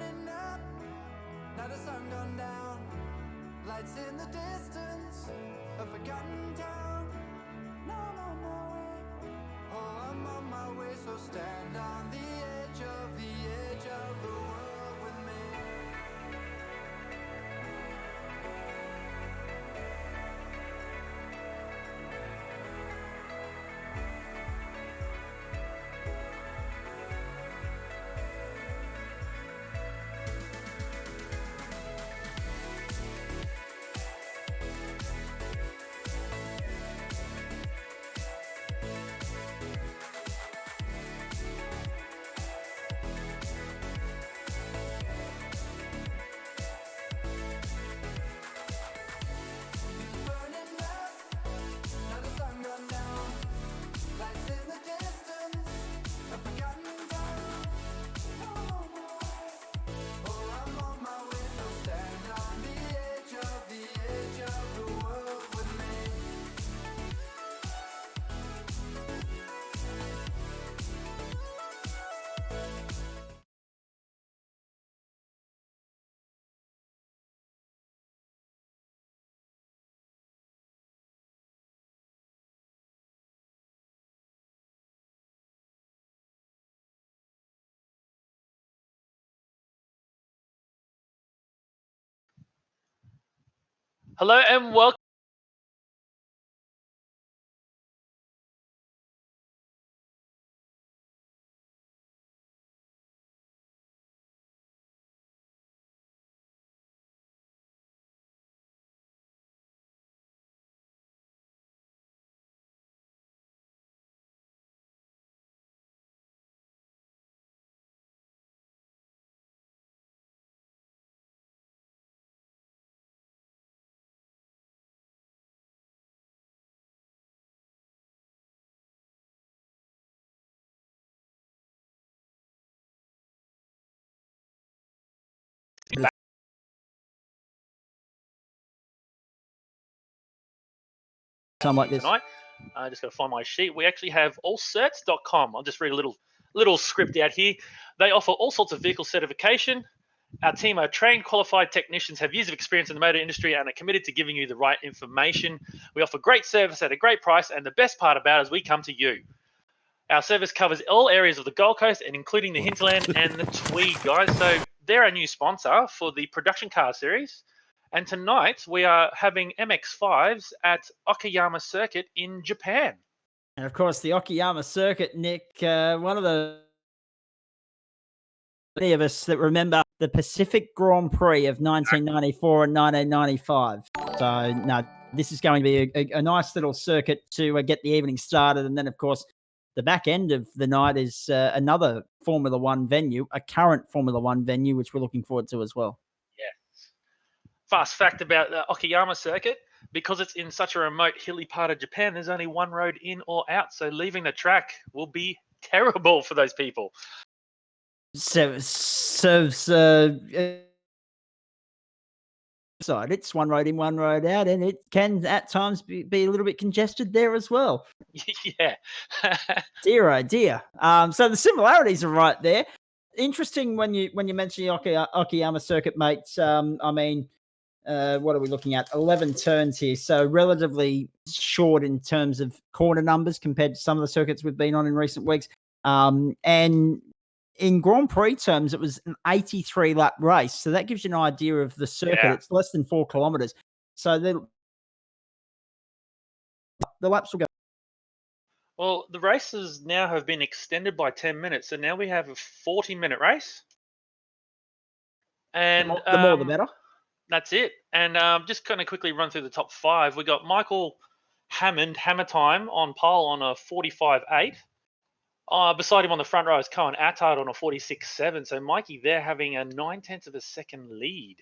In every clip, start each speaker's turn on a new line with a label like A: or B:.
A: burning up, now the sun gone down. Lights in the distance, a forgotten town. Now I'm on my way, oh I'm on my way. So stand on the edge of the world with me.
B: Hello and welcome.
C: Like this.
B: Tonight, I just got to find my sheet. We actually have allcerts.com. I'll just read a little script out here. They offer all sorts of vehicle certification. Our team are trained, qualified technicians, have years of experience in the motor industry, and are committed to giving you the right information. We offer great service at a great price, and the best part about it is we come to you. Our service covers all areas of the Gold Coast, and including the hinterland and the Tweed, guys. So they're our new sponsor for the production car series. And tonight we are having MX-5s at Okayama Circuit in Japan.
C: And of course, the Okayama Circuit, Nick, one of the many of us that remember the Pacific Grand Prix of 1994 and 1995. So, no, this is going to be a nice little circuit to get the evening started. And then, of course, the back end of the night is another Formula One venue, a current Formula One venue, which we're looking forward to as well.
B: Yes. Fast fact about the Okayama Circuit, because it's in such a remote, hilly part of Japan, there's only one road in or out. So leaving the track will be terrible for those people.
C: Side. It's one road in, one road out, and it can at times be a little bit congested there as well.
B: Yeah.
C: Dear, oh dear. So the similarities are right there. Interesting when you mention the Okayama Circuit, mates. I mean, what are we looking at? 11 turns here, so relatively short in terms of corner numbers compared to some of the circuits we've been on in recent weeks. And in Grand Prix terms, it was an 83-lap race, so that gives you an idea of the circuit.
B: Yeah.
C: It's less than 4 kilometers, so the laps will go.
B: Well, the races now have been extended by 10 minutes, so now we have a 40-minute race. And
C: the more, the better.
B: That's it. And just kind of quickly run through the top 5. We got Michael Hammond, Hammer Time, on pole on a 45.8. Beside him on the front row is Cohen Attard on a 46.7. So Mikey there having a 9/10 of a second lead.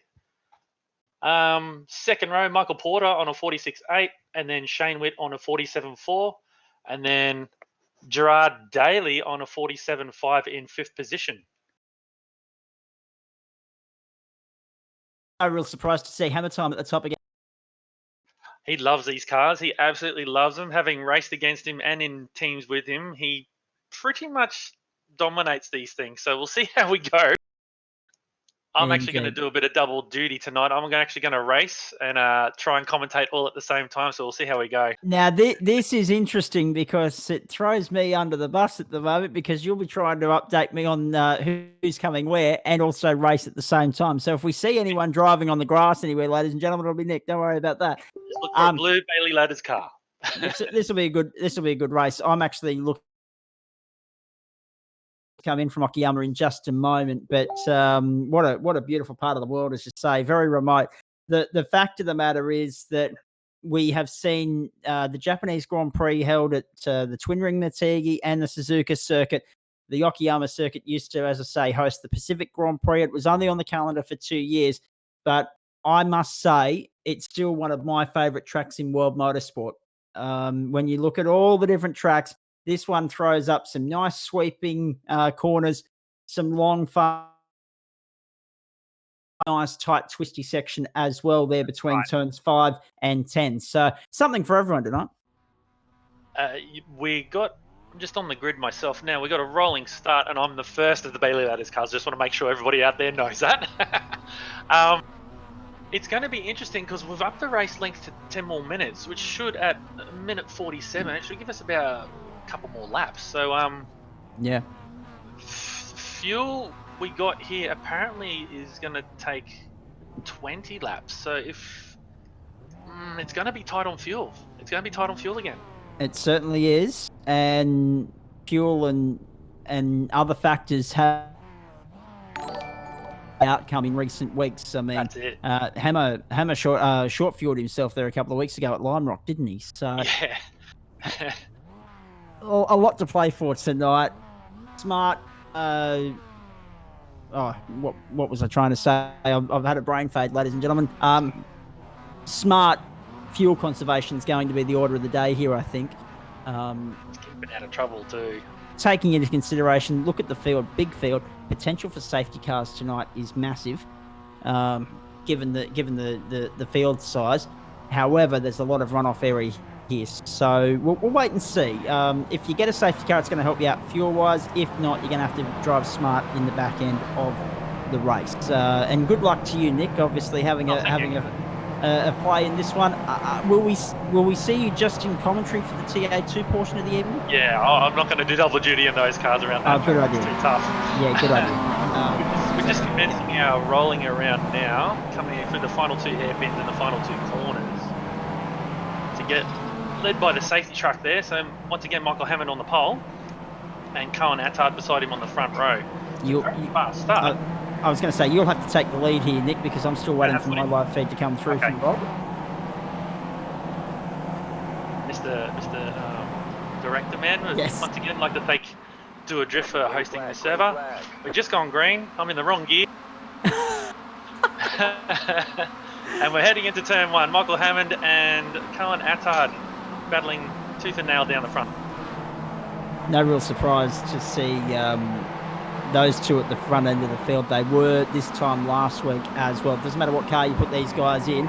B: Second row, Michael Porter on a 46.8, and then Shane Witt on a 47.4, and then Gerard Daly on a 47.5 in 5th position.
C: I'm real surprised to see Hammer Time at the top again.
B: He loves these cars. He absolutely loves them. Having raced against him and in teams with him, he pretty much dominates these things. So we'll see how we go. I'm actually going to
C: Indeed.
B: do a bit of double duty tonight. I'm actually going to race and try and commentate all at the same time. So we'll see how we go.
C: Now, this is interesting because it throws me under the bus at the moment because you'll be trying to update me on who's coming where and also race at the same time. So if we see anyone driving on the grass anywhere, ladies and gentlemen, it'll be Nick. Don't worry about that.
B: Just look for a blue Bailey Ladders car.
C: This will be a good race. I'm actually looking to come in from Okayama in just a moment, but what a beautiful part of the world, as you say, very remote. The fact of the matter is that we have seen the Japanese Grand Prix held at the Twin Ring Motegi and the Suzuka circuit. The Okayama circuit used to, as I say, host the Pacific Grand Prix. It was only on the calendar for 2 years, but I must say it's still one of my favorite tracks in world motorsport. When you look at all the different tracks, this one throws up some nice sweeping corners, some long, nice, tight, twisty section as well there between turns 5 and 10. So something for everyone tonight.
B: We got, I'm just on the grid myself now, we got a rolling start and I'm the first of the Bailey Ladders cars. Just want to make sure everybody out there knows that. It's going to be interesting because we've upped the race length to 10 more minutes, which should, at minute 47, it should give us about a couple more laps. So,
C: yeah.
B: Fuel we got here apparently is going to take 20 laps. So if it's going to be tight on fuel. It's going to be tight on fuel again.
C: It certainly is. And fuel and other factors have outcome in recent weeks. I mean,
B: that's it.
C: Hammer short fueled himself there a couple of weeks ago at Lime Rock, didn't he? So
B: yeah.
C: a lot to play for tonight. Smart. What was I trying to say? I've had a brain fade, ladies and gentlemen. Smart fuel conservation is going to be the order of the day here, I think.
B: It's keeping out of trouble too.
C: Taking into consideration, look at the field, big field. Potential for safety cars tonight is massive, given the field size. However, there's a lot of runoff area here, so we'll wait and see. If you get a safety car, it's going to help you out fuel-wise. If not, you're going to have to drive smart in the back end of the race. And good luck to you, Nick. Obviously, having a play in this one. Will we see you just in commentary for the TA2 portion of the evening?
B: Yeah, I'm not going to do double duty in those cars around that.
C: Good idea.
B: It's too tough.
C: Yeah, good idea.
B: We're just commencing our rolling around now, coming in through the final 2 hairpins and the final 2 corners to get led by the safety truck there. So once again, Michael Hammond on the pole and Cohen Attard beside him on the front row. Fast start.
C: I was going to say, you'll have to take the lead here, Nick, because I'm still waiting for my live feed to come through from Rob.
B: Mr. Director Man,
C: yes.
B: Once again, like to thank Doadrift for hosting the server. We've just gone green. I'm in the wrong gear. And we're heading into turn 1. Michael Hammond and Cohen Attard battling tooth and nail down the front.
C: No real surprise to see those two at the front end of the field. They were this time last week as well. Doesn't matter what car you put these guys in.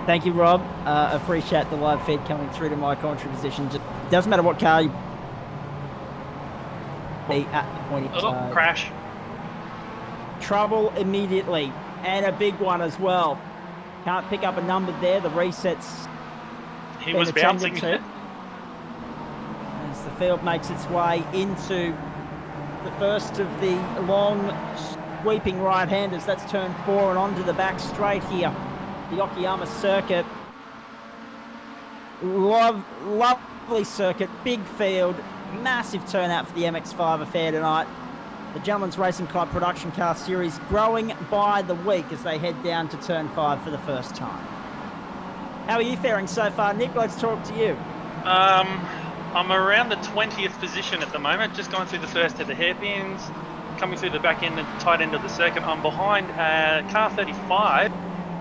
C: Thank you, Rob. Appreciate the live feed coming through to my commentary position. Just doesn't matter what car you be at the point of
B: crash.
C: Trouble immediately, and a big one as well. Can't pick up a number there. The resets.
B: He was bouncing.
C: As the field makes its way into the first of the long sweeping right-handers. That's turn 4 and onto the back straight here. The Okayama circuit. Lovely circuit, big field, massive turnout for the MX-5 affair tonight. The Gentlemen's Racing Club Production Car Series growing by the week as they head down to turn 5 for the first time. How are you faring so far, Nick? Let's talk to you.
B: I'm around the 20th position at the moment, just going through the first of the hairpins, coming through the back end and tight end of the circuit. I'm behind car 35,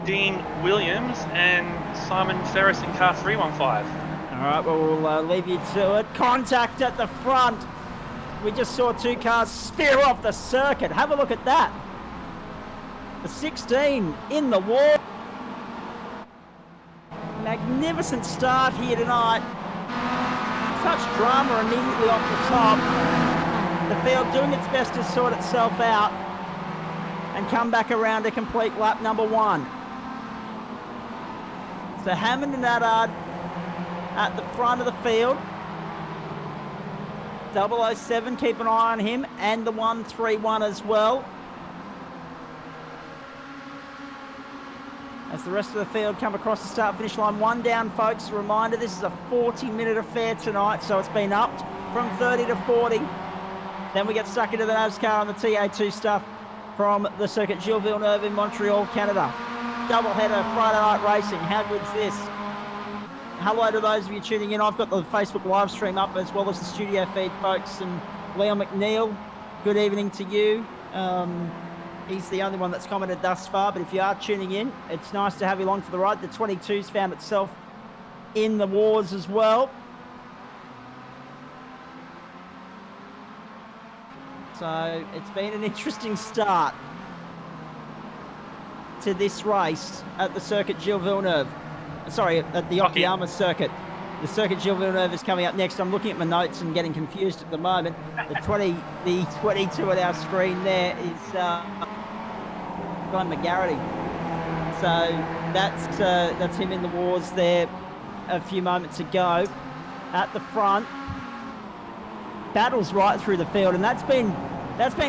B: Dean Williams and Simon Ferris in car 315.
C: All right, well, we'll leave you to it. Contact at the front. We just saw 2 cars spear off the circuit. Have a look at that. The 16 in the wall. Magnificent start here tonight. Such drama immediately off the top. The field doing its best to sort itself out. and come back around to complete lap number 1. So Hammond and Haddad at the front of the field. 007, keep an eye on him, and the 131 as well. As the rest of the field come across the start-finish line. 1 down, folks. A reminder, this is a 40-minute affair tonight, so it's been upped from 30 to 40. Then we get stuck into the NASCAR and the TA2 stuff from the circuit Gilles Villeneuve in Montreal, Canada. Doubleheader, Friday night racing. How good's this? Hello to those of you tuning in. I've got the Facebook live stream up as well as the studio feed, folks. And Leon McNeil, good evening to you. He's the only one that's commented thus far, but if you are tuning in, it's nice to have you along for the ride. The 22's found itself in the wars as well. So it's been an interesting start to this race at the circuit Gilles Villeneuve. Sorry, at the Okayama circuit. The circuit Gilles Villeneuve is coming up next. I'm looking at my notes and getting confused at the moment. The 22 at our screen there is Glenn McGarity. So that's him in the wars there a few moments ago. At the front, battles right through the field, and that's been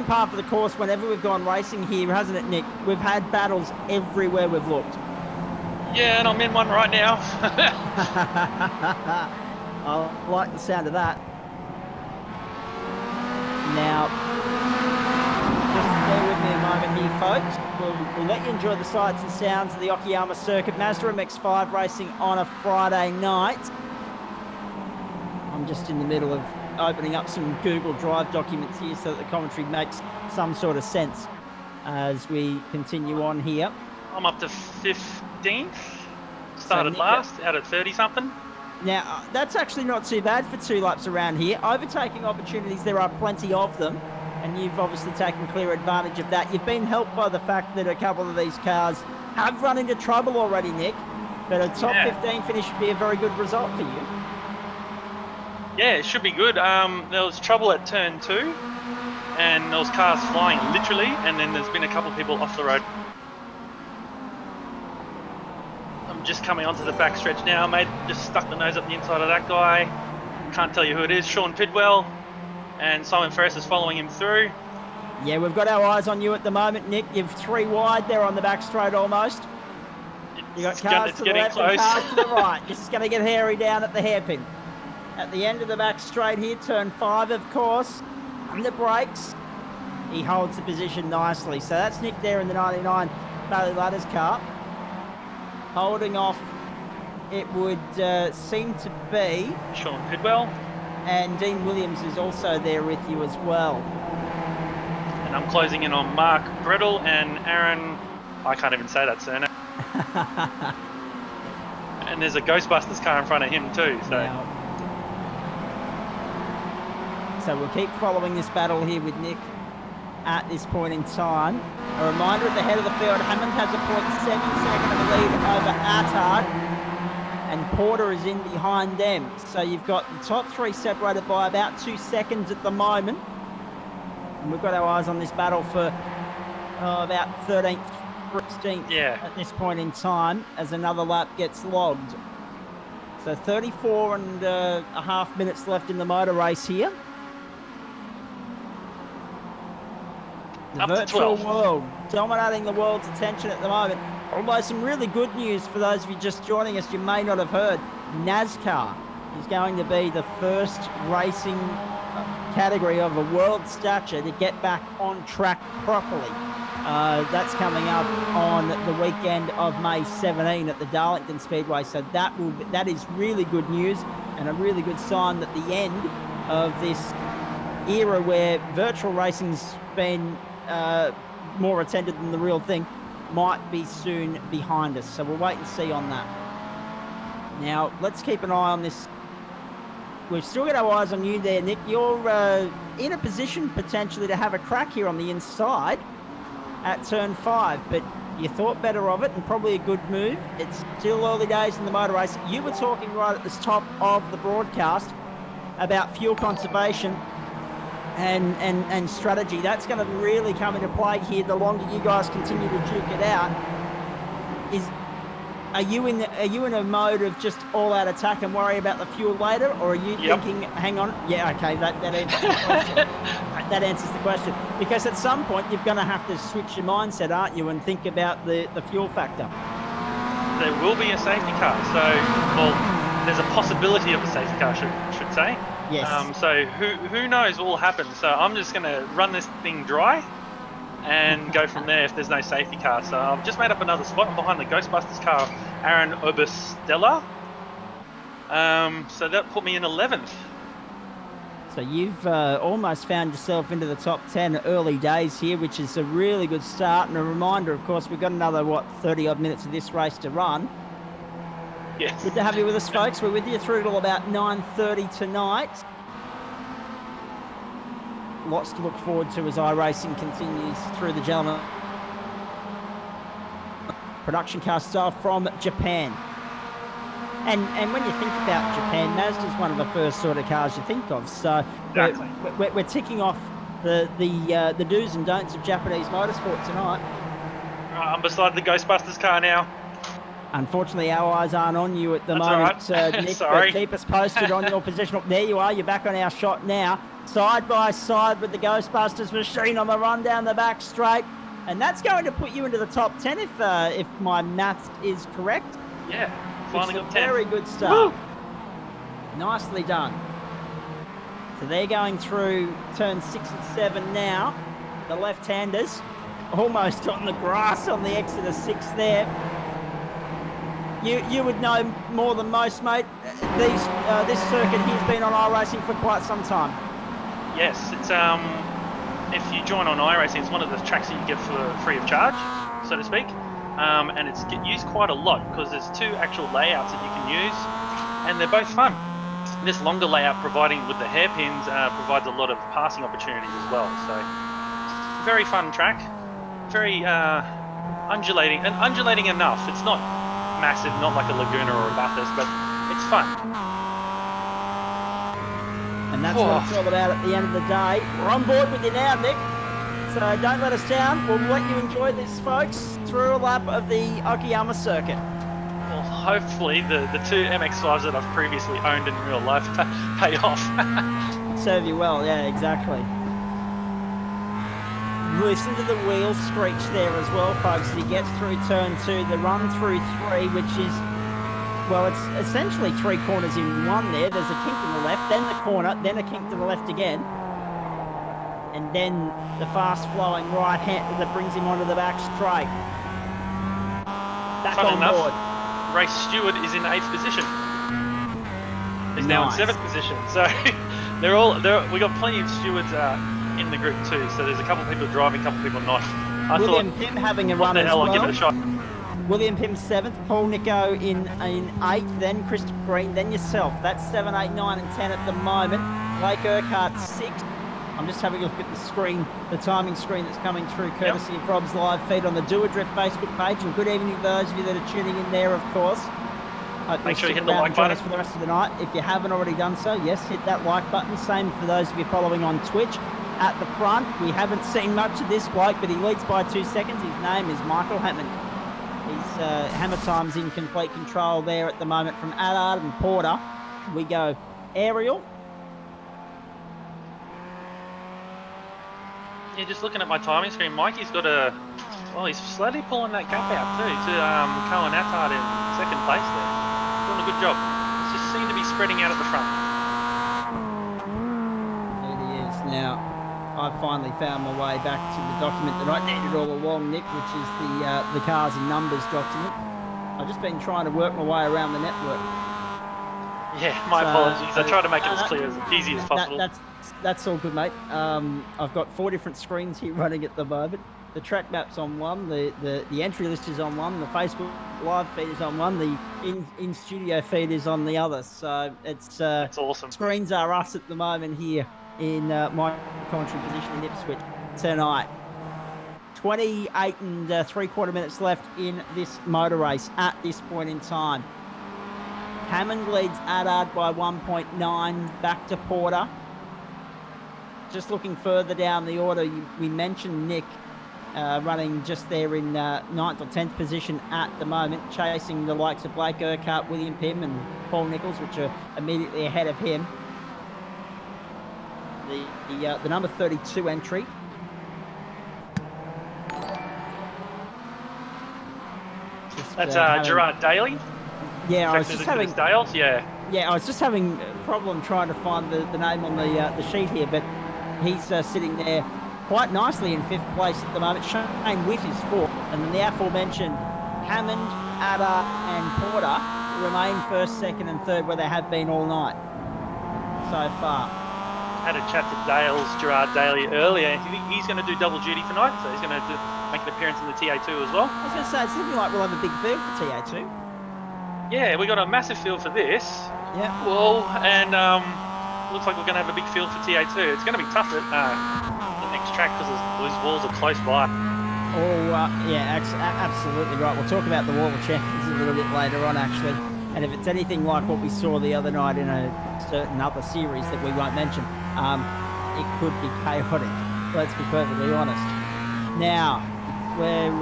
C: part of the course whenever we've gone racing here, hasn't it, Nick? We've had battles everywhere we've looked.
B: Yeah, and I'm in one right now.
C: I like the sound of that. Now, just bear with me a moment here, folks. We'll let you enjoy the sights and sounds of the Okayama circuit. Mazda MX-5 racing on a Friday night. I'm just in the middle of opening up some Google Drive documents here so that the commentary makes some sort of sense as we continue on here.
B: I'm up to 15th. Started last out of 30-something.
C: Now, that's actually not too bad for 2 laps around here. Overtaking opportunities, there are plenty of them, and you've obviously taken clear advantage of that. You've been helped by the fact that a couple of these cars have run into trouble already, Nick, but a top 15 finish would be a very good result for you.
B: Yeah, it should be good. There was trouble at turn 2, and there was cars flying literally, and then there's been a couple of people off the road. I'm just coming onto the backstretch now, mate. Just stuck the nose up the inside of that guy. Can't tell you who it is. Sean Pidwell, and Simon Ferris is following him through.
C: Yeah, we've got our eyes on you at the moment, Nick. You're 3 wide there on the back straight almost. You got cars to the left and cars to the right. This is going to get hairy down at the hairpin. At the end of the back straight here, turn 5, of course. Under brakes. He holds the position nicely. So that's Nick there in the 99 Bailey Ladders car. Holding off, it would seem to be
B: Sean Pidwell.
C: And Dean Williams is also there with you as well.
B: And I'm closing in on Mark Brettel and Aaron. I can't even say that surname. And there's a Ghostbusters car in front of him too.
C: So we'll keep following this battle here with Nick at this point in time. A reminder, at the head of the field, Hammond has a 0.7 second of a lead over Attard, and Porter is in behind them. So you've got the top 3 separated by about 2 seconds at the moment. And we've got our eyes on this battle for about 13th, 16th at this point in time as another lap gets logged. So 34 and a half minutes left in the motor race here. The virtual world dominating the world's attention at the moment. Although some really good news for those of you just joining us, you may not have heard, NASCAR is going to be the first racing category of a world stature to get back on track properly. That's coming up on the weekend of May 17 at the Darlington Speedway. So that is really good news and a really good sign that the end of this era where virtual racing's been more attended than the real thing might be soon behind us. So we'll wait and see on that. Now, let's keep an eye on this. We've still got our eyes on you there, Nick. You're in a position potentially to have a crack here on the inside at turn 5, but you thought better of it and probably a good move. It's still early days in the motor race. You were talking right at the top of the broadcast about fuel conservation and strategy. That's going to really come into play here the longer you guys continue to duke it out. Are you in a mode of just all-out attack and worry about the fuel later, or are you thinking, hang on, okay, that answers the question. That answers the question. Because at some point, you're going to have to switch your mindset, aren't you, and think about the fuel factor.
B: There will be a safety car. So, well, there's a possibility of a safety car, should say.
C: Yes.
B: So who knows what will happen. So I'm just going to run this thing dry and go from there if there's no safety car. So I've just made up another spot behind the Ghostbusters car, Aaron Oberstella. So that put me in 11th.
C: So you've almost found yourself into the top 10 early days here, which is a really good start. And a reminder, of course, we've got another, 30-odd minutes of this race to run.
B: Yes.
C: Good to have you with us, folks. We're with you through till about 9:30 tonight. Lots to look forward to as iRacing continues through the gentlemen. Production car style from Japan. And when you think about Japan, Mazda's one of the first sort of cars you think of. So
B: exactly.
C: we're ticking off the do's and don'ts of Japanese motorsport tonight.
B: I'm beside the Ghostbusters car now.
C: Unfortunately, our eyes aren't on you at the moment,
B: right.
C: Nick.
B: Sorry.
C: But keep us posted on your position. There you are. You're back on our shot now. Side by side with the Ghostbusters machine on the run down the back straight. And that's going to put you into the top 10 if my maths is correct.
B: Yeah, finally got 10.
C: Very good start.
B: Woo!
C: Nicely done. So they're going through turn 6 and 7 now. The left-handers almost on the grass on the exit of 6 there. You would know more than most, mate. This circuit here's been on iRacing for quite some time.
B: Yes, it's if you join on iRacing, it's one of the tracks that you get for free of charge, so to speak, and it's used quite a lot because there's 2 actual layouts that you can use, and they're both fun. This longer layout, providing with the hairpins, provides a lot of passing opportunities as well. So, very fun track, very undulating enough. It's not massive, not like a Laguna or a Bathurst, but it's fun.
C: And that's what it's all about at the end of the day. We're on board with you now, Nick. So don't let us down. We'll let you enjoy this, folks, through a lap of the Okayama circuit.
B: Well, hopefully the 2 MX-5s that I've previously owned in real life pay off.
C: Serve you well, yeah, exactly. Listen to the wheels screech there as well, folks, as he gets through turn 2, the run through 3, which is, well, it's essentially 3 corners in one there. There's a kink to the left, then the corner, then a kink to the left again. And then the fast-flowing right hand that brings him onto the back straight. Back on board.
B: Race Stewart is in 8th position. He's now in 7th position. So we got plenty of stewards in the group too. So there's a couple of people driving, a couple of people not.
C: William Pym having a run as well.
B: I'll give it a shot.
C: William Pym 7th, Paul Nico in 8th, then Christopher Green, then yourself. That's 7, 8, 9 and 10 at the moment. Blake Urquhart 6th. I'm just having a look at the screen, the timing screen that's coming through courtesy of Rob's live feed on the Doadrift Facebook page. And good evening to those of you that are tuning in there, of course.
B: Make sure you hit the like button
C: for the rest of the night. If you haven't already done so, yes, hit that like button. Same for those of you following on Twitch. At the front, we haven't seen much of this bloke, but he leads by 2 seconds. His name is Michael Hammond. He's Hammer Time's in complete control there at the moment from Allard and Porter. We go aerial.
B: Yeah, just looking at my timing screen, Mikey's got he's slowly pulling that gap out too to Cohen Attard in 2nd place there. Doing a good job. It's just seemed to be spreading out at the front.
C: There he is now. I finally found my way back to the document that I needed all along, Nick, which is the cars and numbers document. I've just been trying to work my way around the network.
B: Yeah, my apologies. I tried to make it as clear, as easy as possible.
C: That's all good, mate. I've got 4 different screens here running at the moment. The track map's on one, the entry list is on one, the Facebook live feed is on one, the in-studio feed is on the other. So it's
B: awesome.
C: Screens are us at the moment here in my commentary position in Ipswich tonight. 28 and 3/4 minutes left in this motor race at this point in time. Hammond leads Allard by 1.9, back to Porter. just looking further down the order, we mentioned Nick running just there in 9th or 10th position at the moment, chasing the likes of Blake Urquhart, William Pym and Paul Nichols, which are immediately ahead of him. The number 32 entry.
B: That's Gerard Daly.
C: Yeah, I was just having
B: Dales. Yeah,
C: I was just having a problem trying to find the name on the sheet here, but he's sitting there quite nicely in 5th place at the moment. Shane Witt is 4th, and then the aforementioned Hammond, Adder, and Porter remain 1st, 2nd, and 3rd, where they have been all night so far.
B: Had a chat to Gerard Daly earlier. He's going to do double duty tonight, so he's going to make an appearance in the TA2 as well.
C: I was going to say, it's looking like we'll have a big field for TA2.
B: Yeah, we got a massive field for this.
C: Yeah.
B: Well, and looks like we're going to have a big field for TA2. It's going to be tough at the next track because those walls are close by.
C: Oh, yeah, absolutely right. We'll talk about the wall of champions a little bit later on, actually. And if it's anything like what we saw the other night in a certain other series that we won't mention, it could be chaotic. Let's be perfectly honest. Now, we're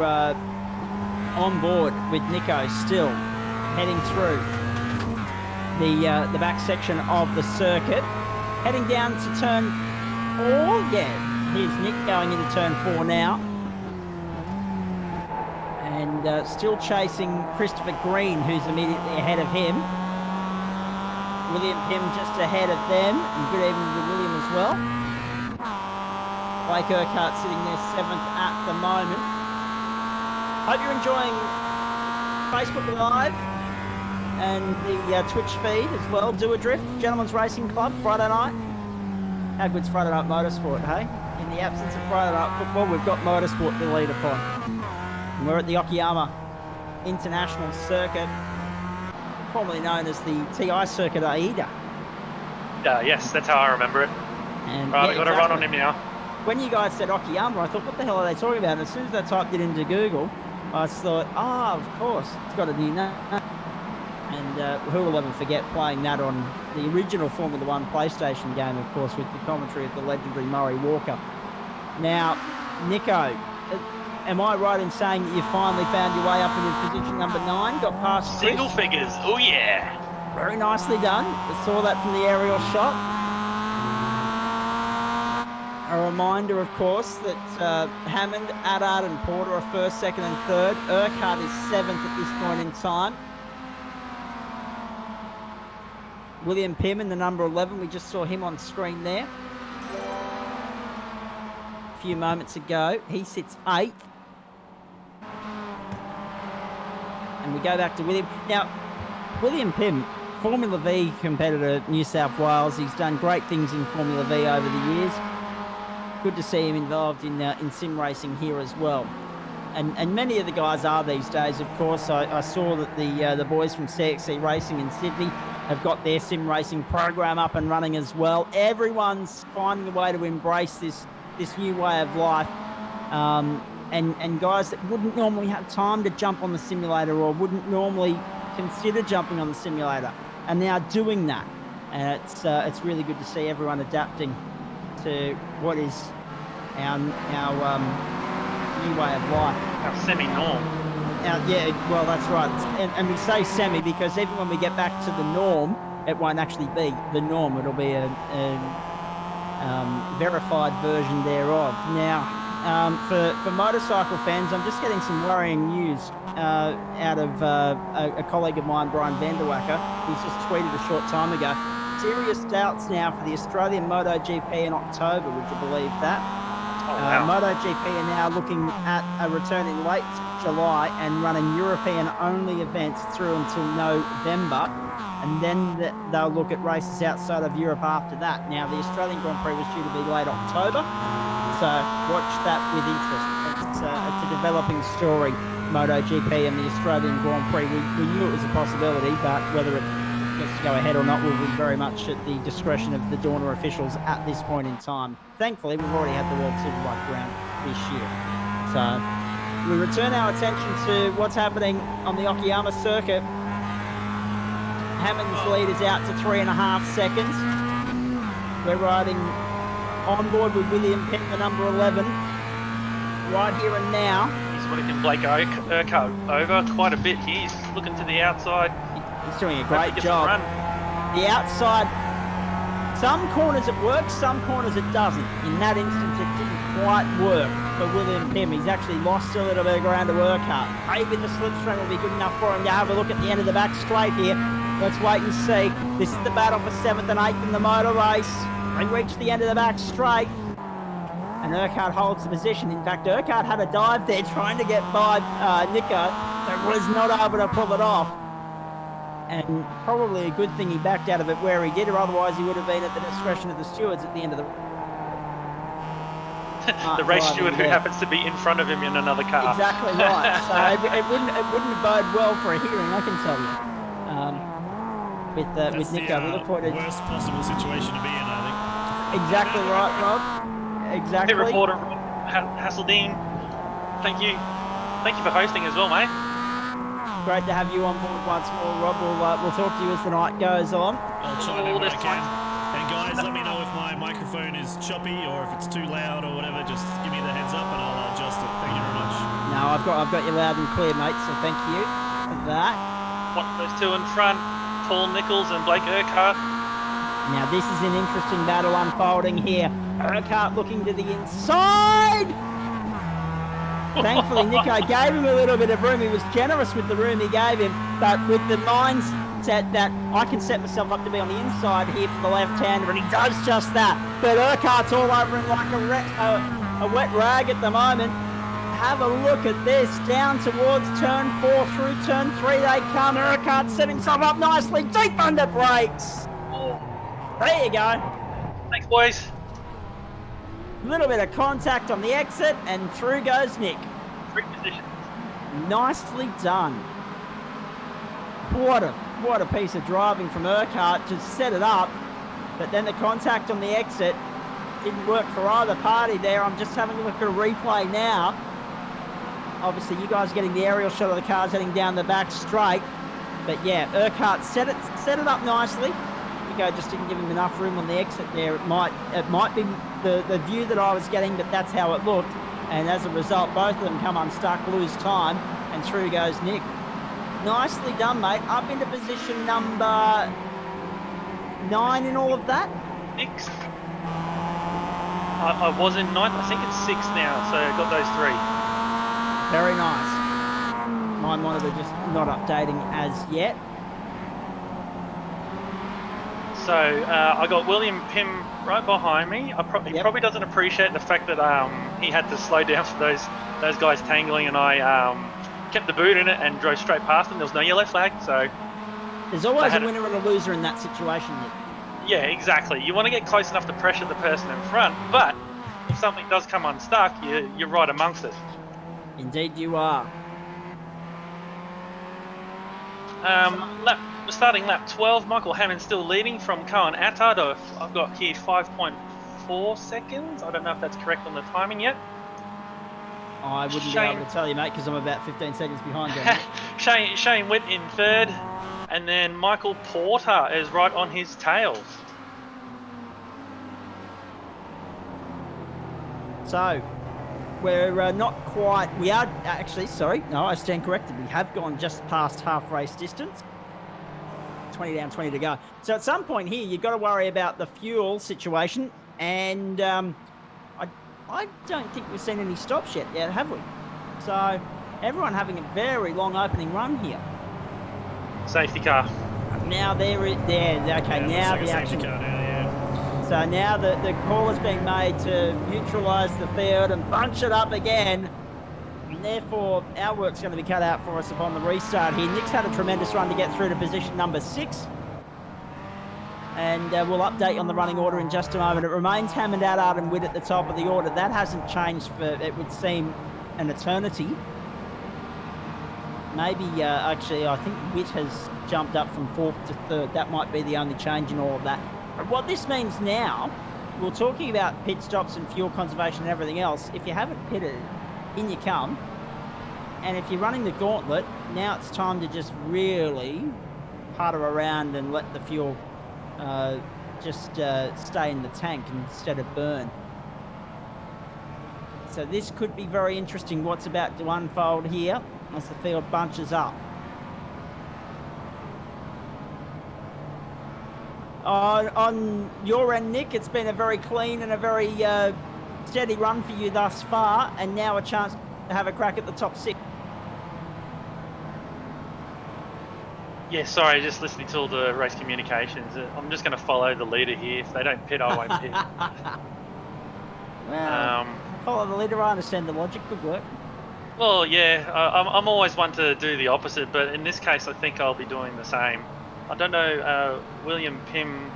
C: on board with Nico still heading through the back section of the circuit. Heading down to turn 4. Yeah, here's Nick going into turn 4 now. And still chasing Christopher Green, who's immediately ahead of him. William Pym just ahead of them. And good evening to William as well. Blake Urquhart sitting there 7th at the moment. Hope you're enjoying Facebook Live and the Twitch feed as well. Doadrift, Gentlemen's Racing Club, Friday night. How good's Friday night motorsport, hey? In the absence of Friday night football, we've got motorsport to lead upon. And we're at the Okayama International Circuit, formerly known as the TI Circuit AIDA.
B: Yes, that's how I remember it.
C: And
B: right, we've got to run on him now.
C: When you guys said Okayama, I thought, what the hell are they talking about? And as soon as I typed it into Google, I thought, of course, it's got a new name. And who will ever forget playing that on the original Formula One PlayStation game, of course, with the commentary of the legendary Murray Walker. Now, Nico, am I right in saying that you finally found your way up into position number 9? Got past Chris?
B: Single figures, oh yeah.
C: Very nicely done. I saw that from the aerial shot. A reminder, of course, that Hammond, Addard and Porter are 1st, 2nd and 3rd. Urquhart is 7th at this point in time. William Pym in the number 11. We just saw him on screen there a few moments ago. He sits 8th. And we go back to William. Now, William Pym, Formula V competitor, New South Wales. He's done great things in Formula V over the years. Good to see him involved in sim racing here as well. And many of the guys are these days, of course. I saw that the boys from CXC Racing in Sydney have got their sim racing program up and running as well. Everyone's finding a way to embrace this new way of life. And guys that wouldn't normally have time to jump on the simulator or wouldn't normally consider jumping on the simulator are now doing that. And it's really good to see everyone adapting to what is our new way of life.
B: Our semi-norm.
C: Yeah, well, that's right. And we say semi because even when we get back to the norm, it won't actually be the norm. It'll be a verified version thereof. Now, for motorcycle fans, I'm just getting some worrying news out of a colleague of mine, Brian Vanderwacker, who's just tweeted a short time ago. Serious doubts now for the Australian MotoGP in October, would you believe that?
B: Oh, wow.
C: MotoGP are now looking at a return in late July and running European-only events through until November, and then they'll look at races outside of Europe after that. Now, the Australian Grand Prix was due to be late October, so watch that with interest. It's a developing story, MotoGP and the Australian Grand Prix. We knew it was a possibility, but whether it gets to go ahead or not will be very much at the discretion of the Dorna officials at this point in time. Thankfully, we've already had the World Superbike round this year. So we return our attention to what's happening on the Okayama circuit. Hammond's lead is out to 3.5 seconds. We're riding on board with William Penn, the number 11, right here and now.
B: He's working Blake Urquhart over quite a bit here. He's looking to the outside.
C: He's doing a
B: Hopefully
C: great
B: gets some
C: job.
B: run.
C: The outside, some corners it works, some corners it doesn't. In that instance, it didn't quite work for William Pym. He's actually lost a little bit of ground to Urquhart. Maybe the slipstream will be good enough for him to have a look at the end of the back straight here. Let's wait and see. This is the battle for 7th and 8th in the motor race. They reach the end of the back straight, and Urquhart holds the position. In fact, Urquhart had a dive there trying to get by Nico, but was not able to pull it off. And probably a good thing he backed out of it where he did, or otherwise he would have been at the discretion of the stewards at the end of the
B: the race steward who happens to be in front of him in another car.
C: Exactly right. So it wouldn't bode well for a hearing, I can tell you. With Nico, we look forward to
D: worst possible situation to be in, I think.
C: Exactly right, Rob. Exactly.
B: Pit reporter Hasseldine, thank you for hosting as well, mate.
C: Great to have you on board once more, Rob. We'll talk to you as the night goes on.
D: I'll chime in when I can. And guys, let me know if my microphone is choppy or if it's too loud or whatever. Just give me the heads up and I'll adjust it. Thank you very much.
C: No, I've got you loud and clear, mate. So thank you for that.
B: Watch those two in front, Paul Nichols and Blake Urquhart.
C: Now this is an interesting battle unfolding here. Urquhart looking to the inside. Thankfully, Nico gave him a little bit of room. He was generous with the room he gave him, but with the mindset that I can set myself up to be on the inside here for the left-hander, and he does just that. But Urquhart's all over him like a wet rag at the moment. Have a look at this. Down towards turn 4, through turn 3 they come. Urquhart set himself up nicely, deep under brakes. There you go.
B: Thanks, boys.
C: A little bit of contact on the exit, and through goes Nick.
B: Three positions.
C: Nicely done. What a piece of driving from Urquhart to set it up, but then the contact on the exit didn't work for either party there. I'm just having a look at a replay now. Obviously, you guys are getting the aerial shot of the cars heading down the back straight, but yeah, Urquhart set it up nicely. Nico just didn't give him enough room on the exit there. It might be the view that I was getting, but that's how it looked. And as a result, both of them come unstuck, lose time, and through goes Nick. Nicely done, mate. Up into position number 9 in all of that.
B: 6. I was in 9th. I think it's 6 now, so I got those 3.
C: Very nice. My monitor just not updating as yet.
B: So I got William Pym right behind me. He probably doesn't appreciate the fact that he had to slow down for those guys tangling, and I kept the boot in it and drove straight past them. There was no yellow flag, so
C: there's always a winner and a loser in that situation, Nick.
B: Yeah, exactly. You want to get close enough to pressure the person in front, but if something does come unstuck, you're right amongst it.
C: Indeed you are.
B: Starting lap 12, Michael Hammond still leading from Cohen Attard. I've got here 5.4 seconds. I don't know if that's correct on the timing yet.
C: I wouldn't be able to tell you, mate, because I'm about 15 seconds behind you.
B: Shane Witt in 3rd, and then Michael Porter is right on his tails.
C: So, we're not quite... We are actually... Sorry, no, I stand corrected. We have gone just past half race distance. 20 down, 20 to go. So at some point here, you've got to worry about the fuel situation, and I don't think we've seen any stops yet, have we? So everyone having a very long opening run here.
B: Safety car.
C: Now there. Okay, now the action. So now the call is being made to neutralise the field and bunch it up again. And therefore, our work's going to be cut out for us upon the restart here. Nick's had a tremendous run to get through to position number 6. And we'll update on the running order in just a moment. It remains Hammond, Attard and Witt at the top of the order. That hasn't changed for, it would seem, an eternity. Maybe, actually, I think Witt has jumped up from 4th to 3rd. That might be the only change in all of that. But what this means now, we're talking about pit stops and fuel conservation and everything else. If you haven't pitted, in you come. And if you're running the gauntlet, now it's time to just really putter around and let the fuel just stay in the tank instead of burn. So this could be very interesting what's about to unfold here as the field bunches up. On your end, Nick, it's been a very clean and a very steady run for you thus far, and now a chance to have a crack at the top 6.
B: Yeah, sorry, just listening to all the race communications. I'm just going to follow the leader here. If they don't pit, I won't pit.
C: Well, follow the leader. I understand the logic. Good work.
B: Well, yeah, I'm always one to do the opposite, but in this case, I think I'll be doing the same. I don't know, William Pym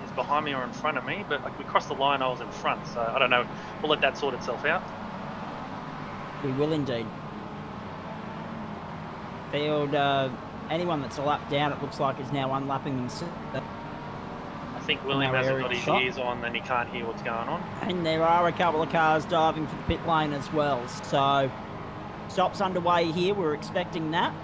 B: is behind me or in front of me, but like we crossed the line, I was in front, so I don't know. We'll let that sort itself out.
C: We will indeed. Field, anyone that's a lap down, it looks like, is now unlapping themselves.
B: I think William hasn't got his ears on, then he can't hear what's going on.
C: And there are a couple of cars diving for the pit lane as well, so stops underway here. We're expecting that.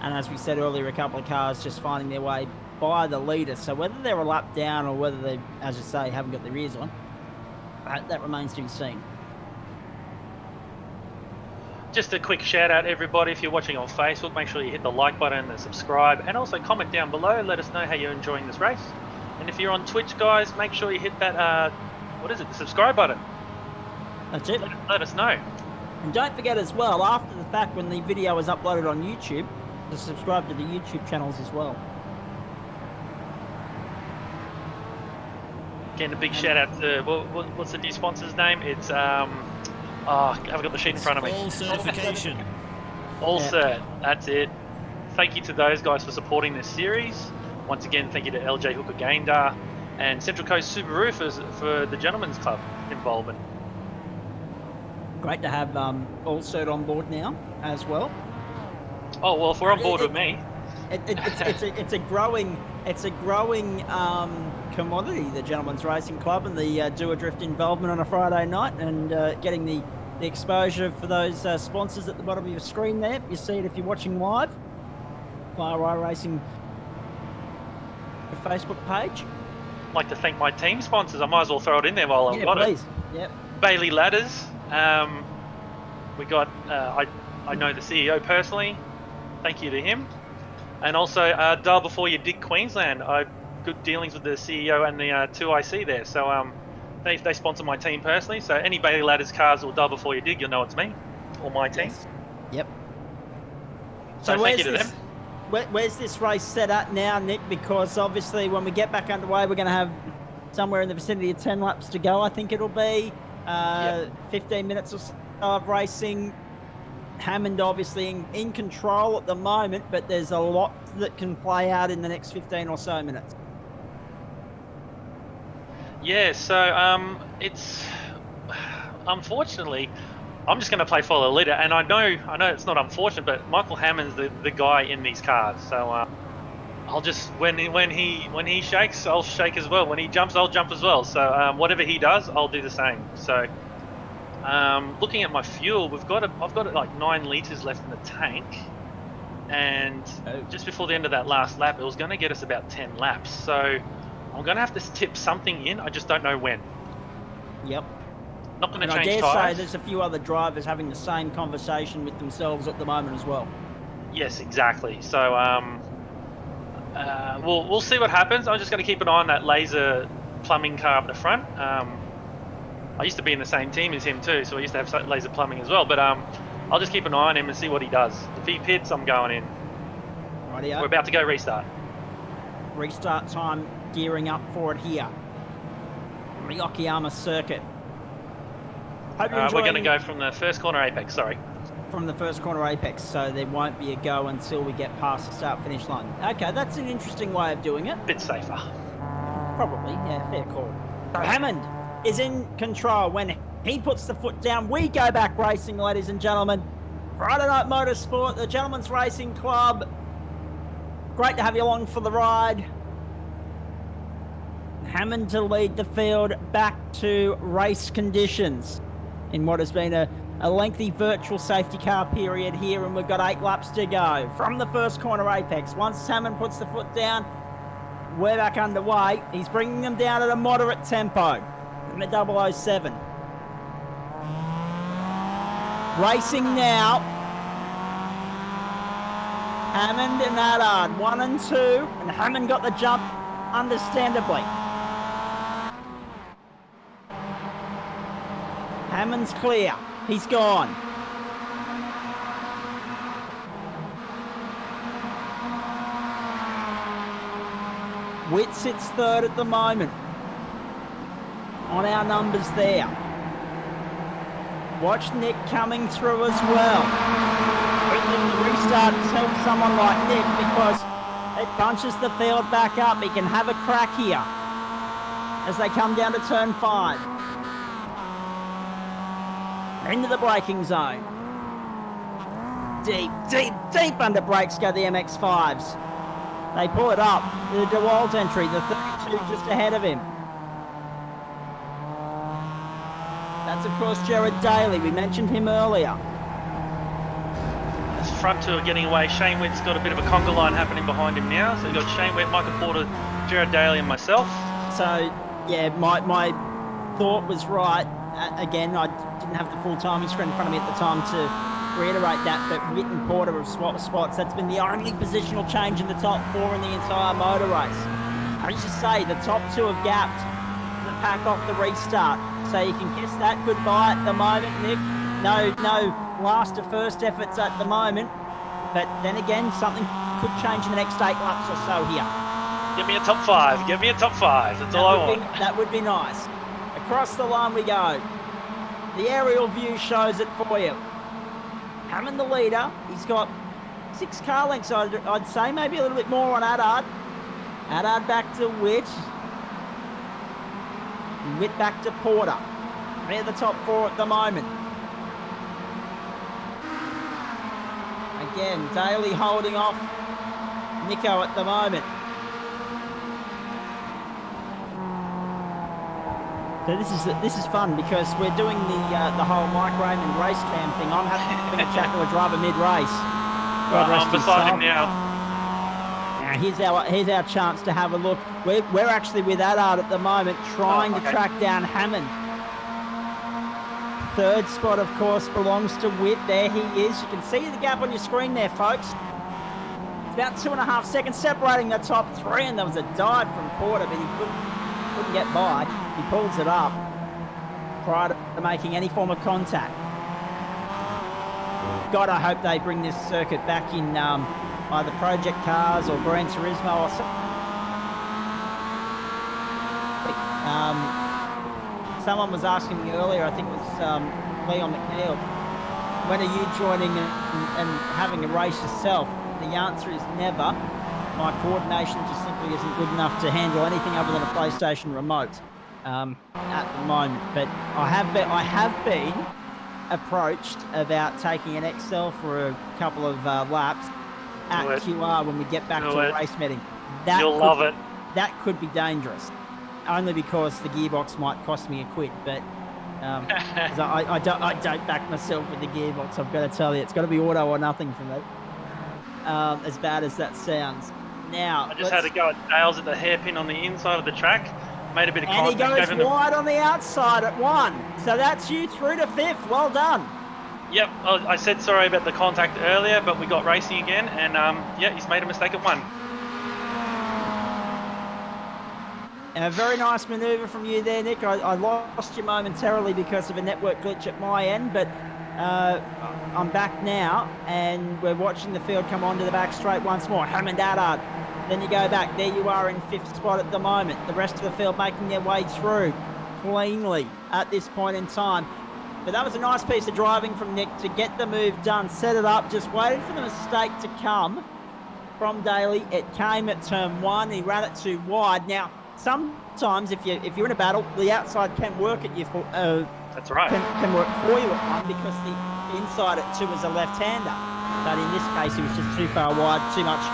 C: And as we said earlier, a couple of cars just finding their way by the leader. So whether they're a lap down or whether they, as you say, haven't got their ears on, that remains to be seen.
B: Just a quick shout out, everybody. If you're watching on Facebook, make sure you hit the like button and subscribe, and also comment down below. Let us know how you're enjoying this race. And if you're on Twitch, guys, make sure you hit that, the subscribe button.
C: That's it.
B: Let us know.
C: And don't forget as well, after the fact, when the video is uploaded on YouTube, to subscribe to the YouTube channels as well.
B: Again, a big shout out to what's the new sponsor's name? It's I haven't got the sheet in front of me.
D: All certification.
B: Cert. That's it. Thank you to those guys for supporting this series. Once again, thank you to LJ Hooker Gaindar and Central Coast Subaru for the Gentlemen's Club involvement.
C: Great to have All Cert on board now as well.
B: Oh well, if we're on board with me,
C: it's a growing commodity, the Gentlemen's Racing Club and the Doadrift involvement on a Friday night, and getting the exposure for those sponsors at the bottom of your screen there. You see it if you're watching live via iRacing Facebook page.
B: I'd like to thank my team sponsors. I might as well throw it in there while I've got
C: please.
B: it.
C: Yep.
B: Bailey Ladders. We got. I know the CEO personally. Thank you to him. And also, Dial Before You Dig Queensland. I've good dealings with the CEO and the 2IC there. So they sponsor my team personally. So any Bailey Ladders cars or Dial Before You Dig, you'll know it's me or my team.
C: Yes. Yep.
B: So thank you to them.
C: Where's this race set at now, Nick? Because obviously when we get back underway, we're going to have somewhere in the vicinity of 10 laps to go. I think it'll be 15 minutes or so of racing. Hammond obviously in control at the moment, but there's a lot that can play out in the next 15 or so minutes.
B: Yeah, so it's unfortunately, I'm just going to play follow the leader, and I know it's not unfortunate, but Michael Hammond's the guy in these cars. So I'll just when he shakes, I'll shake as well. When he jumps, I'll jump as well. So whatever he does, I'll do the same. So. Looking at my fuel, I've got like 9 litres left in the tank, and just before the end of that last lap, it was going to get us about 10 laps. So I'm going to have to tip something in. I just don't know when.
C: Yep.
B: Not going to change
C: I dare
B: tyres.
C: say there's a few other drivers having the same conversation with themselves at the moment as well.
B: Yes, exactly. So we'll see what happens. I'm just going to keep an eye on that laser plumbing car up the front. I used to be in the same team as him too, so I used to have laser plumbing as well. But I'll just keep an eye on him and see what he does. If he pits, I'm going in.
C: Rightio.
B: We're about to go restart.
C: Restart time, gearing up for it here. On the Okayama circuit. Hope you're
B: we're going to
C: enjoying
B: go from the first corner apex, sorry.
C: From the first corner apex, so there won't be a go until we get past the start-finish line. Okay, that's an interesting way of doing it.
B: Bit safer.
C: Probably, yeah, fair call. So Hammond is in control. When he puts the foot down, we go back racing, ladies and gentlemen. Friday Night Motorsport, the Gentlemen's Racing Club. Great to have you along for the ride. Hammond to lead the field back to race conditions in what has been a lengthy virtual safety car period here, and we've got 8 laps to go from the first corner apex. Once Hammond puts the foot down, We're back underway. He's bringing them down at a moderate tempo in the 007. Racing now. Hammond and Adard, 1 and 2, and Hammond got the jump, understandably. Hammond's clear. He's gone. Witt sits third at the moment. On our numbers there. Watch Nick coming through as well. The restart helps someone like Nick because it bunches the field back up. He can have a crack here as they come down to turn 5. Into the braking zone. Deep under brakes go the MX-5s. They pull it up. The DeWalt entry, the 32 just ahead of him. That's, of course, Jared Daly. We mentioned him earlier.
B: As front two are getting away, Shane Witt's got a bit of a conga line happening behind him now. So you've got Shane Witt, Michael Porter, Jared Daly and myself.
C: So, yeah, my thought was right. Again, I didn't have the full timing screen in front of me at the time to reiterate that, but Witt and Porter have swapped spots. That's been the only positional change in the top 4 in the entire motor race. I should say the top 2 have gapped the pack off the restart. So you can kiss that goodbye at the moment, Nick. No last to first efforts at the moment. But then again, something could change in the next 8 laps or so here.
B: Give me a top 5. Give me a top 5. That's all I want.
C: That would be nice. Across the line we go. The aerial view shows it for you. Hammond the leader. He's got 6 car lengths, I'd say. Maybe a little bit more on Adard. Adard back to Witt. Witt back to Porter. They're the top 4 at the moment. Again, Daly holding off Nico at the moment. So this is fun because we're doing the whole Mike Raymond race cam thing. I'm having a chat to a driver mid-race.
B: I'm beside him now.
C: Now here's our chance to have a look. We're actually with Adard at the moment, trying to track down Hammond. Third spot, of course, belongs to Witt. There he is. You can see the gap on your screen there, folks. It's about 2.5 seconds separating the top 3, and there was a dive from Porter, but he couldn't get by. He pulls it up prior to making any form of contact. God, I hope they bring this circuit back in either Project Cars or Gran Turismo or something. Someone was asking me earlier, I think it was Leon McNeil, when are you joining and having a race yourself? The answer is never. My coordination just simply isn't good enough to handle anything other than a PlayStation remote at the moment. But I have been approached about taking an XL for a couple of laps at QR when we get back to a race meeting.
B: You'll love it.
C: That could be dangerous, only because the gearbox might cost me a quid. But I don't back myself with the gearbox. I've got to tell you, it's got to be auto or nothing for me. As bad as that sounds. Now
B: I just had to go at Dale's at the hairpin on the inside of the track. Made a bit of
C: contact. And he goes wide on the outside at 1. So that's you through to 5th. Well done.
B: Yep, I said sorry about the contact earlier, but we got racing again, and yeah, he's made a mistake at 1.
C: And a very nice manoeuvre from you there, Nick. I lost you momentarily because of a network glitch at my end, but I'm back now, and we're watching the field come onto the back straight once more. Hammond Adard. Then you go back. There you are in 5th spot at the moment. The rest of the field making their way through cleanly at this point in time. But that was a nice piece of driving from Nick to get the move done, set it up, just waited for the mistake to come from Daly. It came at turn 1. He ran it too wide. Now, sometimes if you're in a battle, the outside can work at you.
B: That's right.
C: Can work for you at 1 because the inside at 2 is a left-hander. But in this case, he was just too far wide, too much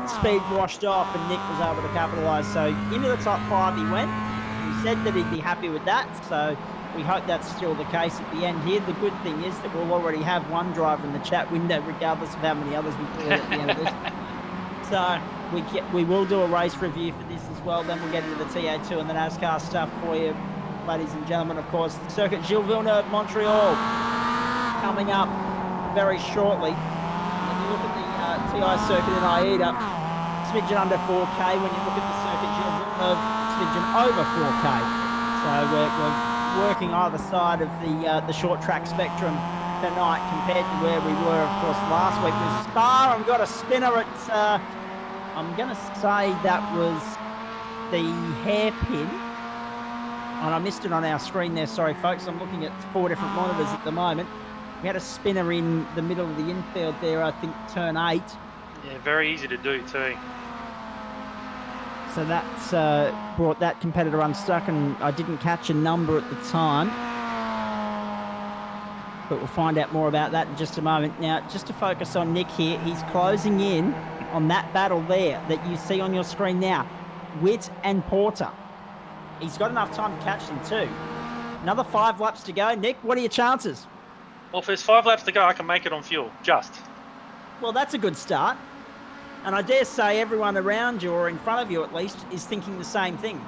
C: speed washed off, and Nick was able to capitalise. So into the top 5 he went. He said that he'd be happy with that. So we hope that's still the case at the end here. The good thing is that we'll already have one driver in the chat window, regardless of how many others we pull at the end of this. So we will do a race review for this as well. Then we'll get into the TA2 and the NASCAR stuff for you, ladies and gentlemen. Of course, the circuit Gilles Villeneuve, Montreal, coming up very shortly. When you look at the TI circuit in AIDA, smidgen under 4K. When you look at the circuit Gilles Villeneuve, smidgen over 4K. So we're working either side of the short track spectrum tonight compared to where we were, of course, last week. With Spa, I've got a spinner at, I'm going to say that was the hairpin. And I missed it on our screen there. Sorry, folks. I'm looking at 4 different monitors at the moment. We had a spinner in the middle of the infield there, I think, turn 8.
B: Yeah, very easy to do too.
C: So that's brought that competitor unstuck, and I didn't catch a number at the time. But we'll find out more about that in just a moment. Now, just to focus on Nick here, he's closing in on that battle there that you see on your screen now. Witt and Porter. He's got enough time to catch them too. Another 5 laps to go. Nick, what are your chances?
B: Well, if there's 5 laps to go, I can make it on fuel, just.
C: Well, that's a good start. And I dare say everyone around you, or in front of you at least, is thinking the same thing.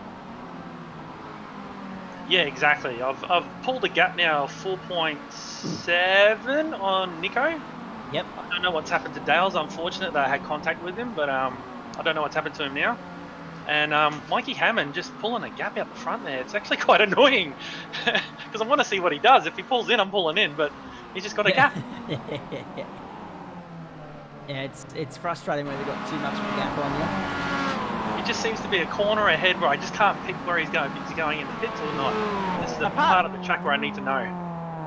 B: Yeah, exactly. I've pulled a gap now, 4.7 on Nico.
C: Yep.
B: I don't know what's happened to Dale's. Unfortunate that I had contact with him, but I don't know what's happened to him now. And Mikey Hammond just pulling a gap out the front there. It's actually quite annoying because I want to see what he does. If he pulls in, I'm pulling in, but he's just got a gap.
C: Yeah, it's frustrating when they've got too much of a gap on you.
B: It just seems to be a corner ahead where I just can't pick where he's going. Is he going in the pits or not? This is the part of the track where I need to know.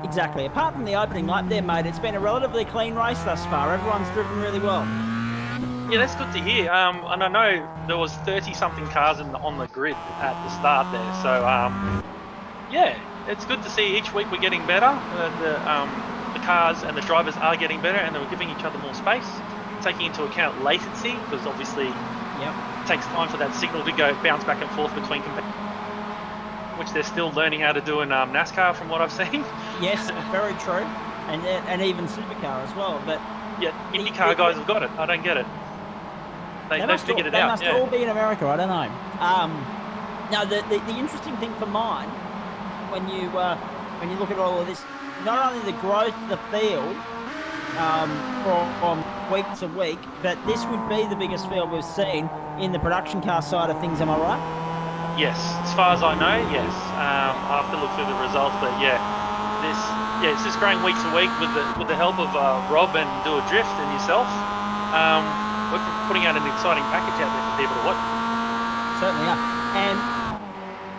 C: Exactly. Apart from the opening lap there, mate, it's been a relatively clean race thus far. Everyone's driven really well.
B: Yeah, that's good to hear. And I know there was 30-something cars on the grid at the start there. So, yeah, it's good to see each week we're getting better. The cars and the drivers are getting better, and they're giving each other more space, taking into account latency, because obviously it takes time for that signal to bounce back and forth between competitors, which they're still learning how to do in NASCAR from what I've seen.
C: Yes, very true. And even Supercar as well. But
B: yeah, IndyCar guys have got it. I don't get it. They've figured it out.
C: They must all be in America. I don't know. Now, the interesting thing for mine, when you look at all of this, not only the growth of the field from week to week, but this would be the biggest field we've seen in the production car side of things. Am I right?
B: Yes, as far as I know, yes. I'll have to look through the results, but it's just growing week to week with the help of Rob and Doadrift and yourself. We're putting out an exciting package out there for people to watch.
C: Certainly are. And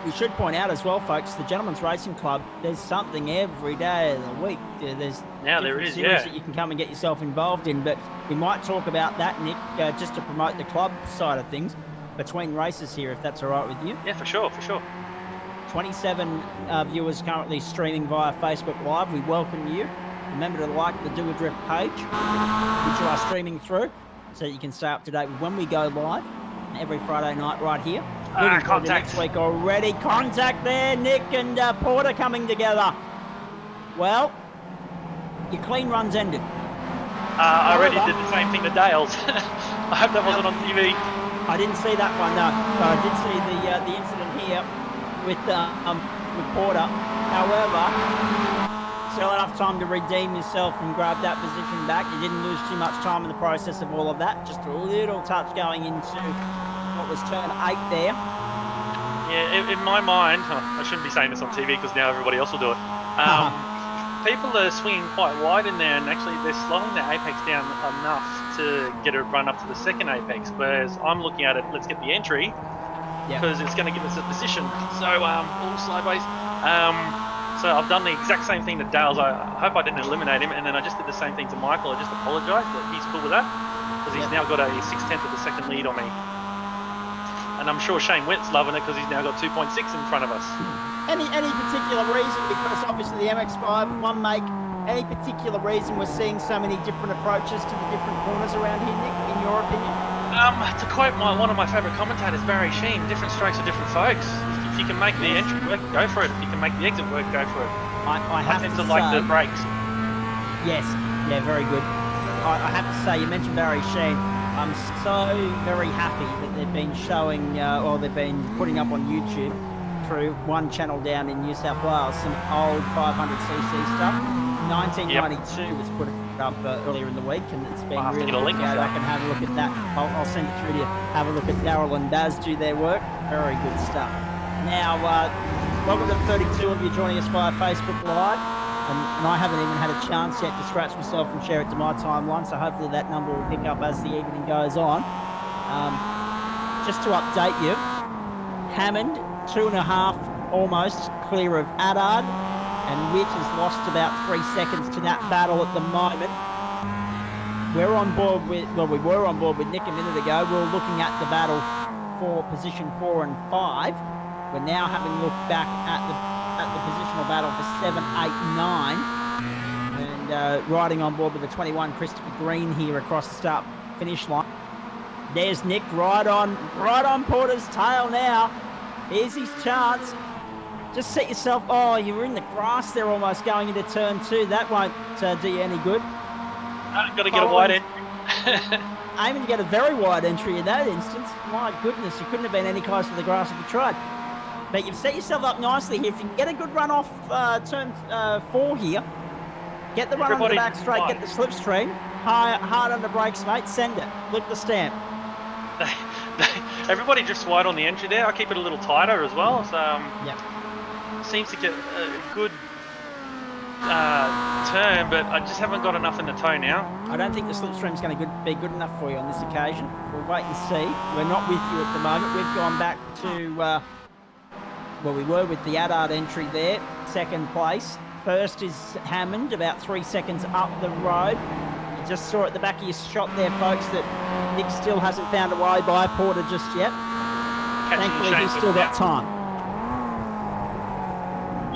C: we should point out as well, folks, the Gentlemen's Racing Club, there's something every day of the week. There's series that you can come and get yourself involved in, but we might talk about that, Nick, just to promote the club side of things between races here, if that's all right with you.
B: Yeah, for sure.
C: 27 viewers currently streaming via Facebook Live. We welcome you. Remember to like the Doadrift page, which you are streaming through, so that you can stay up to date with when we go live every Friday night right here. Looking forward to next week already. Contact there, Nick and Porter coming together. Well, your clean run's ended.
B: I already did the same thing to Dale's. I hope that wasn't on TV.
C: I didn't see that one, no. But I did see the incident here with Porter. However, still enough time to redeem yourself and grab that position back. You didn't lose too much time in the process of all of that. Just a little touch going into what was turn 8 there.
B: Yeah, in my mind, I shouldn't be saying this on TV because now everybody else will do it. People are swinging quite wide in there, and actually they're slowing their apex down enough to get a run up to the second apex. Whereas I'm looking at it, let's get the entry because it's going to give us a position. So all sideways. So I've done the exact same thing to Dale's. I hope I didn't eliminate him, and then I just did the same thing to Michael. I just apologised, but he's cool with that because he's now got a 6/10 of a second lead on me. And I'm sure Shane Witt's loving it because he's now got 2.6 in front of us.
C: Any particular reason? Because obviously the MX-5 one make. Any particular reason we're seeing so many different approaches to the different corners around here, Nick? In your opinion?
B: To quote one of my favourite commentators, Barry Sheen, different strokes for different folks. If you can make the entry work, go for it. If you can make the exit work, go for it.
C: I have
B: tend
C: to
B: like the brakes.
C: Yes, yeah, very good. I have to say, you mentioned Barry Sheen. I'm so very happy that they've been showing, or they've been putting up on YouTube through one channel down in New South Wales some old 500cc stuff. 1992 was put up earlier in the week, and it's been
B: I'll have to
C: really
B: get a
C: good
B: link
C: to
B: of
C: go
B: that.
C: back and have a look at that. I'll send it through to you. Have a look at Daryl and Daz do their work. Very good stuff. Now, welcome to 32 of you joining us via Facebook Live. And I haven't even had a chance yet to scratch myself and share it to my timeline, so hopefully that number will pick up as the evening goes on. Just to update you, Hammond, 2.5 almost clear of Adard, and Witt has lost about 3 seconds to that battle at the moment. We're on board with, well, we were on board with Nick a minute ago. We were looking at the battle for position 4 and 5. We're now having looked back at the positional battle for 7, 8, 9. And riding on board with the 21, Christopher Green here across the start-finish line. There's Nick right on Porter's tail now. Here's his chance. Just set yourself, oh, you were in the grass there almost going into turn 2. That won't do you any good.
B: Got to get a wide end.
C: Aiming to get a very wide entry in that instance. My goodness, you couldn't have been any closer to the grass if you tried. But you've set yourself up nicely here. If you can get a good run off turn 4 here, get the run on the back straight, get the slipstream, hard on the brakes, mate, send it. Look the stamp.
B: Everybody drifts wide on the entry there. I keep it a little tighter as well. So,
C: yeah.
B: Seems to get a good turn, but I just haven't got enough in the toe now.
C: I don't think the slipstream's going to be good enough for you on this occasion. We'll wait and see. We're not with you at the moment. We've gone back to, well, we were with the Adard entry there, second place. First is Hammond, about 3 seconds up the road. You just saw at the back of your shot there, folks, that Nick still hasn't found a way by Porter just yet. Thankfully, he's still got time.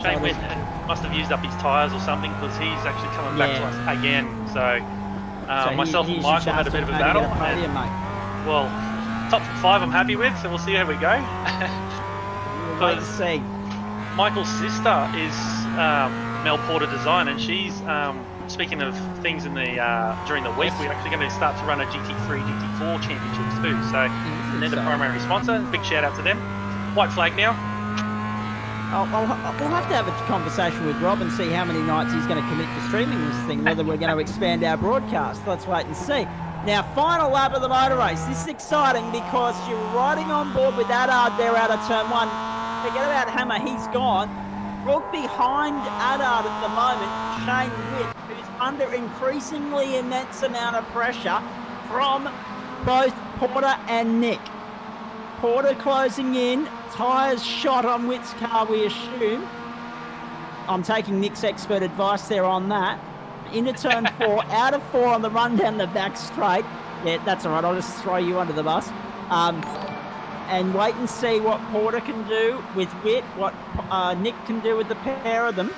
B: Shane must have used up his tyres or something, because he's actually coming back to us again. So myself and Michael had a bit of a battle.
C: Podium, mate.
B: Well, top 5 I'm happy with, so we'll see how we go.
C: We'll wait to see.
B: Michael's sister is Mel Porter Design, and she's speaking of things in the during the week, we're actually going to start to run a GT3, GT4 championships too. So they're the primary sponsor. Big shout out to them. White flag now.
C: We'll have to have a conversation with Rob and see how many nights he's going to commit to streaming this thing, whether we're going to expand our broadcast. Let's wait and see. Now, final lap of the motor race. This is exciting because you're riding on board with Adard there out of turn 1. Forget about Hammer, he's gone. Look behind Adard at the moment, Shane Witt, who's under increasingly immense amount of pressure from both Porter and Nick. Porter closing in, tyres shot on Witt's car, we assume. I'm taking Nick's expert advice there on that. Into turn 4, out of 4 on the run down the back straight. Yeah, that's all right, I'll just throw you under the bus. And wait and see what Porter can do with Witt, what Nick can do with the pair of them.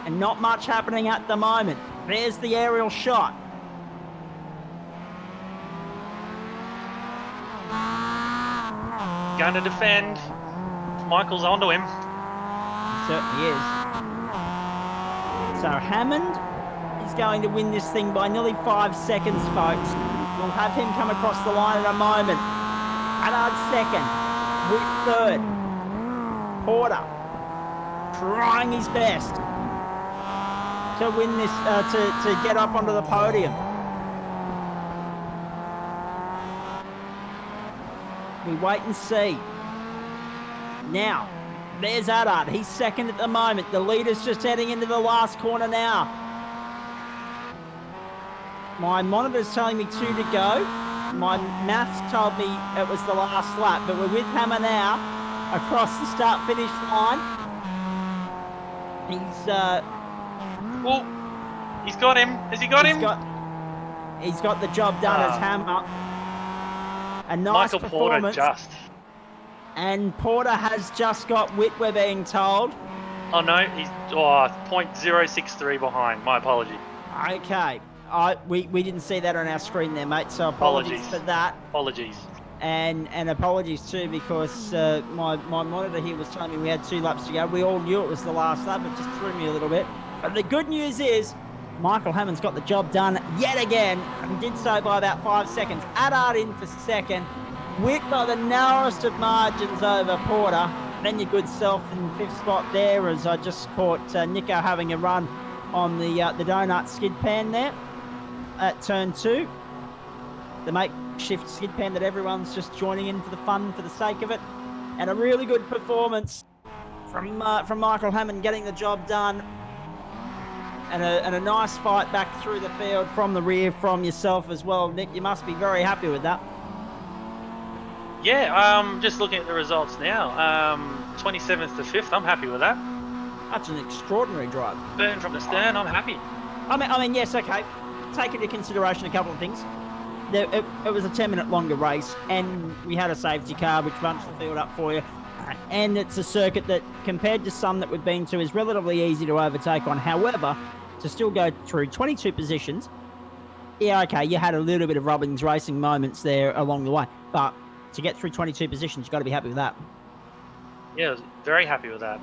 C: And not much happening at the moment. There's the aerial shot.
B: Going to defend. Michael's onto him.
C: He certainly is. So Hammond is going to win this thing by nearly 5 seconds, folks. We'll have him come across the line in a moment. Adard second. Witt third. Porter trying his best to win this, to get up onto the podium. We wait and see. Now, there's Adard. He's second at the moment. The leader's just heading into the last corner now. My monitor's telling me 2 to go. My maths told me it was the last lap, but we're with Hammer now across the start-finish line.
B: He's got him. Has he got him?
C: He's got the job done as Hammer. A nice
B: Michael
C: performance.
B: Porter just.
C: And Porter has just got Witt, we're being told.
B: Oh no, he's 0.063 behind. My apology.
C: Okay. We didn't see that on our screen there, mate, so apologies for that.
B: Apologies.
C: And apologies too, because my monitor here was telling me we had 2 laps to go. We all knew it was the last lap, it just threw me a little bit. But the good news is Michael Hammond's got the job done yet again. He did so by about 5 seconds. Adard in for second. Wick by the narrowest of margins over Porter. Then your good self in fifth spot there, as I just caught Nico having a run on the donut skid pan there at turn 2. The makeshift skid pan that everyone's just joining in for the fun, for the sake of it. And a really good performance from Michael Hammond getting the job done. And a nice fight back through the field from the rear from yourself as well. Nick, you must be very happy with that.
B: Yeah, just looking at the results now. 27th to 5th, I'm happy with that.
C: That's an extraordinary drive.
B: Burn from the stern, I'm happy.
C: I mean, yes, okay. Take into consideration a couple of things. It was a 10-minute longer race, and we had a safety car which bunched the field up for you. And it's a circuit that, compared to some that we've been to, is relatively easy to overtake on. However, to still go through 22 positions, yeah, okay, you had a little bit of Robbins racing moments there along the way, but to get through 22 positions, you've got to be happy with that.
B: Yeah, I was very happy with that.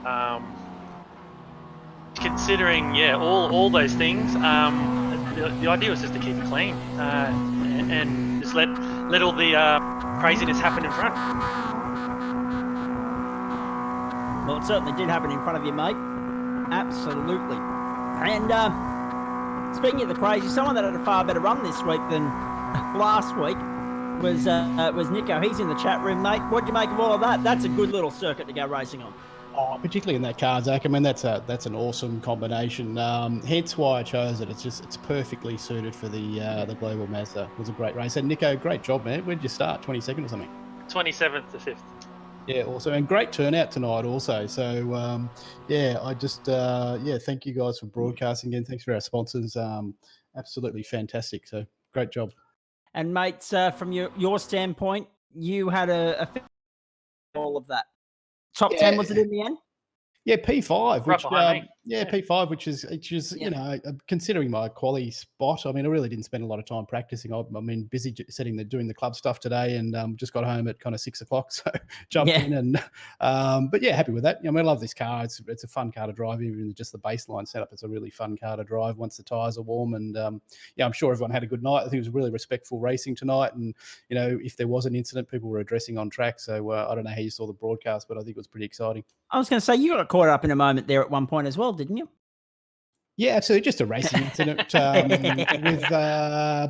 B: Considering, yeah, all those things, the idea was just to keep it clean and just let all the craziness happen in front.
C: Well, it certainly did happen in front of you, mate. Absolutely. And speaking of the crazy, someone that had a far better run this week than last week was Nico. He's in the chat room, mate. What do you make of all of that? That's a good little circuit to go racing on.
E: Oh, particularly in that car, Zach. I mean, that's an awesome combination. Hence why I chose it. It's perfectly suited for the Global Mazda. It was a great race. And Nico, great job, man. Where did you start? 22nd or something?
B: 27th to 5th.
E: Yeah, awesome. And great turnout tonight also. So, thank you guys for broadcasting again. Thanks for our sponsors. Absolutely fantastic. So, great job.
C: And, mates, from your standpoint, you had a all of that. Top 10, was it in the end?
E: Yeah, P5, which P5, which is
C: Yeah.
E: you know, considering my quali spot. I mean, I really didn't spend a lot of time practicing. I mean, busy doing the club stuff today, and just got home at kind of 6 o'clock, so jumped in and. But yeah, happy with that. I mean, I love this car. It's a fun car to drive. Even just the baseline setup, it's a really fun car to drive once the tyres are warm. And I'm sure everyone had a good night. I think it was really respectful racing tonight. And you know, if there was an incident, people were addressing on track. So I don't know how you saw the broadcast, but I think it was pretty exciting.
C: I was going to say, you got caught up in a moment there at one point as well, didn't you?
E: Yeah, absolutely. Just a racing incident with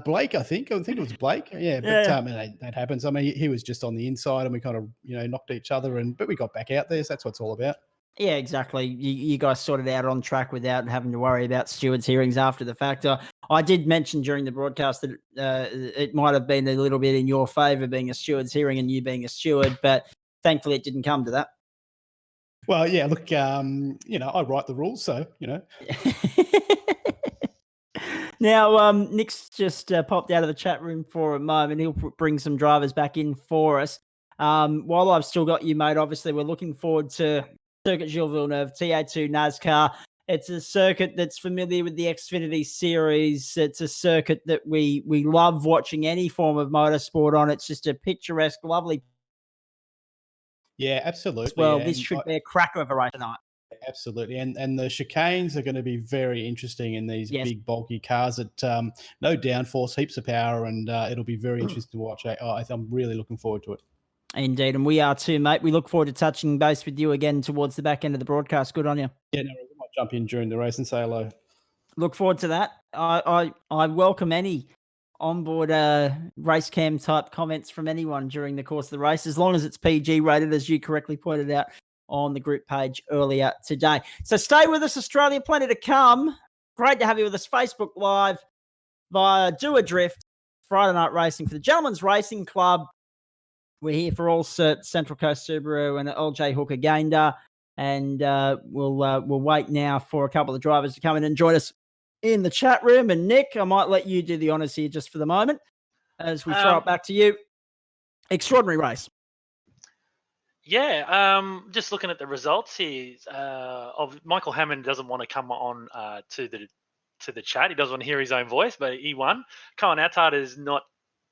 E: Blake, I think. I think it was Blake. Yeah, but that happens. I mean, he was just on the inside, and we kind of, knocked each other, but we got back out there. So that's what it's all about.
C: Yeah, exactly. You guys sorted out on track without having to worry about stewards' hearings after the fact. I did mention during the broadcast that it might have been a little bit in your favour being a steward's hearing and you being a steward, but thankfully it didn't come to that.
E: Well, yeah, look, I write the rules, so,
C: Now, Nick's just popped out of the chat room for a moment. He'll bring some drivers back in for us. While I've still got you, mate, obviously we're looking forward to Circuit Gilles Villeneuve, TA2 NASCAR. It's a circuit that's familiar with the Xfinity series. It's a circuit that we love watching any form of motorsport on. It's just a picturesque, lovely.
E: Yeah, absolutely.
C: Well, this should be a cracker of a race tonight.
E: Absolutely. And the chicanes are going to be very interesting in these big, bulky cars that no downforce, heaps of power, and it'll be very interesting to watch. I'm really looking forward to it. Indeed,
C: and we are too, mate. We look forward to touching base with you again towards the back end of the broadcast. Good on you.
E: Yeah, no, we might jump in during the race and say hello.
C: Look forward to that. I welcome any onboard race cam type comments from anyone during the course of the race, as long as it's PG rated, as you correctly pointed out on the group page earlier today. So stay with us, Australia. Plenty to come. Great to have you with us. Facebook Live via Doadrift, Friday Night Racing for the Gentlemen's Racing Club. We're here for all Central Coast Subaru and LJ Hooker Gander. And we'll wait now for a couple of drivers to come in and join us in the chat room. And Nick, I might let you do the honours here just for the moment as we throw it back to you. Extraordinary race.
B: Yeah, just looking at the results here, of Michael Hammond doesn't want to come on to the chat. He doesn't want to hear his own voice, but he won. Cohen Attard is not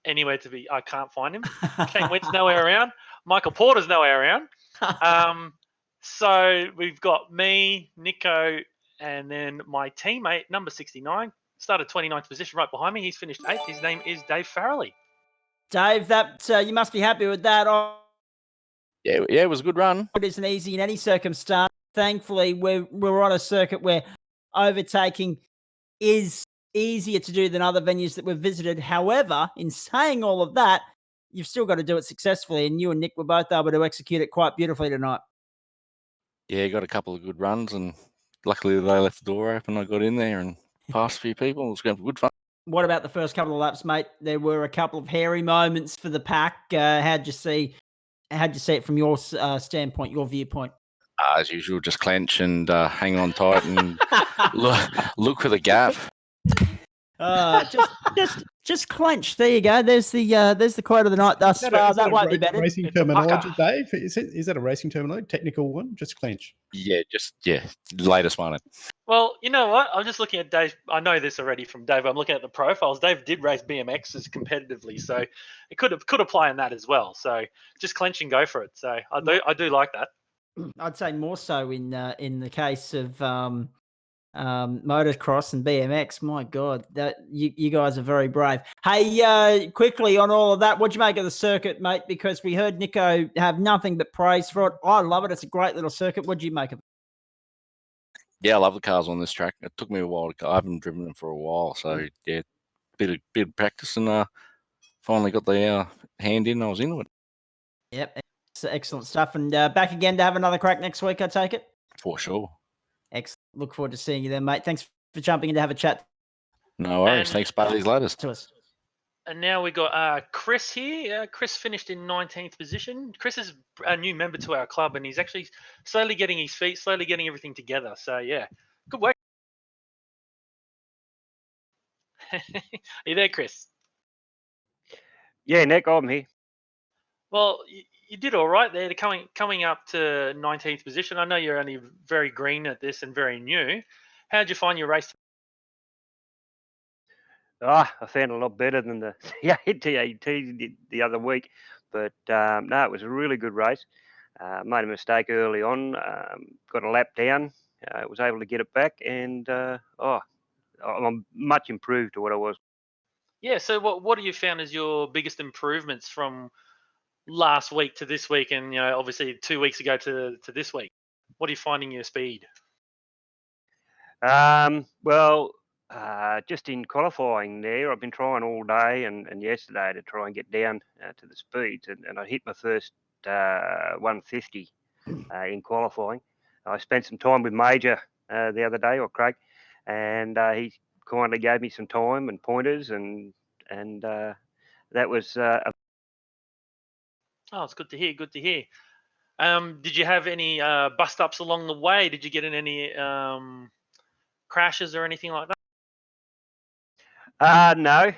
B: anywhere to be. I can't find him. Kane Witt's nowhere around. Michael Porter's nowhere around. So we've got me, Nico, and then my teammate, number 69, started 29th position right behind me. He's finished 8th. His name is Dave Farrelly.
C: Dave, that you must be happy with that. Oh,
F: Yeah, it was a good run.
C: it isn't easy in any circumstance. Thankfully, we're on a circuit where overtaking is easier to do than other venues that we've visited. However, in saying all of that, you've still got to do it successfully, and you and Nick were both able to execute it quite beautifully tonight.
F: Yeah, got a couple of good runs, and luckily they left the door open. I got in there and passed a few people. It was going to be good fun.
C: What about the first couple of laps, mate? There were a couple of hairy moments for the pack. How'd you see it from your standpoint, your viewpoint?
F: As usual, just clench and hang on tight and look for the gap.
C: Just clench. There you go. There's the quote of the night thus far. That won't be better.
E: Racing terminology, Dave. Is that a racing terminology? Technical one? Just clench.
F: Yeah, latest one.
B: Well, you know what? I'm just looking at Dave. I know this already from Dave. I'm looking at the profiles. Dave did race BMXs competitively, so it could apply in that as well. So just clench and go for it. So I do like that.
C: I'd say more so in the case of motocross and BMX. My God, that you guys are very brave. Hey, quickly on all of that, what'd you make of the circuit, mate? Because we heard Nico have nothing but praise for it. I love it. It's a great little circuit. What'd you make of it?
F: Yeah, I love the cars on this track. It took me a while. I haven't driven them for a while, so yeah, bit of practice, and finally got the hand in. I was into it.
C: Yep, it's excellent stuff. And back again to have another crack next week, I take it?
F: For sure.
C: Excellent. Look forward to seeing you then, mate. Thanks for jumping in to have a chat.
F: No worries. Thanks for these letters.
C: To us.
B: And now we got Chris here. Chris finished in 19th position. Chris is a new member to our club, and he's actually slowly getting his feet, slowly getting everything together. So, yeah, good work. Are you there, Chris?
G: Yeah, Nick, I'm here.
B: Well, you did all right there, coming up to 19th position. I know you're only very green at this and very new. How did you find your race?
G: I found it a lot better than the AT the other week. But no, it was a really good race. Made a mistake early on, got a lap down, was able to get it back, and I'm much improved to what I was.
B: Yeah, so what have you found as your biggest improvements from last week to this week, and obviously 2 weeks ago to this week? What are you finding your speed?
G: Just in qualifying there, I've been trying all day and yesterday to try and get down to the speeds, and I hit my first 150 in qualifying. I spent some time with Major the other day, or Craig, and he kindly gave me some time and pointers, and that was
B: Oh, it's good to hear. Good to hear. Did you have any bust ups along the way? Did you get in any crashes or anything like that?
G: No,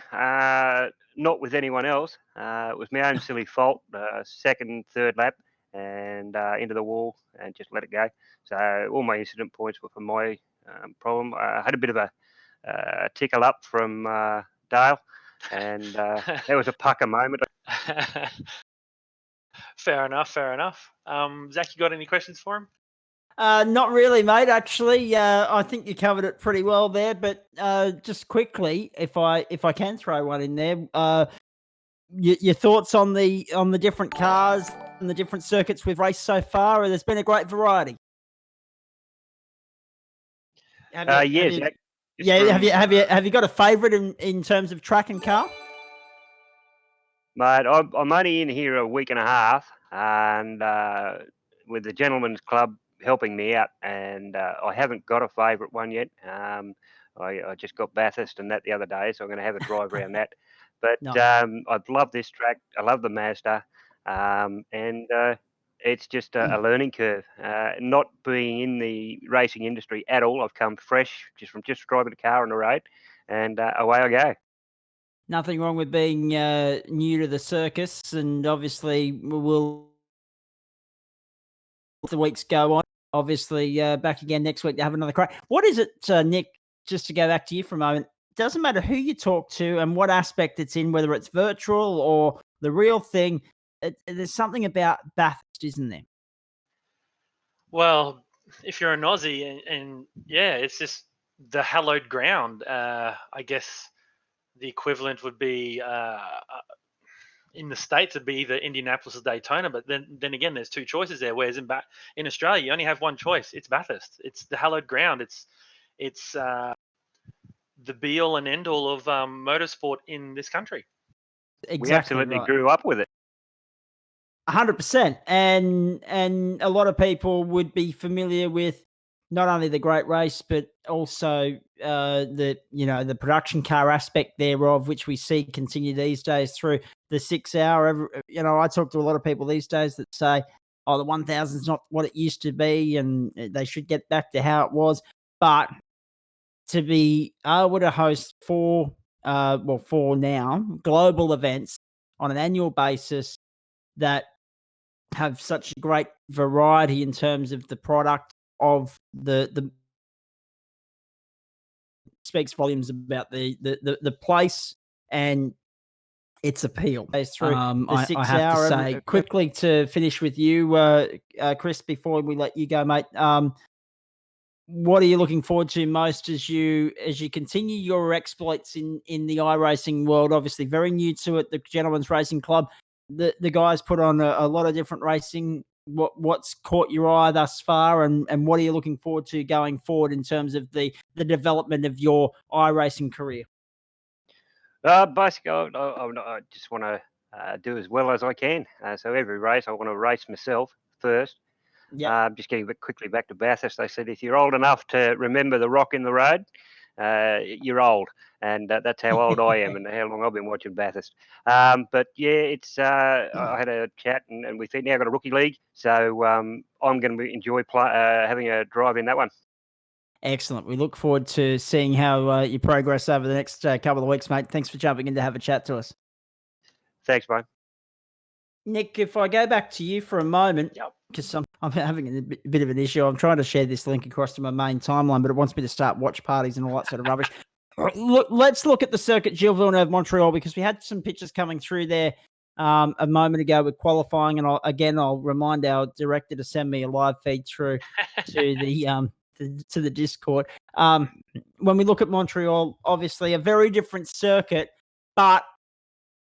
G: not with anyone else. It was my own silly fault. Second, third lap, and into the wall, and just let it go. So all my incident points were for my problem. I had a bit of a tickle up from Dale, and that was a pucker moment.
B: Fair enough. Zach, you got any questions for him?
C: Not really, mate. Actually, I think you covered it pretty well there. But just quickly, if I can throw one in there, your thoughts on the different cars and the different circuits we've raced so far? There's been a great variety.
G: Zach.
C: Have you got a favourite in terms of track and car?
G: Mate, I'm only in here a week and a half, and with the Gentlemen's Club helping me out, and I haven't got a favourite one yet. I just got Bathurst and that the other day, so I'm going to have a drive around that. But
C: Nice.
G: I love this track. I love the Mazda, and it's just a learning curve. Not being in the racing industry at all, I've come fresh from driving a car on the road, and away I go.
C: Nothing wrong with being new to the circus, and obviously we'll the weeks go on. Obviously, back again next week to have another crack. What is it, Nick? Just to go back to you for a moment. Doesn't matter who you talk to and what aspect it's in, whether it's virtual or the real thing. There's something about Bathurst, isn't there?
B: Well, if you're an Aussie, and yeah, it's just the hallowed ground. I guess the equivalent would be in the States, it'd be either Indianapolis or Daytona. But then again, there's two choices there. Whereas in Australia, you only have one choice. It's Bathurst. It's the hallowed ground. It's the be all and end all of motorsport in this country.
C: Exactly
G: We absolutely
C: right.
G: grew up with it.
C: 100%. And a lot of people would be familiar with not only the great race, but also the production car aspect thereof, which we see continue these days through the 6 hour. I talk to a lot of people these days that say, oh, the 1000 is not what it used to be, and they should get back to how it was. But to be able to host four now global events on an annual basis that have such a great variety in terms of the product of the speaks volumes about the place and its appeal. Through I have to say quickly to finish with you, Chris, before we let you go, mate. What are you looking forward to most as you continue your exploits in the iRacing world? Obviously, very new to it. The Gentlemen's Racing Club, the guys put on a lot of different racing. What's caught your eye thus far, and what are you looking forward to going forward in terms of the development of your iRacing career?
G: Basically, I just want to do as well as I can. So every race, I want to race myself first.
C: Yeah.
G: Just getting quickly back to Bathurst, they said if you're old enough to remember the rock in the road, you're old, and that's how old I am and how long I've been watching Bathurst. But yeah, it's I had a chat and we've now got a rookie league, so I'm going to enjoy having a drive in that one.
C: Excellent. We look forward to seeing how you progress over the next couple of weeks, mate. Thanks for jumping in to have a chat to us.
G: Thanks, mate.
C: Nick, if I go back to you for a moment, because I'm having a bit of an issue. I'm trying to share this link across to my main timeline, but it wants me to start watch parties and all that sort of rubbish. Let's look at the circuit Gilles Villeneuve Montreal, because we had some pictures coming through there a moment ago with qualifying, and I'll remind our director to send me a live feed through to the Discord. When we look at Montreal, obviously a very different circuit, but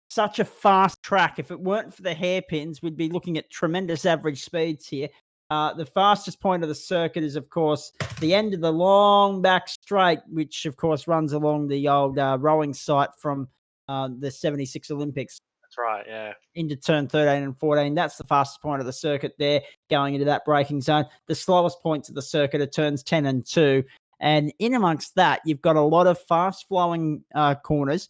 C: such a fast track. If it weren't for the hairpins, we'd be looking at tremendous average speeds here. The fastest point of the circuit is, of course, the end of the long back straight, which, of course, runs along the old rowing site from the 76 Olympics.
B: That's right, yeah.
C: Into turn 13 and 14. That's the fastest point of the circuit there, going into that braking zone. The slowest points of the circuit are turns 10 and 2. And in amongst that, you've got a lot of fast-flowing corners,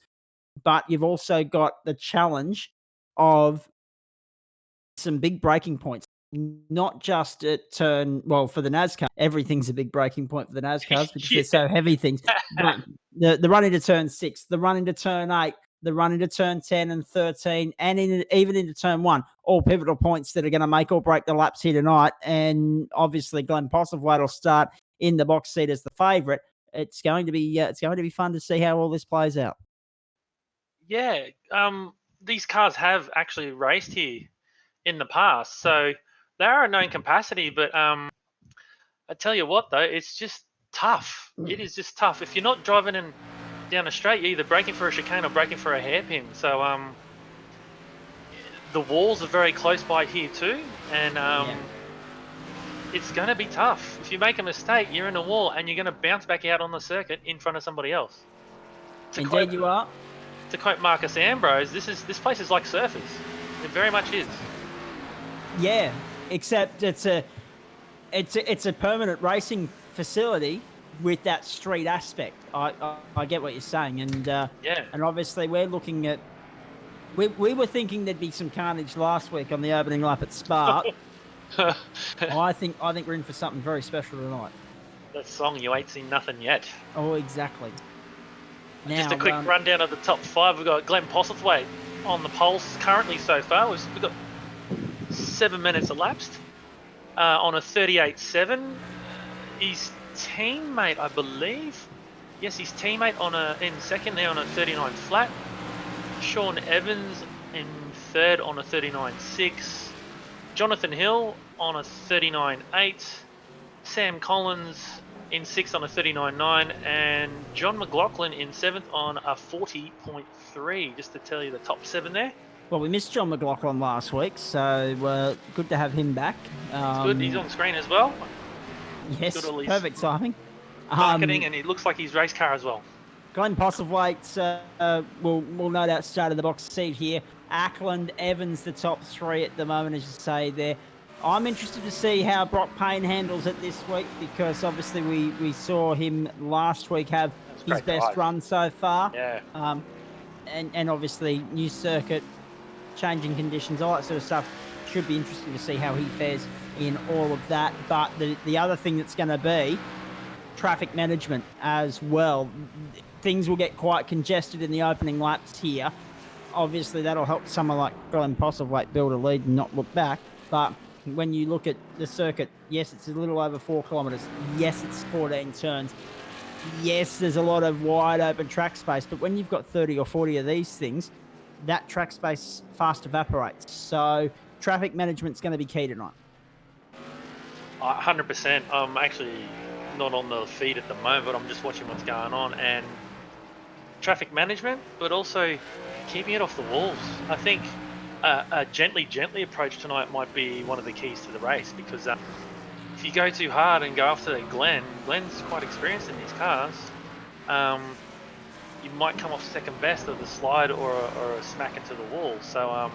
C: but you've also got the challenge of some big braking points. Not just at turn, for the NASCAR, everything's a big braking point for the NASCARs because they're so heavy things. But the run into turn 6, the run into turn 8, the run into turn 10 and 13, and even into turn 1, all pivotal points that are going to make or break the laps here tonight. And obviously, Glenn Postlethwaite will start in the box seat as the favourite. It's going to be fun to see how all this plays out.
B: Yeah, these cars have actually raced here in the past, so they are a known capacity. But I tell you what, though, it's just tough. It is just tough. If you're not driving in down a straight, you're either braking for a chicane or braking for a hairpin. So the walls are very close by here too, and it's going to be tough. If you make a mistake, you're in a wall, and you're going to bounce back out on the circuit in front of somebody else.
C: Indeed, you are.
B: To quote Marcus Ambrose, this place is like surfers. It very much is.
C: Yeah, except it's a permanent racing facility with that street aspect. I get what you're saying, and and obviously we're looking at. We were thinking there'd be some carnage last week on the opening lap at Spa. I think we're in for something very special tonight.
B: That song, You Ain't Seen Nothing Yet.
C: Oh, exactly. Now,
B: just a quick rundown of the top 5. We've got Glenn Postlethwaite on the pulse currently so far. We've got 7 minutes elapsed on a 38.7. His teammate, I believe, his teammate in second there on a 39 flat. Sean Evans in third on a 39.6. Jonathan Hill on a 39.8. Sam Collins in 6th on a 39.9, and John McLaughlin in 7th on a 40.3. Just to tell you the top 7 there.
C: Well, we missed John McLaughlin last week, so good to have him back.
B: It's good. He's on screen as well.
C: Yes,
B: Good, at least.
C: perfect timing.
B: Marketing, and he looks like his race car as well.
C: Glenn Postlethwaite will no doubt start in the box seat here. Ackland, Evans, the top 3 at the moment, as you say there. I'm interested to see how Brock Payne handles it this week, because obviously we saw him last week have his best run so far.
B: Yeah.
C: And obviously new circuit, changing conditions, all that sort of stuff. Should be interesting to see how he fares in all of that. But the other thing that's going to be traffic management as well. Things will get quite congested in the opening laps here. Obviously, that'll help someone like Glenn Postlethwaite build a lead and not look back. But when you look at the circuit, yes, it's a little over 4 kilometres. Yes, it's 14 turns. Yes, there's a lot of wide open track space. But when you've got 30 or 40 of these things, that track space fast evaporates. So traffic management's going to be key tonight.
B: 100%. I'm actually not on the feed at the moment, but I'm just watching what's going on. And traffic management, but also keeping it off the walls. I think a gently approach tonight might be one of the keys to the race, because if you go too hard and go after Glenn's quite experienced in these cars, you might come off second best of the slide or a smack into the wall. So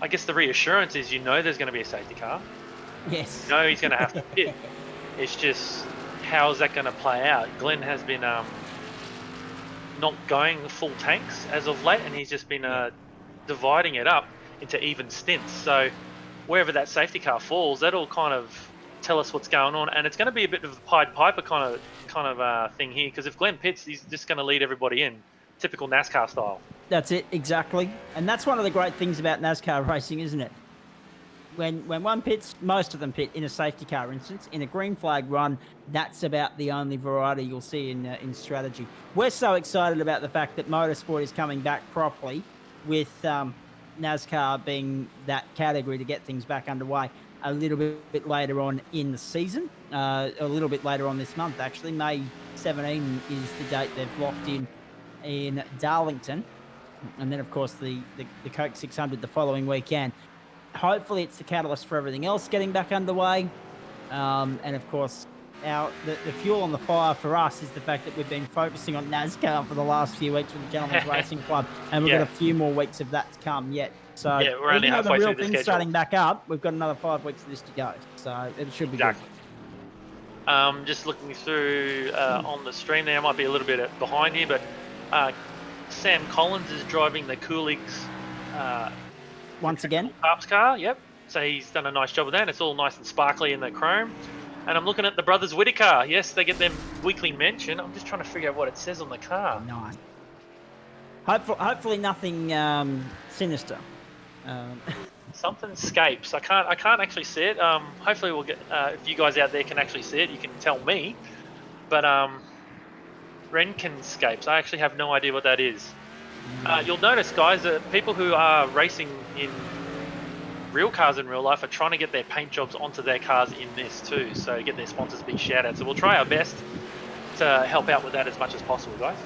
B: I guess the reassurance is, there's going to be a safety car.
C: Yes.
B: He's going to have to pit. It's just, how is that going to play out? Glenn has been not going full tanks as of late, and he's just been dividing it up into even stints. So wherever that safety car falls, that'll kind of tell us what's going on. And it's going to be a bit of a Pied Piper kind of thing here, because if Glenn pits, he's just going to lead everybody in, typical NASCAR style.
C: That's it, exactly. And that's one of the great things about NASCAR racing, isn't it? When one pits, most of them pit in a safety car instance. In a green flag run, that's about the only variety you'll see in strategy. We're so excited about the fact that motorsport is coming back properly, with NASCAR being that category to get things back underway a little bit later on in the season, a little bit later on this month, actually. May 17 is the date they've locked in Darlington. And then, of course, the Coke 600 the following weekend. Hopefully it's the catalyst for everything else getting back underway. And of course, the fuel on the fire for us is the fact that we've been focusing on NASCAR for the last few weeks with the Gentlemen's Racing Club, and we've got a few more weeks of that to come yet. So
B: we're only halfway through the schedule.
C: Starting back up, we've got another 5 weeks of this to go. So it should be good.
B: Just looking through on the stream there, I might be a little bit behind here, but Sam Collins is driving the Coolings
C: once again.
B: Parps car, yep. So he's done a nice job of that. It's all nice and sparkly in the chrome. And I'm looking at the brothers Whitaker. Yes, they get them weekly mention. I'm just trying to figure out what it says on the car.
C: Nice. Hopefully nothing sinister.
B: Something escapes. I can't actually see it. Hopefully we'll get. If you guys out there can actually see it, you can tell me. But Renkenscapes. I actually have no idea what that is. You'll notice, guys, that people who are racing in real cars in real life are trying to get their paint jobs onto their cars in this too, so get their sponsors big shout out. So we'll try our best to help out with that as much as possible, guys.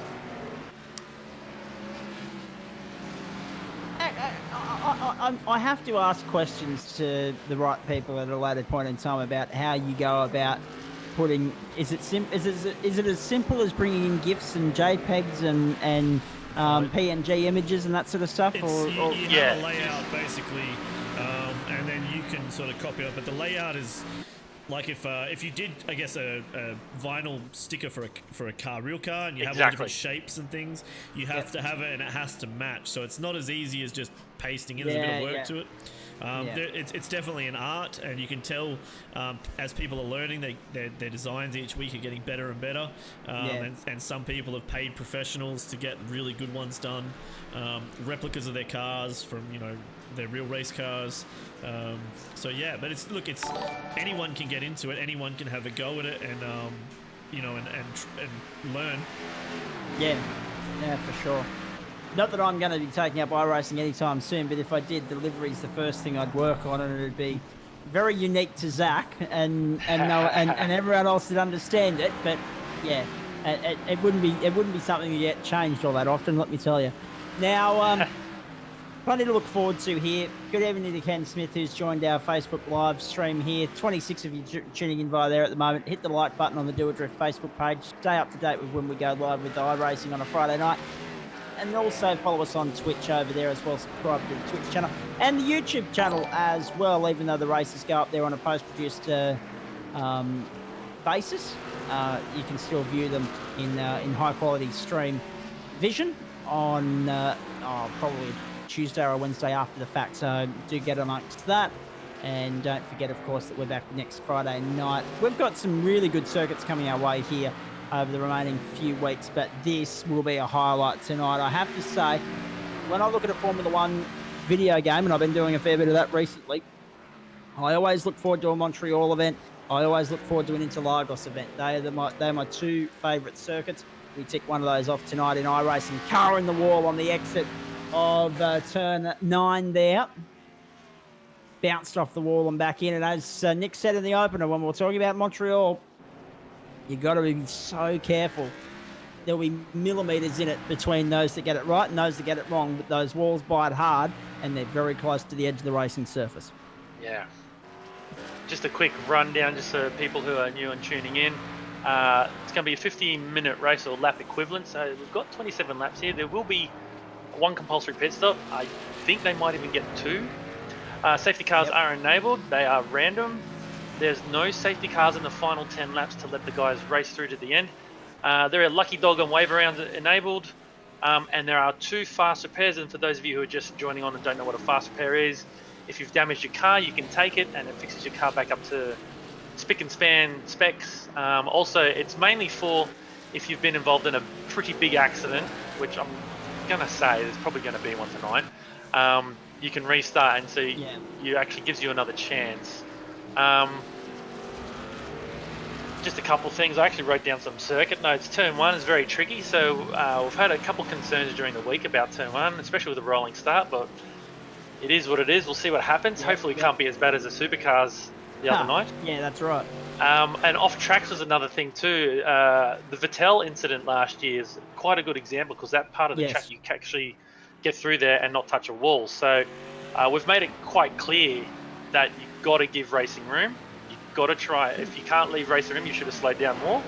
C: I have to ask questions to the right people at a later point in time about how you go about putting. Is it as simple as bringing in GIFs and JPEGs and PNG images and that sort of stuff?
D: You have a layout basically, and then you can sort of copy it. But the layout is like if you did, I guess, a vinyl sticker for a car, real car, and you have all the different shapes and things, you have to have it, and it has to match. So it's not as easy as just pasting in. There's a bit of work to it. It's definitely an art, and you can tell as people are learning, their designs each week are getting better and better. And some people have paid professionals to get really good ones done, replicas of their cars from their real race cars. But it's anyone can get into it. Anyone can have a go at it, and and learn. Yeah,
C: for sure. Not that I'm going to be taking up iRacing anytime soon, but if I did, delivery's the first thing I'd work on, and it'd be very unique to Zach and everyone else that understand it. But yeah, it wouldn't be something that get changed all that often. Let me tell you. Now, plenty to look forward to here. Good evening to Ken Smith, who's joined our Facebook live stream here. 26 of you tuning in via there at the moment. Hit the like button on the Doadrift Facebook page. Stay up to date with when we go live with iRacing on a Friday night. And also follow us on Twitch over there as well. Subscribe to the Twitch channel and the YouTube channel as well, even though the races go up there on a post-produced basis. You can still view them in high-quality stream vision on probably Tuesday or Wednesday after the fact. So do get amongst that. And don't forget, of course, that we're back next Friday night. We've got some really good circuits coming our way here over the remaining few weeks, but this will be a highlight tonight. I have to say, when I look at a Formula One video game, and I've been doing a fair bit of that recently, I always look forward to a Montreal event. I always look forward to an Interlagos event. They're my two favourite circuits. We tick one of those off tonight in iRacing. Car in the wall on the exit of turn 9 there. Bounced off the wall and back in. And as Nick said in the opener, when we were talking about Montreal, you got to be so careful. There'll be millimetres in it between those that get it right and those that get it wrong. But those walls bite hard, and they're very close to the edge of the racing surface.
B: Yeah. Just a quick rundown, just so people who are new and tuning in. It's going to be a 15-minute race or lap equivalent. So we've got 27 laps here. There will be one compulsory pit stop. I think they might even get 2. Safety cars are enabled. They are random. There's no safety cars in the final 10 laps to let the guys race through to the end. There are lucky dog and wave arounds enabled. And there are 2 fast repairs. And for those of you who are just joining on and don't know what a fast repair is, if you've damaged your car, you can take it and it fixes your car back up to spick and span specs. Also, it's mainly for if you've been involved in a pretty big accident, which I'm going to say there's probably going to be one tonight. You can restart, and so you actually gives you another chance. Just a couple things. I actually wrote down some circuit notes. Turn 1 is very tricky, so we've had a couple concerns during the week about Turn 1, especially with the rolling start, but it is what it is. We'll see what happens. Hopefully it can't be as bad as the supercars the other night.
C: Yeah, that's right.
B: And off tracks was another thing too. The Vettel incident last year is quite a good example, because that part of the track you can actually get through there and not touch a wall. So we've made it quite clear that you've got to give racing room. You've got to try. If you can't leave racing room, you should have slowed down more.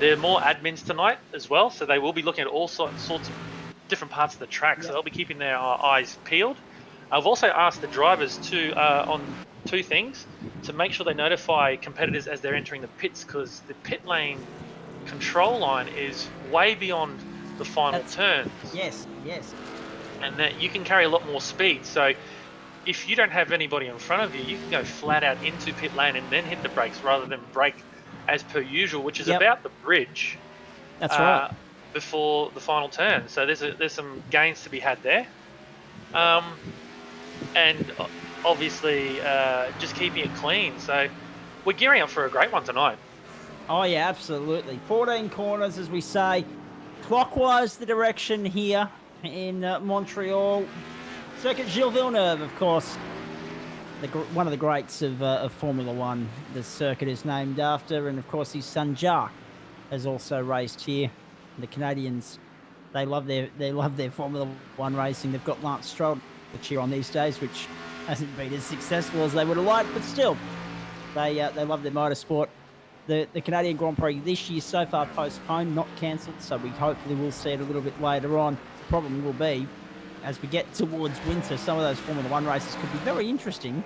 B: There are more admins tonight as well, so they will be looking at all sorts of different parts of the track. So they'll be keeping their eyes peeled. I've also asked the drivers to on 2 things: to make sure they notify competitors as they're entering the pits, because the pit lane control line is way beyond the final turns.
C: Yes.
B: And that you can carry a lot more speed. So if you don't have anybody in front of you, you can go flat out into pit lane and then hit the brakes rather than brake as per usual, which is about the bridge.
C: That's right.
B: Before the final turn. So there's some gains to be had there. And obviously just keeping it clean. So we're gearing up for a great one tonight.
C: Oh, yeah, absolutely. 14 corners, as we say. Clockwise the direction here in Montreal. Circuit Gilles Villeneuve, of course, one of the greats of Formula One. The circuit is named after, and of course his son Jacques has also raced here. The Canadians, they love their Formula One racing. They've got Lance Stroll to cheer on these days, which hasn't been as successful as they would have liked, but still, they love their motorsport. The Canadian Grand Prix this year so far postponed, not cancelled, so we hopefully will see it a little bit later on. The problem will be, as we get towards winter, some of those Formula One races could be very interesting,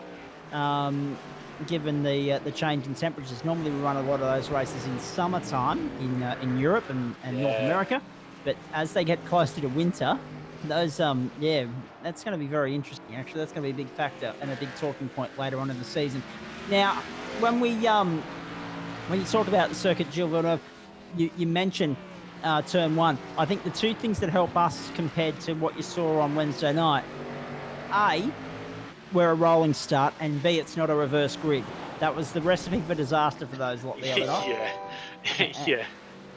C: given the change in temperatures. Normally we run a lot of those races in summertime in Europe and North America, but as they get closer to winter, those that's going to be very interesting. Actually, that's going to be a big factor and a big talking point later on in the season. Now, when you talk about the circuit, Gilles Villeneuve, you mentioned turn 1. I think the 2 things that help us compared to what you saw on Wednesday night: A, we're a rolling start, and B, it's not a reverse grid. That was the recipe for disaster for those lot the other night.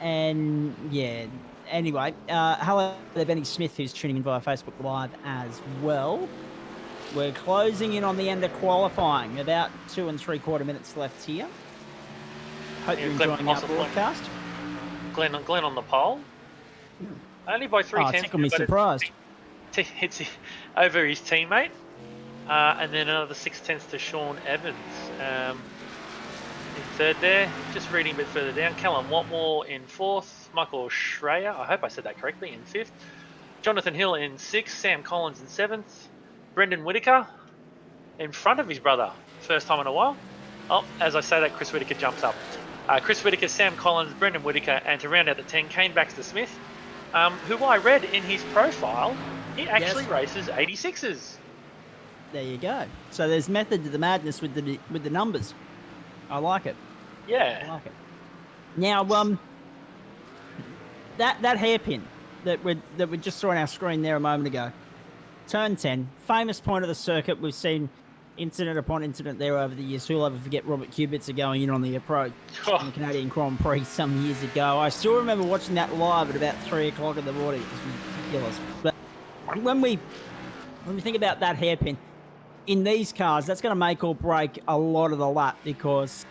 C: And anyway, hello there, Benny Smith, who's tuning in via Facebook Live as well. We're closing in on the end of qualifying. About 2 3/4 minutes left here. Hope
B: Yeah,
C: you're
B: Glenn
C: enjoying our
B: Moss and
C: broadcast.
B: Glenn on the pole. Only by 3
C: Oh,
B: tenths.
C: tickle me
B: but
C: surprised.
B: It's over his teammate. And then another 6 tenths to Sean Evans. In third there, just reading a bit further down, Callum Watmore in fourth, Michael Schreier, I hope I said that correctly, in fifth, Jonathan Hill in sixth, Sam Collins in seventh, Brendan Whitaker in front of his brother, first time in a while. Oh, as I say that, Chris Whitaker jumps up. Chris Whitaker, Sam Collins, Brendan Whitaker, and to round out the 10, Kane Baxter Smith, who I read in his profile, he actually races 86s.
C: There you go. So there's method to the madness with the numbers. I like it.
B: Yeah.
C: I like it. Now, that hairpin that we just saw on our screen there a moment ago, turn 10, famous point of the circuit. We've seen incident upon incident there over the years. Who'll ever forget Robert Kubitzer going in on the approach in the Canadian Grand Prix some years ago? I still remember watching that live at about 3 o'clock in the morning. It was ridiculous. But when we think about that hairpin, in these cars, that's going to make or break a lot of the lap, because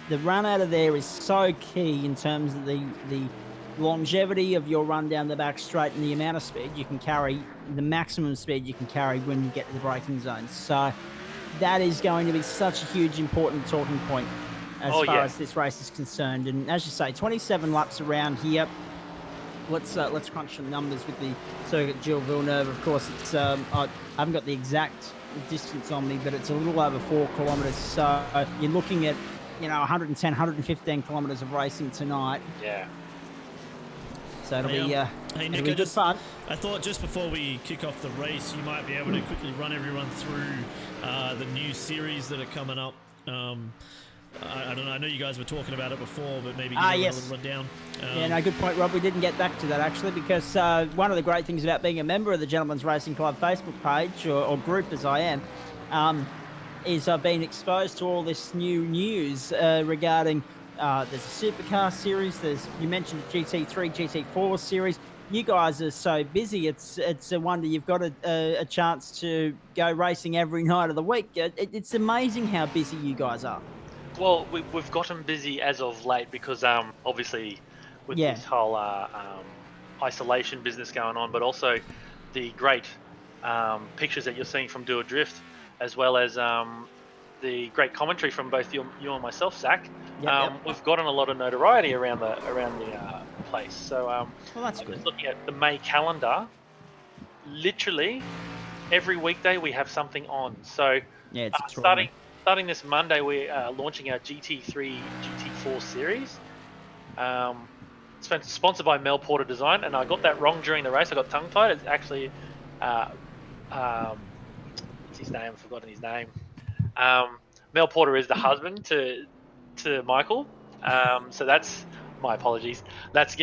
C: the run out of there is so key in terms of the longevity of your run down the back straight and the amount of speed you can carry, the maximum speed you can carry when you get to the braking zone. So that is going to be such a huge, important talking point as far as this race is concerned. And as you say, 27 laps around here. Let's crunch some numbers with the circuit Gilles Villeneuve. Of course, it's I haven't got the exact distance on me, but it's a little over 4 kilometres. So you're looking at 110, 115 kilometres of racing tonight.
B: Yeah.
C: So it'll be
D: hey, Nick,
C: good fun.
D: I thought just before we kick off the race, you might be able to quickly run everyone through the new series that are coming up. I don't know. I know you guys were talking about it before, but maybe give a little rundown.
C: Yeah, no, good point, Rob. We didn't get back to that, actually, because one of the great things about being a member of the Gentlemen's Racing Club Facebook page, or group as I am, is I've been exposed to all this new news regarding there's a supercar series. You mentioned the GT3, GT4 series. You guys are so busy. It's a wonder you've got a chance to go racing every night of the week. It's amazing how busy you guys are.
B: Well, we've gotten busy as of late because obviously with this whole isolation business going on, but also the great pictures that you're seeing from Doadrift, as well as the great commentary from both you and myself, Zach. We've gotten a lot of notoriety around the place. So well, that's good. Just looking at the May calendar, literally every weekday we have something on. So
C: it's
B: starting this Monday, we are launching our GT3, GT4 series. It's sponsored by Mel Porter Design, and I got that wrong during the race. I got tongue-tied. It's actually, what's his name? I've forgotten his name. Mel Porter is the husband to Michael. So that's my apologies. That's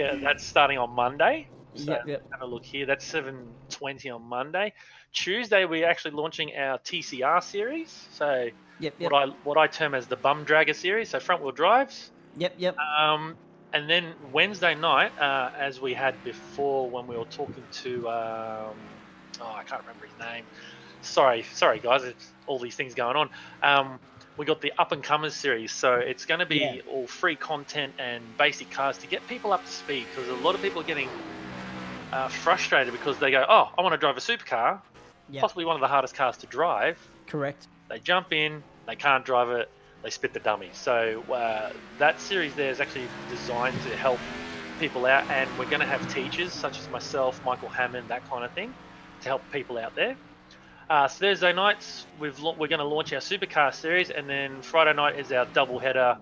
B: starting on Monday. So have a look here. That's 7:20 on Monday. Tuesday, we're actually launching our TCR series. So what I term as the bum dragger series. So front wheel drives. And then Wednesday night, as we had before when we were talking to I can't remember his name. Sorry guys, it's all these things going on. We got the up and comers series, so it's going to be all free content and basic cars to get people up to speed, because a lot of people are getting frustrated because they go, oh, I want to drive a supercar, possibly one of the hardest cars to drive.
C: Correct.
B: They jump in, they can't drive it, they spit the dummy. So that series there is actually designed to help people out, and we're going to have teachers such as myself, Michael Hammond, that kind of thing, to help people out there. Thursday nights, we're going to launch our supercar series, and then Friday night is our double header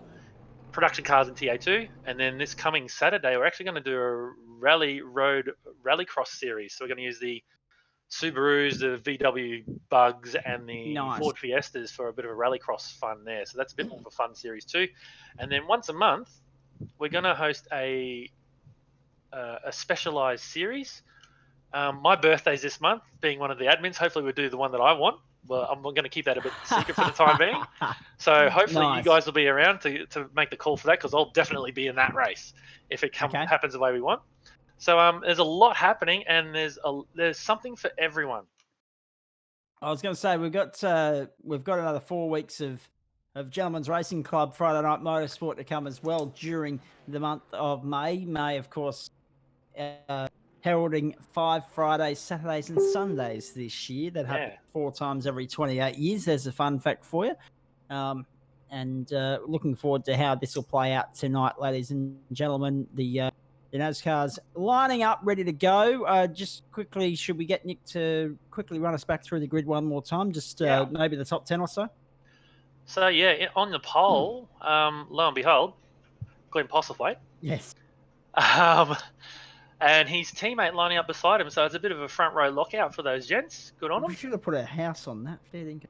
B: production cars in TA2, and then this coming Saturday we're actually going to do a rallycross series. So we're going to use the Subarus, the VW Bugs, and the Ford Fiestas for a bit of a rallycross fun there. So that's a bit more of a fun series too. And then once a month, we're going to host a specialized series. My birthday's this month, being one of the admins. Hopefully we'll do the one that I want. Well, I'm going to keep that a bit secret for the time being. So hopefully you guys will be around to make the call for that, because I'll definitely be in that race if it happens the way we want. So there's a lot happening, and there's something for everyone.
C: I was going to say we've got another 4 weeks of Gentlemen's Racing Club Friday Night Motorsport to come as well during the month of May. May, of course, heralding 5 Fridays, Saturdays, and Sundays this year. That happens 4 times every 28 years. There's a fun fact for you. And looking forward to how this will play out tonight, ladies and gentlemen. The NASCAR's lining up, ready to go. Just quickly, should we get Nick to quickly run us back through the grid one more time? Just maybe the top 10 or so?
B: So, yeah, on the pole, lo and behold, Glenn Postlethwaite.
C: Yes.
B: And his teammate lining up beside him. So it's a bit of a front row lockout for those gents. Good on them.
C: We should have put a house on that. Fair dinkum.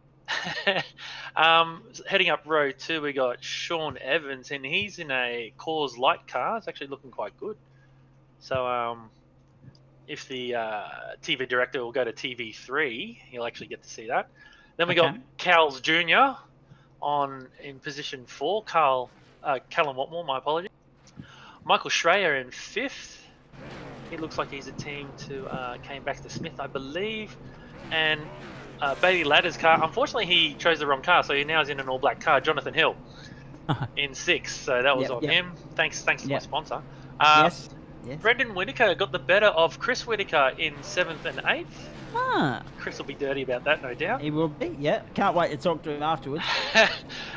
B: Heading up row 2, we got Sean Evans, and he's in a Coors Light car. It's actually looking quite good. So if the TV director will go to TV3, he'll actually get to see that. Then we got Cowles Jr. in position 4. Callum Watmore, my apologies. Michael Schreier in 5th. He looks like he's a team to came back to Smith, I believe. And Bailey Ladder's car, unfortunately, he chose the wrong car, so he now is in an all-black car. Jonathan Hill in 6th, so that was on him. Thanks to my sponsor.
C: Yes.
B: Brendan Whitaker got the better of Chris Whitaker in 7th and 8th. Chris will be dirty about that, no doubt.
C: He will be, yeah. Can't wait to talk to him afterwards.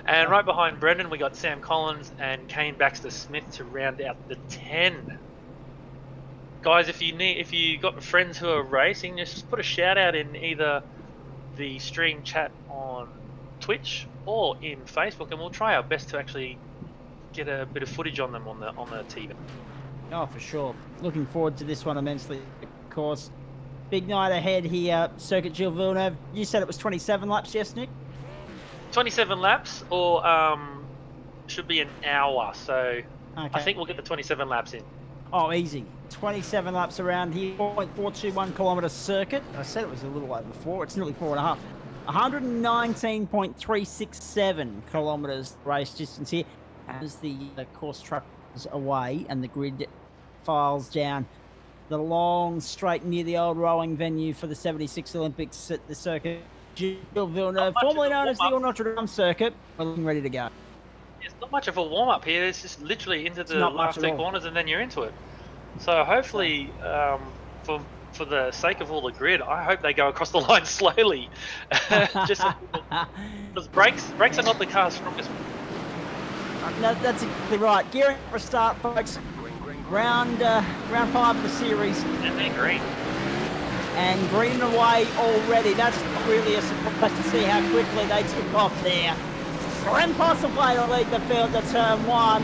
B: And right behind Brendan, we got Sam Collins and Kane Baxter Smith to round out the 10. Guys, if you got friends who are racing, just put a shout out in either the stream chat on Twitch or in Facebook, and we'll try our best to actually get a bit of footage on them on the TV.
C: Oh, for sure. Looking forward to this one immensely, of course. Big night ahead here, Circuit Gilles Villeneuve. You said it was 27 laps, yes, Nick?
B: 27 laps, or should be an hour. So I think we'll get the 27 laps in.
C: Oh, easy. 27 laps around here, 4.421 kilometre circuit. I said it was a little over 4. It's nearly 4.5. 119.367 kilometres race distance here as the course truck is away and the grid files down the long straight near the old rowing venue for the 76 Olympics at the Circuit Gilles Villeneuve, formerly known as the All Notre Dame Circuit. We're looking ready to go.
B: It's not much of a warm-up here. It's just literally into the last 2 corners and then you're into it. So hopefully, for the sake of all the grid, I hope they go across the line slowly. Just because brakes are not the car's strongest.
C: No, that's exactly right. Gearing for a start, folks. Round 5 of the series.
B: And they're green.
C: And green away already. That's really a surprise to see how quickly they took off there. Glenn Postlethwaite will lead the field to turn 1.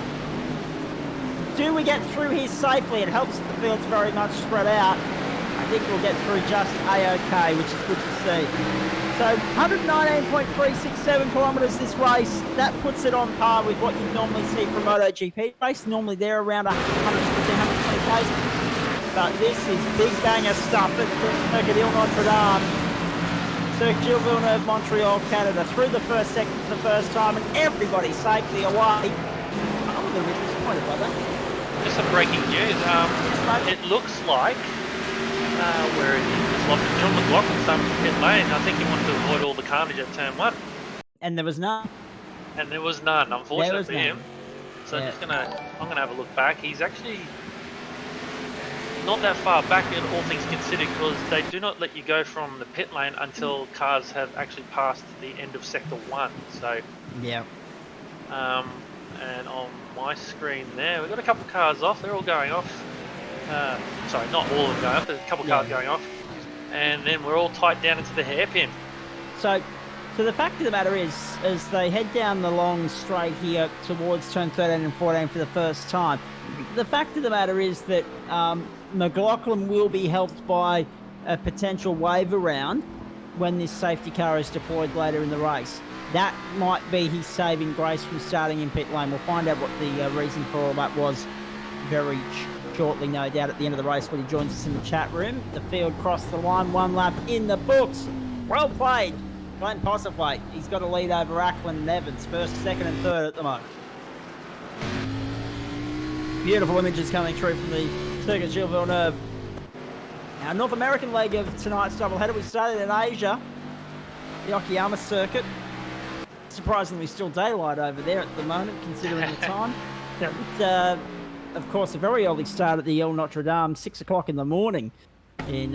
C: Do we get through here safely? It helps that the field's very much spread out. I think we'll get through just A-OK, which is good to see. So 119.367 kilometres this race. That puts it on par with what you normally see from MotoGP race. Normally they're around 120 pace. But this is big banger stuff at the Circuit Notre Dame. Circuit Gilles Villeneuve, Montreal, Canada. Through the first sector for the first time, and everybody safely away. I'm a little bit disappointed by that.
B: Just some breaking news. It looks like where it is, John McLaughlin's done pit lane. I think he wanted to avoid all the carnage at turn 1.
C: And there was none.
B: Unfortunately for him. So I'm gonna have a look back. He's actually not that far back in all things considered, because they do not let you go from the pit lane until cars have actually passed the end of sector 1. So and on my screen there, we've got a couple cars off. They're all going off. Sorry, not all of them going off. There's a couple cars going off, and then we're all tight down into the hairpin.
C: So the fact of the matter is, as they head down the long straight here towards turn 13 and 14 for the first time, the fact of the matter is that McLaughlin will be helped by a potential wave around when this safety car is deployed later in the race. That might be his saving grace from starting in pit lane. We'll find out what the reason for all that was very shortly, no doubt, at the end of the race when he joins us in the chat room. The field crossed the line, 1 lap in the books. Well played, Glenn Postlethwaite. He's got a lead over Ackland and Evans, first, second and third at the moment. Beautiful images coming through from the Circuit Gilles Villeneuve. Our North American leg of tonight's doubleheader, we started in Asia. the Okayama circuit. Surprisingly, still daylight over there at the moment, considering the time. But, of course, a very early start at the El Notre Dame, 6 o'clock in the morning in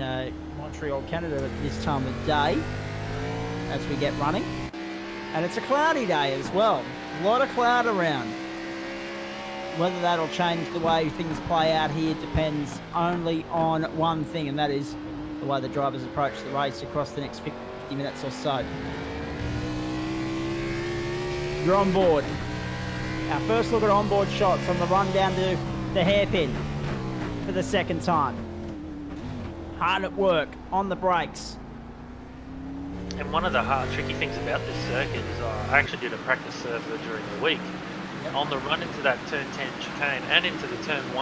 C: Montreal, Canada at this time of day as we get running. And it's a cloudy day as well. A lot of cloud around. Whether that'll change the way things play out here depends only on one thing, and that is the way the drivers approach the race across the next 50 minutes or so. You're on board. Our first look at onboard shots on the run down to the hairpin for the second time. Hard at work on the brakes.
B: And one of the tricky things about this circuit is I actually did a practice server during the week. On the run into that turn 10 chicane and into the turn 10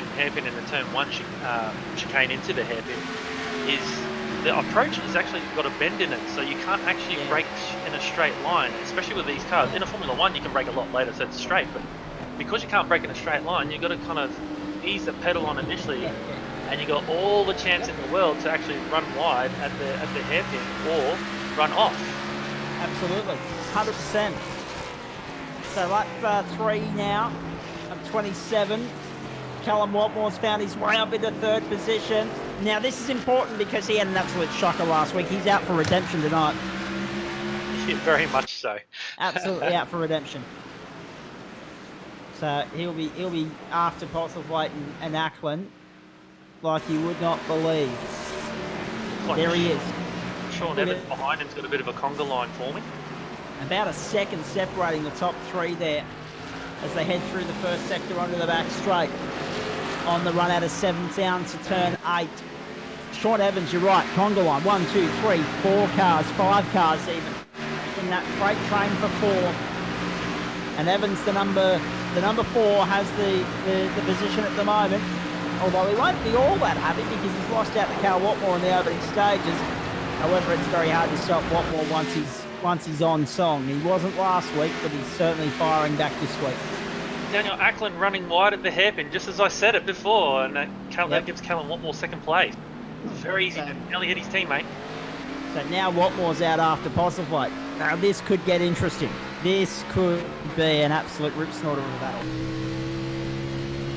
B: hairpin and the turn 1 chicane into the hairpin, is the approach has actually got a bend in it, so you can't actually brake in a straight line, especially with these cars. In a Formula 1 you can brake a lot later, so it's straight, but because you can't brake in a straight line, you've got to kind of ease the pedal on initially, and you got all the chance in the world to actually run wide at the hairpin or run off.
C: Absolutely, 100%. So lap 3 now of 27. Callum Watmore's found his way up into third position. Now this is important because he had an absolute shocker last week. He's out for redemption tonight.
B: Yeah, very much so.
C: Absolutely out for redemption. So he'll be after Postlethwaite and Ackland like you would not believe. There he is.
B: Sean Evans behind him's got a bit of a conga line for me.
C: About a second separating the top 3 there as they head through the first sector onto the back straight. On the run out of 7 down to turn 8. Sean Evans, you're right, conga line. 1, 2, 3, 4 cars, 5 cars even in that freight train for 4th. And Evans, the number 4, has the position at the moment. Although he won't be all that happy because he's lost out to Cal Watmore in the opening stages. However, it's very hard to stop Watmore once he's on song. He wasn't last week, but he's certainly firing back this week.
B: Daniel Ackland running wide at the hairpin, just as I said it before, and that gives Callum Watmore second place. Very easy to nearly hit his teammate.
C: So now Watmore's out after Postlethwaite. Now this could get interesting. This could be an absolute rip snorter of a battle.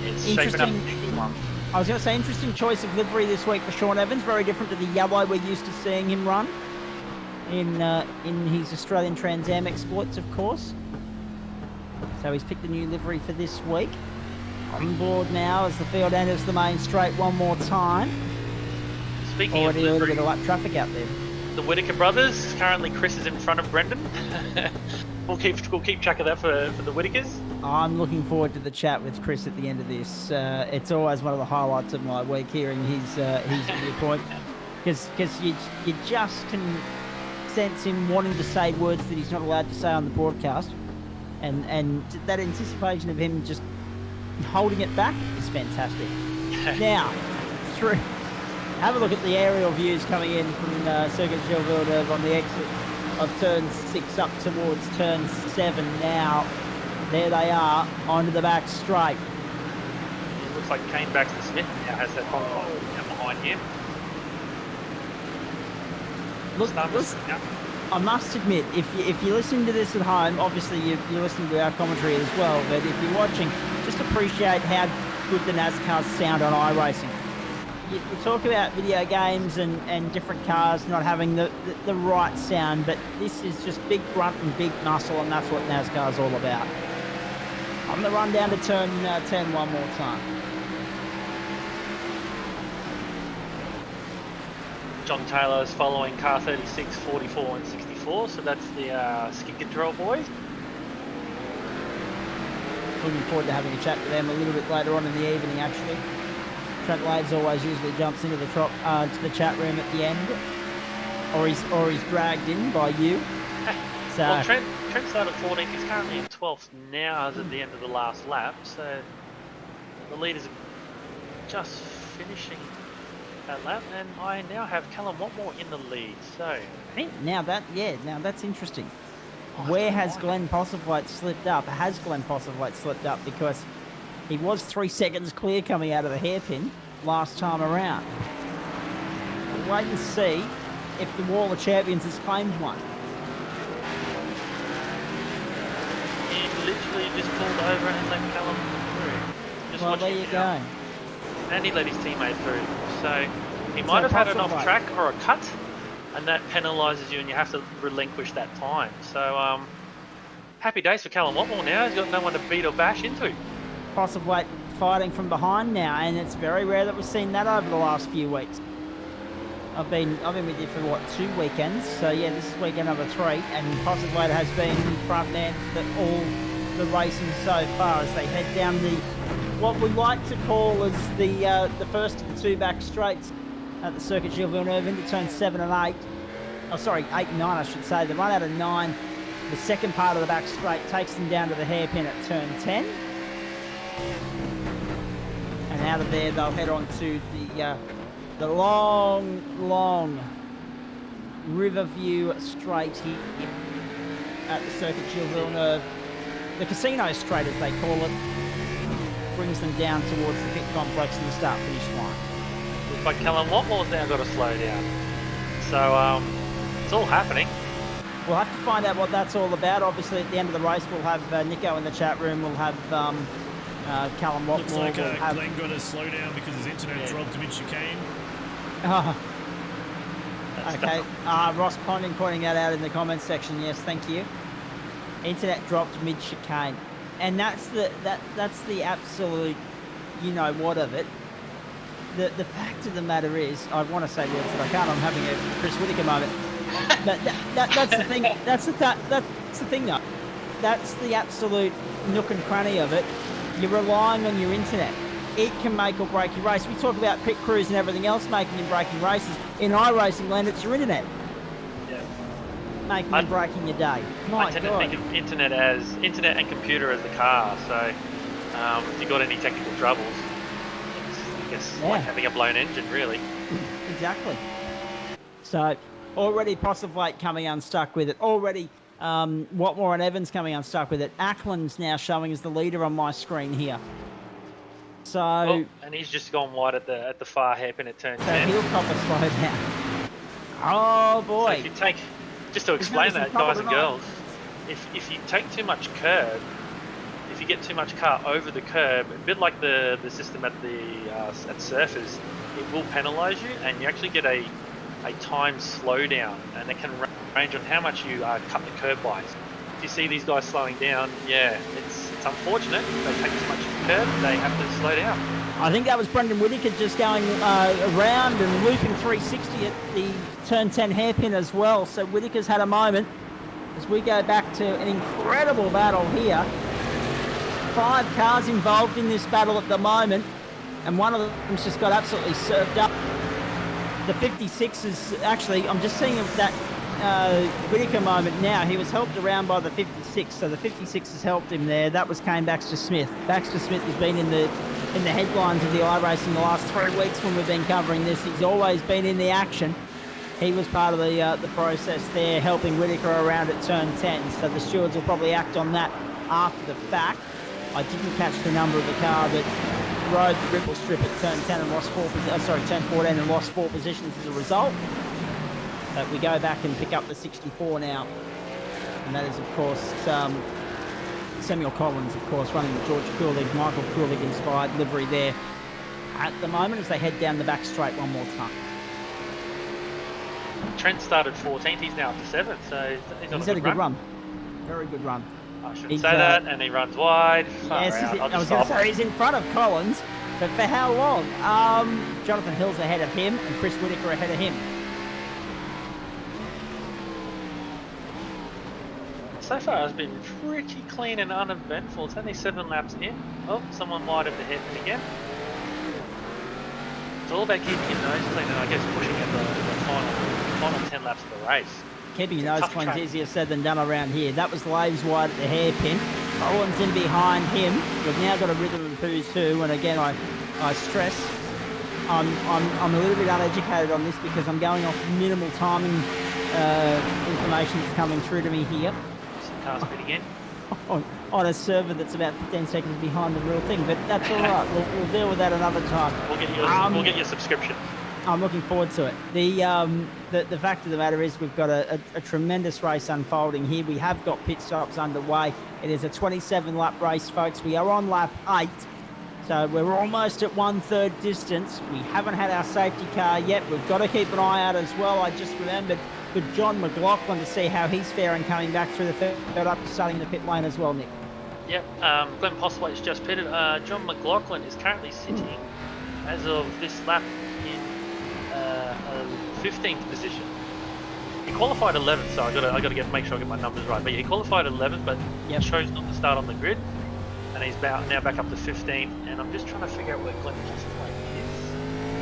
B: It's shaping up a big one.
C: I was going to say, interesting choice of livery this week for Sean Evans. Very different to the yellow we're used to seeing him run in his Australian Trans Am exploits, of course. So he's picked a new livery for this week. On board now as the field enters the main straight one more time.
B: Speaking
C: already
B: of livery,
C: a little bit of lap traffic out there.
B: The Whittaker brothers, currently Chris is in front of Brendan. We'll keep track of that for the Whittakers.
C: I'm looking forward to the chat with Chris at the end of this. It's always one of the highlights of my week, hearing his viewpoint, because you just can sense him wanting to say words that he's not allowed to say on the broadcast, and that anticipation of him just holding it back is fantastic. Now, have a look at the aerial views coming in from Circuit Gilles Villeneuve on the exit of turn 6 up towards turn 7 now. There they are, onto the back straight.
B: It looks like Kane Baxter Smith now has that convoy behind him.
C: Look, I must admit, if you're listening to this at home, obviously you're listening to our commentary as well, but if you're watching, just appreciate how good the NASCARs sound on iRacing. You talk about video games and different cars not having the right sound, but this is just big grunt and big muscle, and that's what NASCAR's all about. I'm going to run down to turn 10 one more time.
B: John Taylor is following car 36, 44 and 64, so that's the skid control boys.
C: Looking forward to having a chat with them a little bit later on in the evening, actually. Trent Laves always usually jumps into the to the chat room at the end, or he's dragged in by you. So
B: well, Trent started 14th. He's currently in 12th now as at the end of the last lap. So the leaders are just finishing that lap, and I now have Callum Watmore in the lead. So
C: I think now that's interesting. Where has Glenn Postlethwaite slipped up? Has Glenn Postlethwaite slipped up? Because he was 3 seconds clear coming out of the hairpin last time around. We'll wait and see. if the Wall of Champions has claimed one.
B: He literally just pulled over and let Callum through. Just
C: Well,
B: watch
C: there
B: him
C: you
B: now.
C: go.
B: And he let his teammate through. So he
C: So
B: might have had an
C: possibly.
B: off track or a cut, and that penalises you, and you have to relinquish that time. So happy days for Callum Watmore now. He's got no one to beat or bash into.
C: Possibly fighting from behind now, and it's very rare that we've seen that over the last few weeks. I've been with you for what, 2 weekends? So yeah, this is weekend number 3, and Possibly has been in front man for all the racing so far as they head down what we like to call as the first of the 2 back straights at the Circuit Gilles Villeneuve into turn 7 and 8. Oh, sorry, 8 and 9, I should say. The run out of 9, the second part of the back straight takes them down to the hairpin at turn 10. And out of there, they'll head on to the long Riverview straight here at the Circuit Gilles Villeneuve. The Casino Straight, as they call it, brings them down towards the pit complex and the start-finish line.
B: Looks like Callum Watmore's now got to slow down. So it's all happening.
C: We'll have to find out what that's all about. Obviously, at the end of the race, we'll have Nico in the chat room. We'll have Callum Watmore.
D: Looks like
C: we'll have...
D: Glenn got to slow down because his internet dropped mid-chicane.
C: Okay. Ross Ponding pointing that out in the comments section. Yes, thank you. Internet dropped mid-chicane. And that's the absolute, you know what of it. The fact of the matter is, I want to say words that I can't. I'm having a Chris Whittaker moment. But that's the thing. That's the thing, though. That's the absolute nook and cranny of it. You're relying on your internet. It can make or break your race. We talk about pit crews and everything else making and breaking races. In iRacing land, it's your internet.
B: Yeah.
C: Making and breaking your day.
B: I tend to think of internet and computer as the car. So if you've got any technical troubles, it's, I guess, like having a blown engine, really.
C: Exactly. So already Possibly coming unstuck with it. Already Watmore and Evans coming unstuck with it. Ackland's now showing as the leader on my screen here. So
B: and he's just gone wide at the far hairpin at turn 10.
C: So he'll cop a slow down. Oh boy!
B: So if you take, just to explain that, guys and girls, if you take too much curb, if you get too much car over the curb, a bit like the system at at surfers, it will penalise you, and you actually get a time slowdown, and it can range on how much you cut the curb by. If you see these guys slowing down, it's unfortunate. They take too much curb, they have to slow down.
C: I think that was Brendan Whittaker just going around and looping 360 at the turn 10 hairpin as well. So Whittaker's had a moment as we go back to an incredible battle here. 5 cars involved in this battle at the moment, and one of them's just got absolutely served up. The 56 is actually, I'm just seeing that Whittaker moment now. He was helped around by the 56, so the 56 has helped him there. That was Kane Baxter-Smith. Baxter-Smith has been in the headlines of the iRacing the last 3 weeks when we've been covering this. He's always been in the action. He was part of the process there, helping Whittaker around at turn 10. So the stewards will probably act on that after the fact. I didn't catch the number of the car that rode the ripple strip at turn 10 and lost turn 14 and lost 4 positions as a result. But we go back and pick up the 64 now, and that is of course Samuel Collins, of course, running the George Coolidge, Michael Coolidge inspired livery there at the moment as they head down the back straight one more time.
B: Trent started 14th, he's now up to 7th, so he's
C: had a good run. Very good run.
B: I shouldn't say that, and he runs wide.
C: Yes, I was going to say he's in front of Collins, but for how long? Jonathan Hill's ahead of him, and Chris Whittaker ahead of him.
B: So far, it's been pretty clean and uneventful. It's only 7 laps in. Oh, someone wide of the hairpin again. It's all about keeping your nose clean and I guess pushing at the final 10 laps of the race.
C: Keeping your nose clean is easier said than done around here. That was Laves wide at the hairpin. Collins in behind him. We've now got a rhythm of who's who, and again, I stress I'm a little bit uneducated on this because I'm going off minimal timing information that's coming through to me here.
B: Car speed again.
C: On a server that's about 15 seconds behind the real thing, but that's all right. We'll deal with that another time.
B: We'll get you a subscription.
C: I'm looking forward to it. The fact of the matter is we've got a tremendous race unfolding here. We have got pit stops underway. It is a 27-lap race, folks. We are on lap 8. So we're almost at 1/3 distance. We haven't had our safety car yet. We've got to keep an eye out as well. I just remembered for John McLaughlin to see how he's faring coming back through the third up to starting the pit lane as well, Nick.
B: Yep, Glenn Postlewaite's just pitted. John McLaughlin is currently sitting, as of this lap, in 15th position. He qualified 11th, so I gotta make sure I get my numbers right. But yeah, he qualified 11th, but chose not to start on the grid, and he's now back up to 15th. And I'm just trying to figure out where Glenn Postlewaite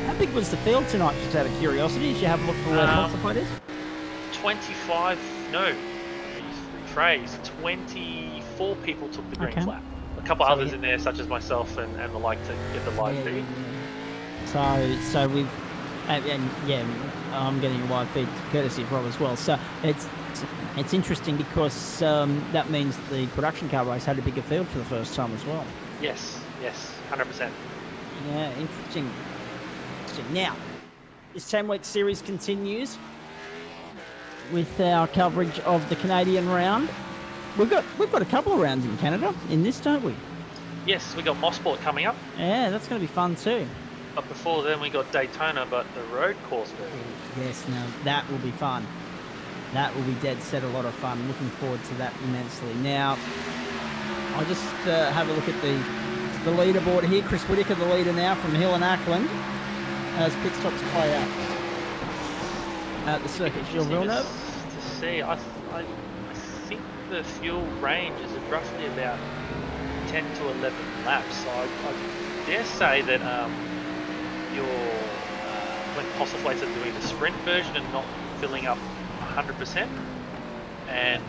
B: is.
C: How big was the field tonight, just out of curiosity? Did you have a look for where Postlewaite is?
B: 25, no, rephrase, 24 people took the green flag. A couple others in there, such as myself and the like, to get the live feed.
C: So we've, and I'm getting a live feed courtesy of Rob as well. So it's interesting because that means the production car race had a bigger field for the first time as well.
B: Yes, 100%.
C: Yeah, interesting. Now, this 10-week series continues with our coverage of the Canadian round. We've got a couple of rounds in Canada in this, don't we?
B: Yes, we got motorsport coming up.
C: Yeah, that's going to be fun too.
B: But before then, we got Daytona, but the road course version.
C: Yes, now that will be fun. That will be dead set a lot of fun. Looking forward to that immensely. Now, I'll just have a look at the leaderboard here. Chris Whittaker, the leader now from Hill and Ackland, as pit stops play out at the circuit Gilles Villeneuve.
B: To see, I think the fuel range is roughly about 10 to 11 laps. So I dare say that when Postlewaite's are doing the sprint version and not filling up 100%, and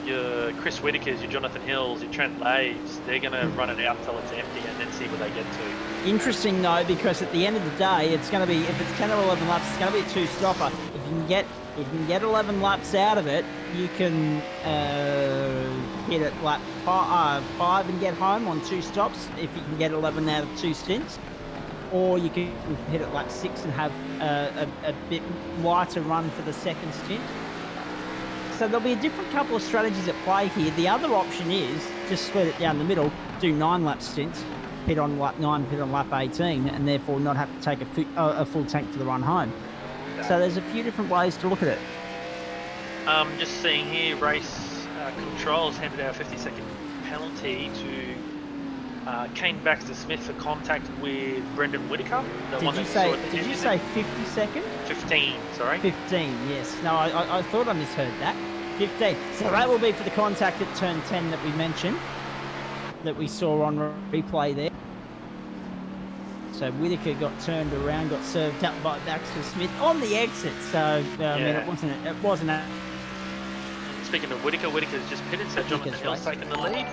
B: your Chris Whittakers, your Jonathan Hills, your Trent Laves, they're going to run it out until it's empty and then see where they get to.
C: Interesting though, because at the end of the day, it's going to be, if it's 10 or 11 laps, it's going to be a two-stopper. If you can get 11 laps out of it, you can hit at lap 5 and get home on 2 stops. If you can get 11 out of 2 stints, or you can hit at lap 6 and have a bit lighter run for the second stint. So there'll be a different couple of strategies at play here. The other option is just split it down the middle, do 9 lap stints, pit on lap 9, pit on lap 18, and therefore not have to take a full tank for the run home. So there's a few different ways to look at it.
B: Just seeing here, race controls handed out a 50-second penalty to Kane Baxter-Smith for contact with Brendan Whittaker. Did you say 50 seconds? 15, sorry. 15, yes. No, I thought I misheard that. 15. So that will be for the contact at turn 10 that we mentioned, that we saw on replay there. So Whittaker got turned around, got served up by Baxter-Smith on the exit. So I mean, it wasn't a. Speaking of Whittaker, Whittaker's just pitted, so Jonathan Hill's taken the lead.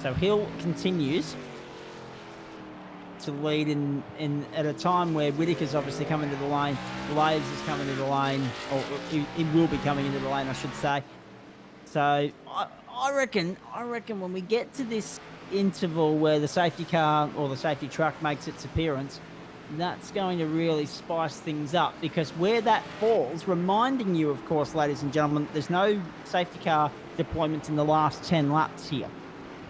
B: So Hill continues to lead in at a time where Whittaker's obviously coming to the lane, Laves is coming to the lane, or he will be coming into the lane, I should say. So I reckon when we get to this interval where the safety car or the safety truck makes its appearance, that's going to really spice things up, because where that falls, reminding you, of course, ladies and gentlemen, there's no safety car deployment in the last 10 laps here.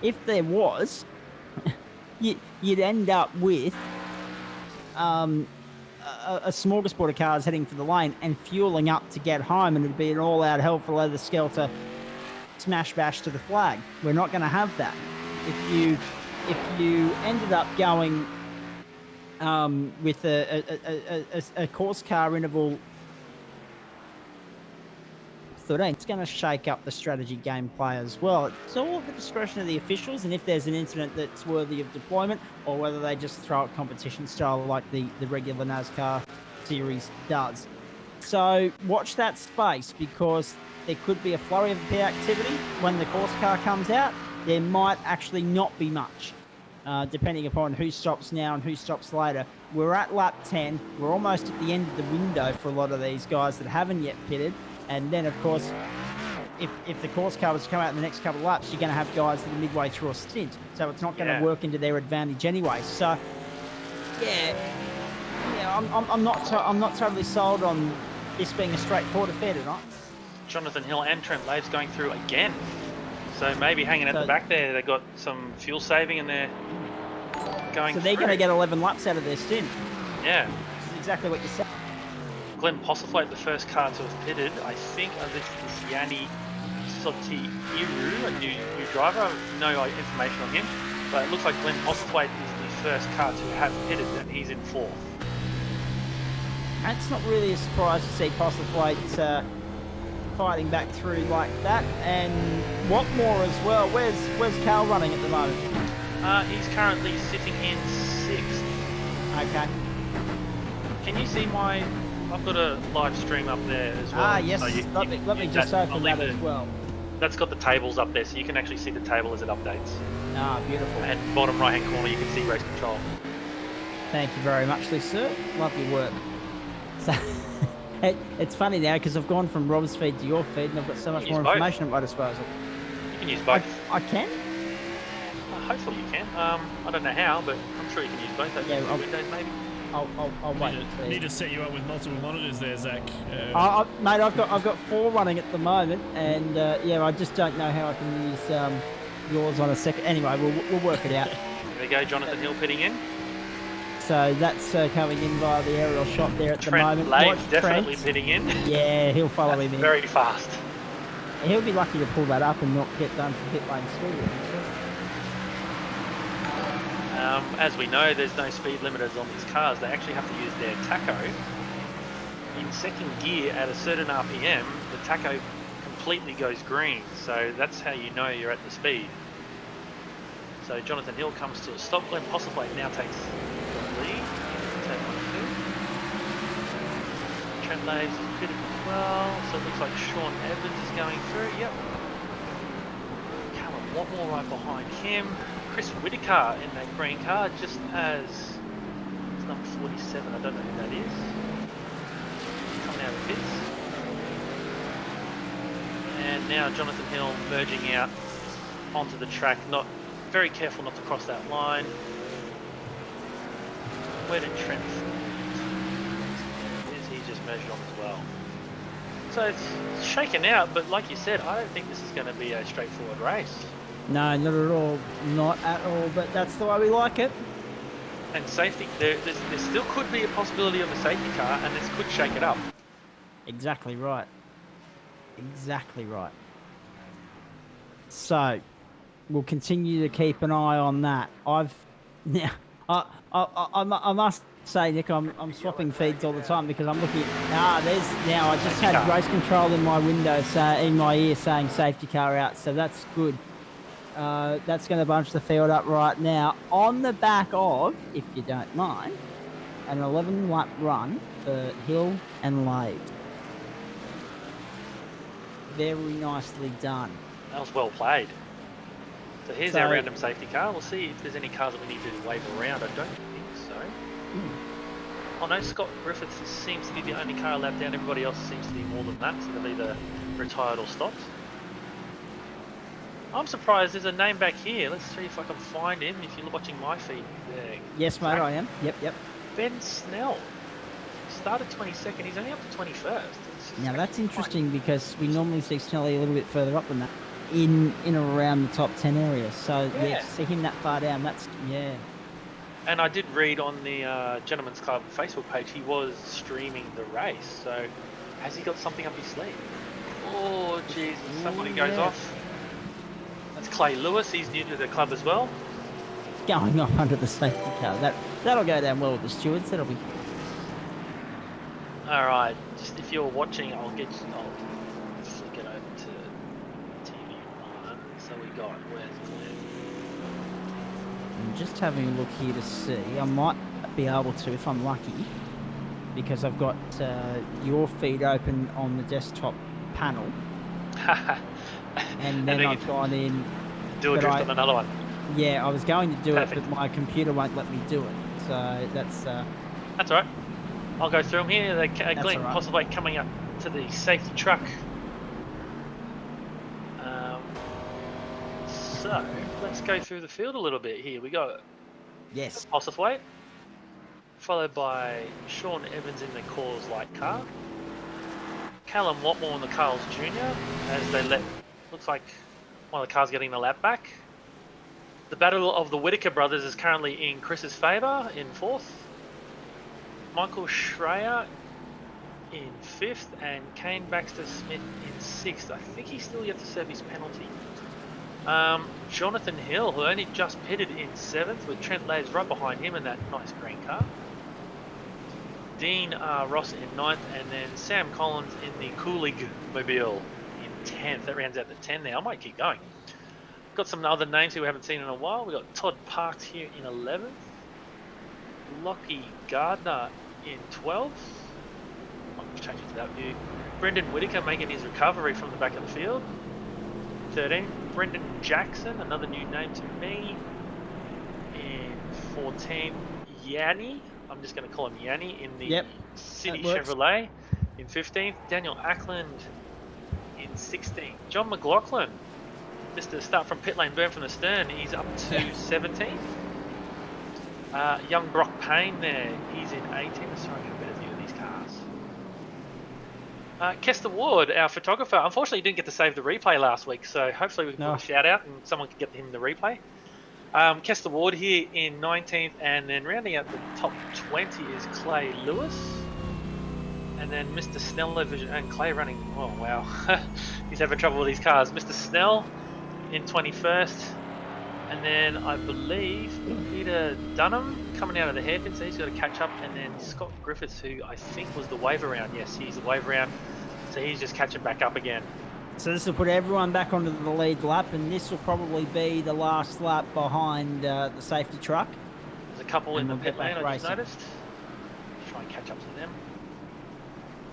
B: If there was, you'd end up with a smorgasbord of cars heading for the lane and fueling up to get home, and it'd be an all-out hell for leather skelter smash bash to the flag. We're not going to have that. If you ended up going with a course car interval 13, it's going to shake up the strategy gameplay as well. It's all at the discretion of the officials, and if there's an incident that's worthy of deployment, or whether they just throw it competition style like the regular NASCAR series does. So watch that space, because there could be a flurry of pit activity when the course car comes out. There might actually not be much, depending upon who stops now and who stops later. We're at lap 10. We're almost at the end of the window for a lot of these guys that haven't yet pitted. And then, of course, if the course car was to come out in the next couple of laps, you're going to have guys that are midway through a stint. So it's not going to work into their advantage anyway. So
C: I'm not totally sold on this being a straightforward affair tonight.
B: Jonathan Hill and Trent Laves going through again. So maybe hanging at the back there, they got some fuel saving and they're going
C: So they're going to get 11 laps out of their stint.
B: Yeah.
C: Which is exactly what you said.
B: Glenn Postlethwaite, the first car to have pitted. I think this is Yanni Sotiiru, a new driver. I have no information on him. But it looks like Glenn Postlethwaite is the first car to have pitted and he's in 4th.
C: It's not really a surprise to see Postlethwaite fighting back through like that, and Watmore as well. Where's Cal running at the moment?
B: He's currently sitting in 6th.
C: Okay.
B: Can you see my? I've got a live stream up there as well.
C: Yes.
B: So
C: let me just open that as well.
B: That's got the tables up there, so you can actually see the table as it updates.
C: Beautiful.
B: And bottom right hand corner, you can see race control.
C: Thank you very much, sir. Love your work. So. It's funny now because I've gone from Rob's feed to your feed and I've got so much more information at my disposal.
B: You can use both.
C: I can?
B: Hopefully you can. I don't know how, but I'm sure you can use both. Windows maybe.
C: I'll wait.
D: Need to set you up with multiple monitors there, Zach.
C: Mate, I've got 4 running at the moment, and I just don't know how I can use yours on a second. Anyway, we'll work it out.
B: There we go, Jonathan Hill pitting in.
C: So that's coming in via the aerial shot there at the moment.
B: Trent Lake definitely pitting in.
C: Yeah, he'll follow him in.
B: Very fast.
C: He'll be lucky to pull that up and not get done for pit lane speed.
B: As we know, there's no speed limiters on these cars. They actually have to use their tacho. In second gear at a certain RPM, the tacho completely goes green. So that's how you know you're at the speed. So Jonathan Hill comes to a stop. Glenn Postlethwaite now takes the lead. Trent Laves is pitted as well. So it looks like Sean Evans is going through. Yep. Callum Watmore right behind him. Chris Whitaker in that green car, just as it's number 47. I don't know who that is. Coming out of the pits. And now Jonathan Hill merging out onto the track. Not very careful not to cross that line. Where did Trent? He's just merged on as well. So it's shaken out, but like you said, I don't think this is going to be a straightforward race.
C: No, not at all. Not at all, but that's the way we like it.
B: And safety, there still could be a possibility of a safety car, and this could shake it up.
C: Exactly right. Exactly right. So, we'll continue to keep an eye on that. I must say, Nick, I'm swapping feeds all the time because I'm looking at, I just had race control in my window, in my ear saying safety car out, so that's good. That's going to bunch the field up right now on the back of, if you don't mind, an 11-lap run for Hill and Lade. Very nicely done.
B: That was well played. So here's our random safety car. We'll see if there's any cars that we need to wave around. I don't think so. Oh no, Scott Griffiths seems to be the only car allowed down. Everybody else seems to be more than that, so they'll either retired or stopped. I'm surprised there's a name back here. Let's see if I can find him. If you're watching my feed there.
C: Yes, mate, I am. Yep.
B: Ben Snell. Started 22nd. He's only up to 21st.
C: Now that's interesting because we normally see Snelly a little bit further up than that, in around the top 10 area. So yeah, to see him that far down, that's
B: And I did read on the Gentleman's Club Facebook page, he was streaming the race. So has he got something up his sleeve? Oh Jesus! Somebody goes off. That's Clay Lewis. He's new to the club as well.
C: Going off under the safety car. That'll go down well with the stewards. That'll be.
B: All right. Just if you're watching, I'll flick it over to TV1. So we got where's Glenn?
C: I'm just having a look here to see. I might be able to if I'm lucky, because I've got your feed open on the desktop panel. And then I've gone in.
B: Doadrift on another one.
C: Yeah, I was going to do it, but my computer won't let me do it. So that's.
B: That's all right. I'll go through them here. Glenn possibly coming up to the safety truck. So let's go through the field a little bit here. We got
C: yes,
B: Postlethwaite. followed by Sean Evans in the Coors Light car. Callum Watmore in the Carl's Jr. as they looks like one of the cars getting the lap back. The battle of the Whitaker brothers is currently in Chris's favour in 4th. Michael Schreier in 5th and Kane Baxter Smith in 6th. I think he's still yet to serve his penalty. Jonathan Hill, who only just pitted in 7th with Trent Laves right behind him in that nice green car. Dean Ross in 9th, and then Sam Collins in the Coolig Mobile in 10th. That rounds out the 10 now. I might keep going. Got some other names who we haven't seen in a while. We've got Todd Parks here in 11th. Lockie Gardner in 12th. I'll just change it to that view. Brendan Whitaker making his recovery from the back of the field. 13. Brendan Jackson, another new name to me. In 14. Yanni. I'm just going to call him Yanni in the City Chevrolet in 15th. Daniel Ackland in 16th. John McLaughlin, just to start from pit lane burn from the stern, he's up to 17th. Young Brock Payne there, he's in 18th. Sorry, I get a better view of these cars. Kester Ward, our photographer, unfortunately didn't get to save the replay last week, so hopefully we can put a shout out and someone can get him the replay. Kester Ward here in 19th, and then rounding out the top 20 is Clay Lewis. And then Mr. Snell and Clay running, oh wow, he's having trouble with these cars. Mr. Snell in 21st, and then I believe Peter Dunham coming out of the hairpin, so he's got to catch up, and then Scott Griffiths, who I think was the wave around. Yes, he's the wave around, so he's just catching back up again.
C: So this will put everyone back onto the lead lap, and this will probably be the last lap behind the safety truck.
B: There's a couple in the pit lane, I just noticed. Try and catch up to them.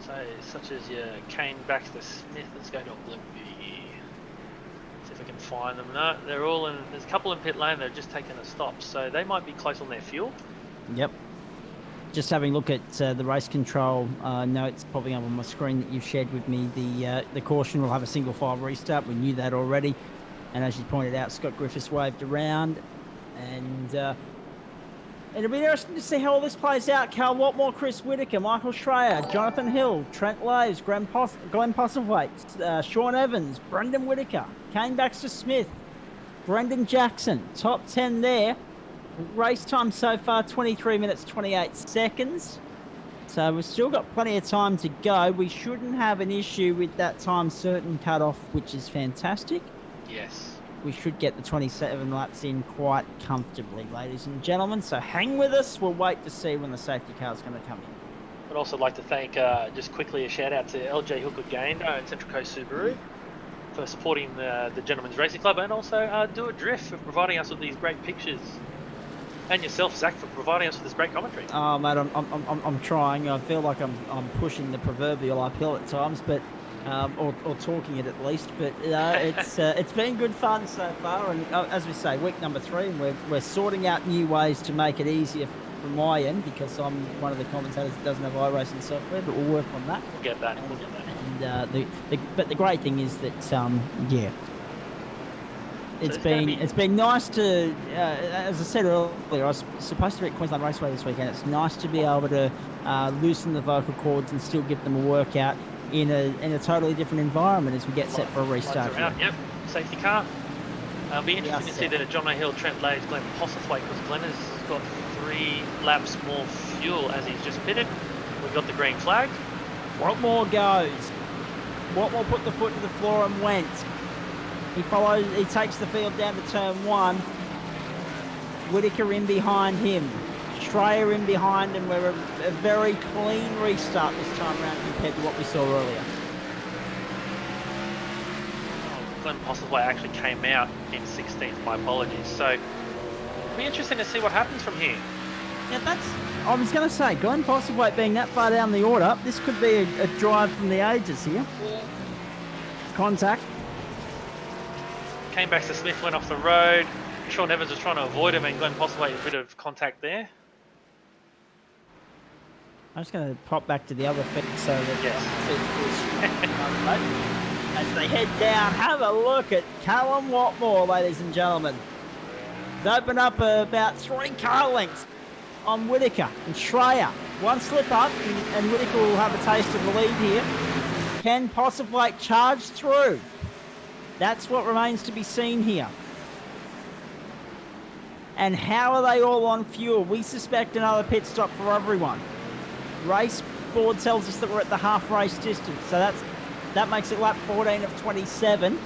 B: So, such as your Kane Baxter Smith. Let's go to a blue view here. See if we can find them. No, they're all in. There's a couple in pit lane. They're just taking a stop, so they might be close on their fuel.
C: Yep. Just having a look at the race control notes popping up on my screen that you've shared with me. The caution will have a single file restart. We knew that already. And as you pointed out, Scott Griffiths waved around. And it'll be interesting to see how all this plays out. Cal Watmore, Chris Whitaker, Michael Schreier, Jonathan Hill, Trent Laves, Glenn Postlethwaite, Sean Evans, Brendan Whitaker, Kane Baxter Smith, Brendan Jackson. Top 10 there. Race time so far, 23 minutes, 28 seconds. So we've still got plenty of time to go. We shouldn't have an issue with that time certain cutoff, which is fantastic.
B: Yes.
C: We should get the 27 laps in quite comfortably, ladies and gentlemen. So hang with us. We'll wait to see when the safety car is going to come in.
B: I'd also like to thank, just quickly, a shout out to LJ Hooker Gain and Central Coast Subaru for supporting the Gentlemen's Racing Club, and also Doadrift for providing us with these great pictures. And yourself, Zach, for providing us with this great commentary.
C: Oh, mate, I'm trying. I feel like I'm pushing the proverbial uphill at times, but or talking it at least. But it's been good fun so far. And as we say, week number 3, and we're sorting out new ways to make it easier from my end, because I'm one of the commentators that doesn't have iRacing software. But we'll work on that.
B: We'll get that.
C: And but the great thing is that It's been nice to, as I said earlier, I was supposed to be at Queensland Raceway this weekend. It's nice to be able to loosen the vocal cords and still give them a workout in a totally different environment as we get set for a restart.
B: Yep, safety car. It'll be interesting to see the John O'Hill, Trent Laves, Glenn Postlethwaite, because Glenn has got 3 laps more fuel as he's just pitted. We've got the green flag.
C: Watmore goes. Watmore put the foot to the floor and went. He takes the field down to turn 1. Whitaker in behind him. Schreier in behind him. We're a very clean restart this time around compared to what we saw earlier.
B: Glenn Postlethwaite actually came out in 16th, my apologies. So it'll be interesting to see what happens from here.
C: Yeah, I was going to say, Glenn Postlethwaite being that far down the order, this could be a drive from the ages here. Yeah. Contact.
B: Came back to Smith, went off the road. Sean Evans was trying to avoid him, and Glenn Postlethwaite a bit of contact there.
C: I'm just going to pop back to the other feet so that as they head down, have a look at Callum Watmore, ladies and gentlemen. He's opened up about 3 car lengths on Whittaker and Schreier. One slip up and Whittaker will have a taste of the lead here. Can Postlethwaite charge through? That's what remains to be seen here. And how are they all on fuel? We suspect another pit stop for everyone. Race board tells us that we're at the half race distance. So that makes it lap 14 of 27.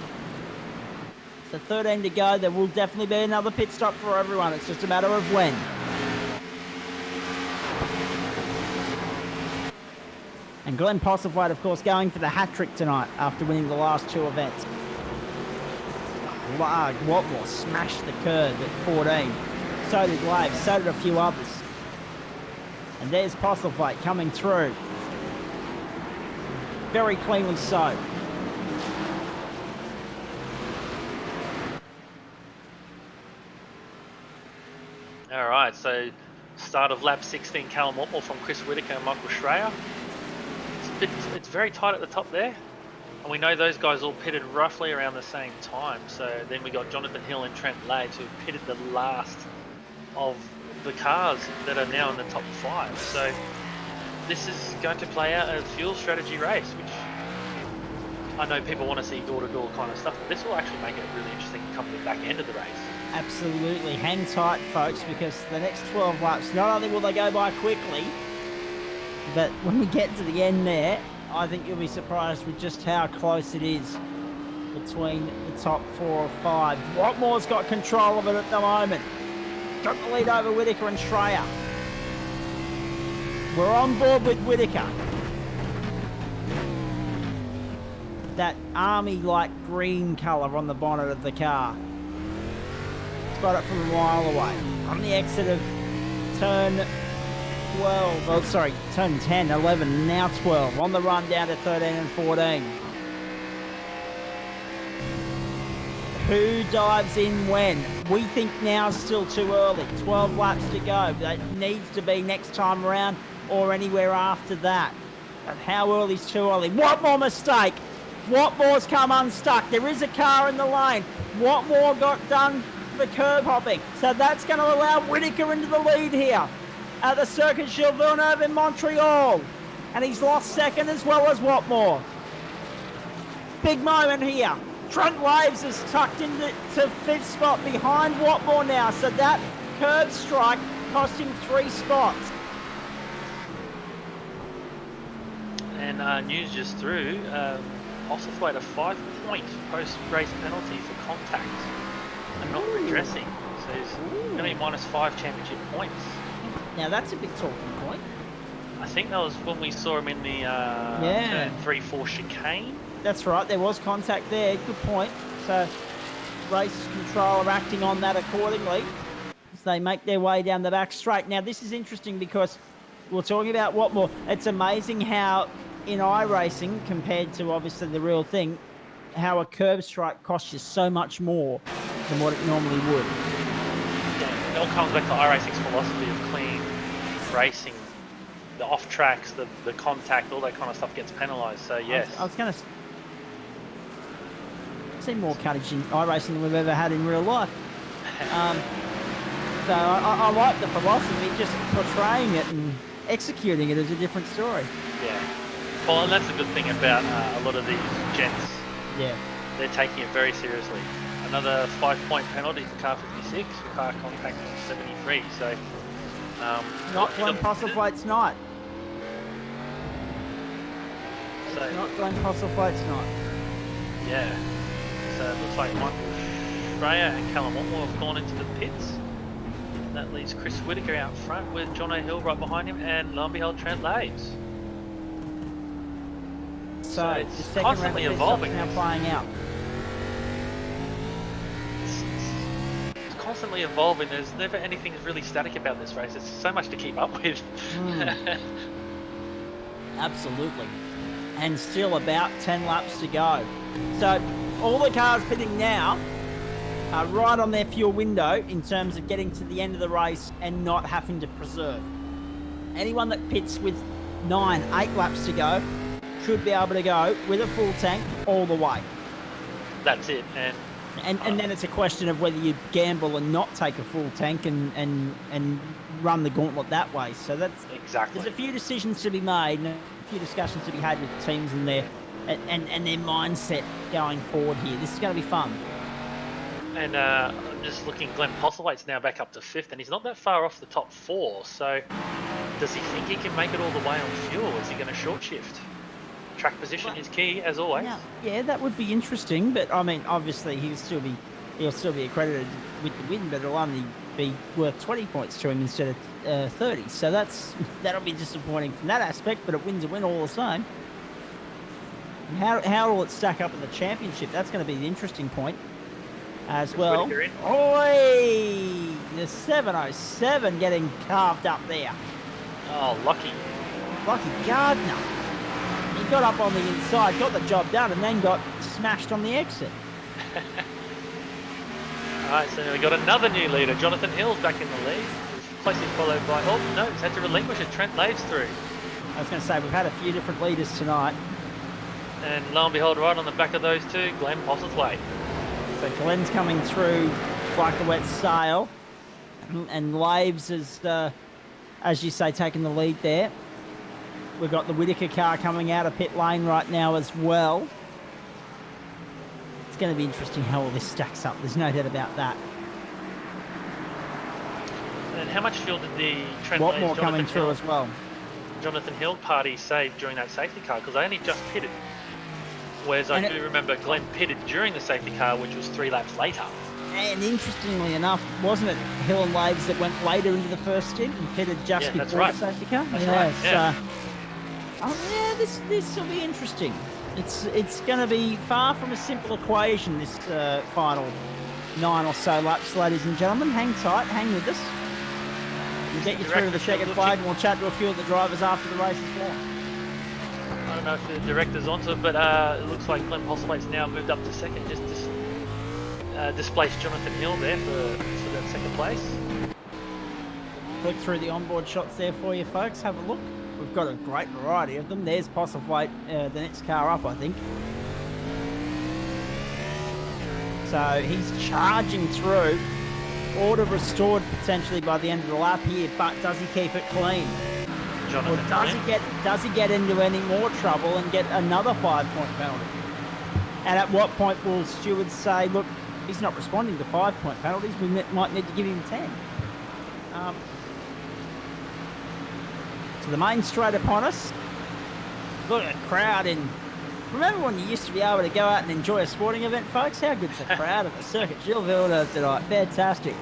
C: So 13 to go. There will definitely be another pit stop for everyone. It's just a matter of when. And Glenn Postlethwaite, of course, going for the hat-trick tonight after winning the last two events. Watmore smashed the curb at 14. So did Laves, so did a few others. And there's Postlethwaite coming through. Very cleanly so.
B: All right, so start of lap 16, Callum Watmore from Chris Whittaker and Michael Schreier. It's very tight at the top there. And we know those guys all pitted roughly around the same time. So then we got Jonathan Hill and Trent Laves who pitted the last of the cars that are now in the top 5. So this is going to play out a fuel strategy race, which I know people want to see door-to-door kind of stuff, but this will actually make it really interesting come to the back end of the race.
C: Absolutely. Hang tight, folks, because the next 12 laps, not only will they go by quickly, but when we get to the end there, I think you'll be surprised with just how close it is between the top 4 or 5. Watmore's got control of it at the moment. Got the lead over Whittaker and Schreier. We're on board with Whittaker. That army-like green colour on the bonnet of the car. Spot it from a mile away. On the exit of turn 12, oh sorry, turn 10, 11, now 12. On the run down to 13 and 14. Who dives in when? We think now's still too early. 12 laps to go. That needs to be next time around or anywhere after that. But how early's too early? Watmore mistake. Watmore's come unstuck. There is a car in the lane. Watmore got done for curb hopping. So that's going to allow Whittaker into the lead here at the Circuit Gilles Villeneuve in Montreal. And he's lost second as well as Watmore. Big moment here. Trent Laves is tucked into 5th spot behind Watmore now. So that curb strike cost him 3 spots.
B: And news just through, Postlethwaite a 5-point post-race penalty for contact and not redressing. So he's going to be -5 championship points.
C: Now that's a big talking point.
B: I think that was when we saw him in the turn 3-4 chicane.
C: That's right, there was contact there. Good point. So race control are acting on that accordingly as they make their way down the back straight. Now this is interesting because we're talking about Watmore. It's amazing how in iRacing, compared to obviously the real thing, how a curb strike costs you so much more than what it normally would.
B: Yeah, it all comes back to iRacing's philosophy of clean racing. The off tracks, the contact, all that kind of stuff gets penalised. So yes,
C: I was going to see more cuttage in iRacing than we've ever had in real life. So I like the philosophy, just portraying it and executing it is a different story.
B: Yeah. Well, and that's a good thing about a lot of these gents.
C: Yeah.
B: They're taking it very seriously. Another 5-point penalty for car 56, for car contact 73. So,
C: not Glenn Postlethwaite's night.
B: So,
C: not Glenn Postlethwaite's night.
B: Yeah. So it looks like Michael Schreier and Callum Watmore have gone into the pits. That leaves Chris Whittaker out front with John O'Hill right behind him and lo and behold Trent Laves.
C: So
B: it's
C: the second
B: constantly
C: round
B: evolving.
C: now playing out.
B: It's constantly evolving. There's never anything really static about this race. There's so much to keep up with.
C: Absolutely. And still about 10 laps to go. So all the cars pitting now are right on their fuel window in terms of getting to the end of the race and not having to preserve. Anyone that pits with 8 laps to go should be able to go with a full tank all the way.
B: That's it. And
C: And then it's a question of whether you gamble and not take a full tank and run the gauntlet that way. So that's
B: Exactly.
C: there's a few decisions to be made and a few discussions to be had with teams and their mindset going forward here. This is going to be fun.
B: And I'm just looking, Glenn Postlethwaite's now back up to 5th, and he's not that far off the top 4. So does he think he can make it all the way on fuel? Is he going to short shift? Track position is key, as always.
C: Yeah, that would be interesting. But I mean, obviously he'll still be accredited with the win, but it'll only be worth 20 points to him instead of 30. So that'll be disappointing from that aspect. But it wins a win all the same. And how will it stack up in the championship? That's going to be the interesting point as well. Oi! The 707 getting carved up there.
B: Oh, lucky.
C: Lucky Gardner. He got up on the inside, got the job done, and then got smashed on the exit.
B: All right, so we got another new leader. Jonathan Hill's back in the lead, closely followed by, he's had to relinquish it. Trent Laves through.
C: I was going to say, we've had a few different leaders tonight.
B: And lo and behold, right on the back of those two, Glenn Postlethwaite.
C: So Glenn's coming through like a wet sail. And Laves is, as you say, taking the lead there. We've got the Whittaker car coming out of pit lane right now as well. It's going to be interesting how all this stacks up. There's no doubt about that.
B: And how much fuel did the Trent
C: What
B: Laves,
C: more coming through as well?
B: Jonathan Hill party save during that safety car? Because they only just pitted. Whereas I do remember Glenn pitted during the safety car, which was 3 laps later.
C: And interestingly enough, wasn't it Hill and Laves that went later into the first stint and pitted just before the safety car?
B: That's right.
C: Yeah. This will be interesting. It's going to be far from a simple equation, this final 9 or so laps, ladies and gentlemen. Hang tight, hang with us. We'll get you through to the checkered flag and we'll chat to a few of the drivers after the race as well.
B: I don't know if the director's onto it, but it looks like Glenn Postlethwaite's now moved up to second, just displaced Jonathan Hill there for that second place.
C: Flick through the onboard shots there for you folks, have a look. We've got a great variety of them. There's Postlethwaite, the next car up, I think. So he's charging through. Order restored potentially by the end of the lap here, but does he keep it clean? Or does he get into any more trouble and get another 5-point penalty? And at what point will stewards say, look, he's not responding to 5-point penalties, we might need to give him 10? So the main straight upon us. Look at the crowd in. Remember when you used to be able to go out and enjoy a sporting event, folks? How good's the crowd at the Circuit Gilles tonight? Fantastic.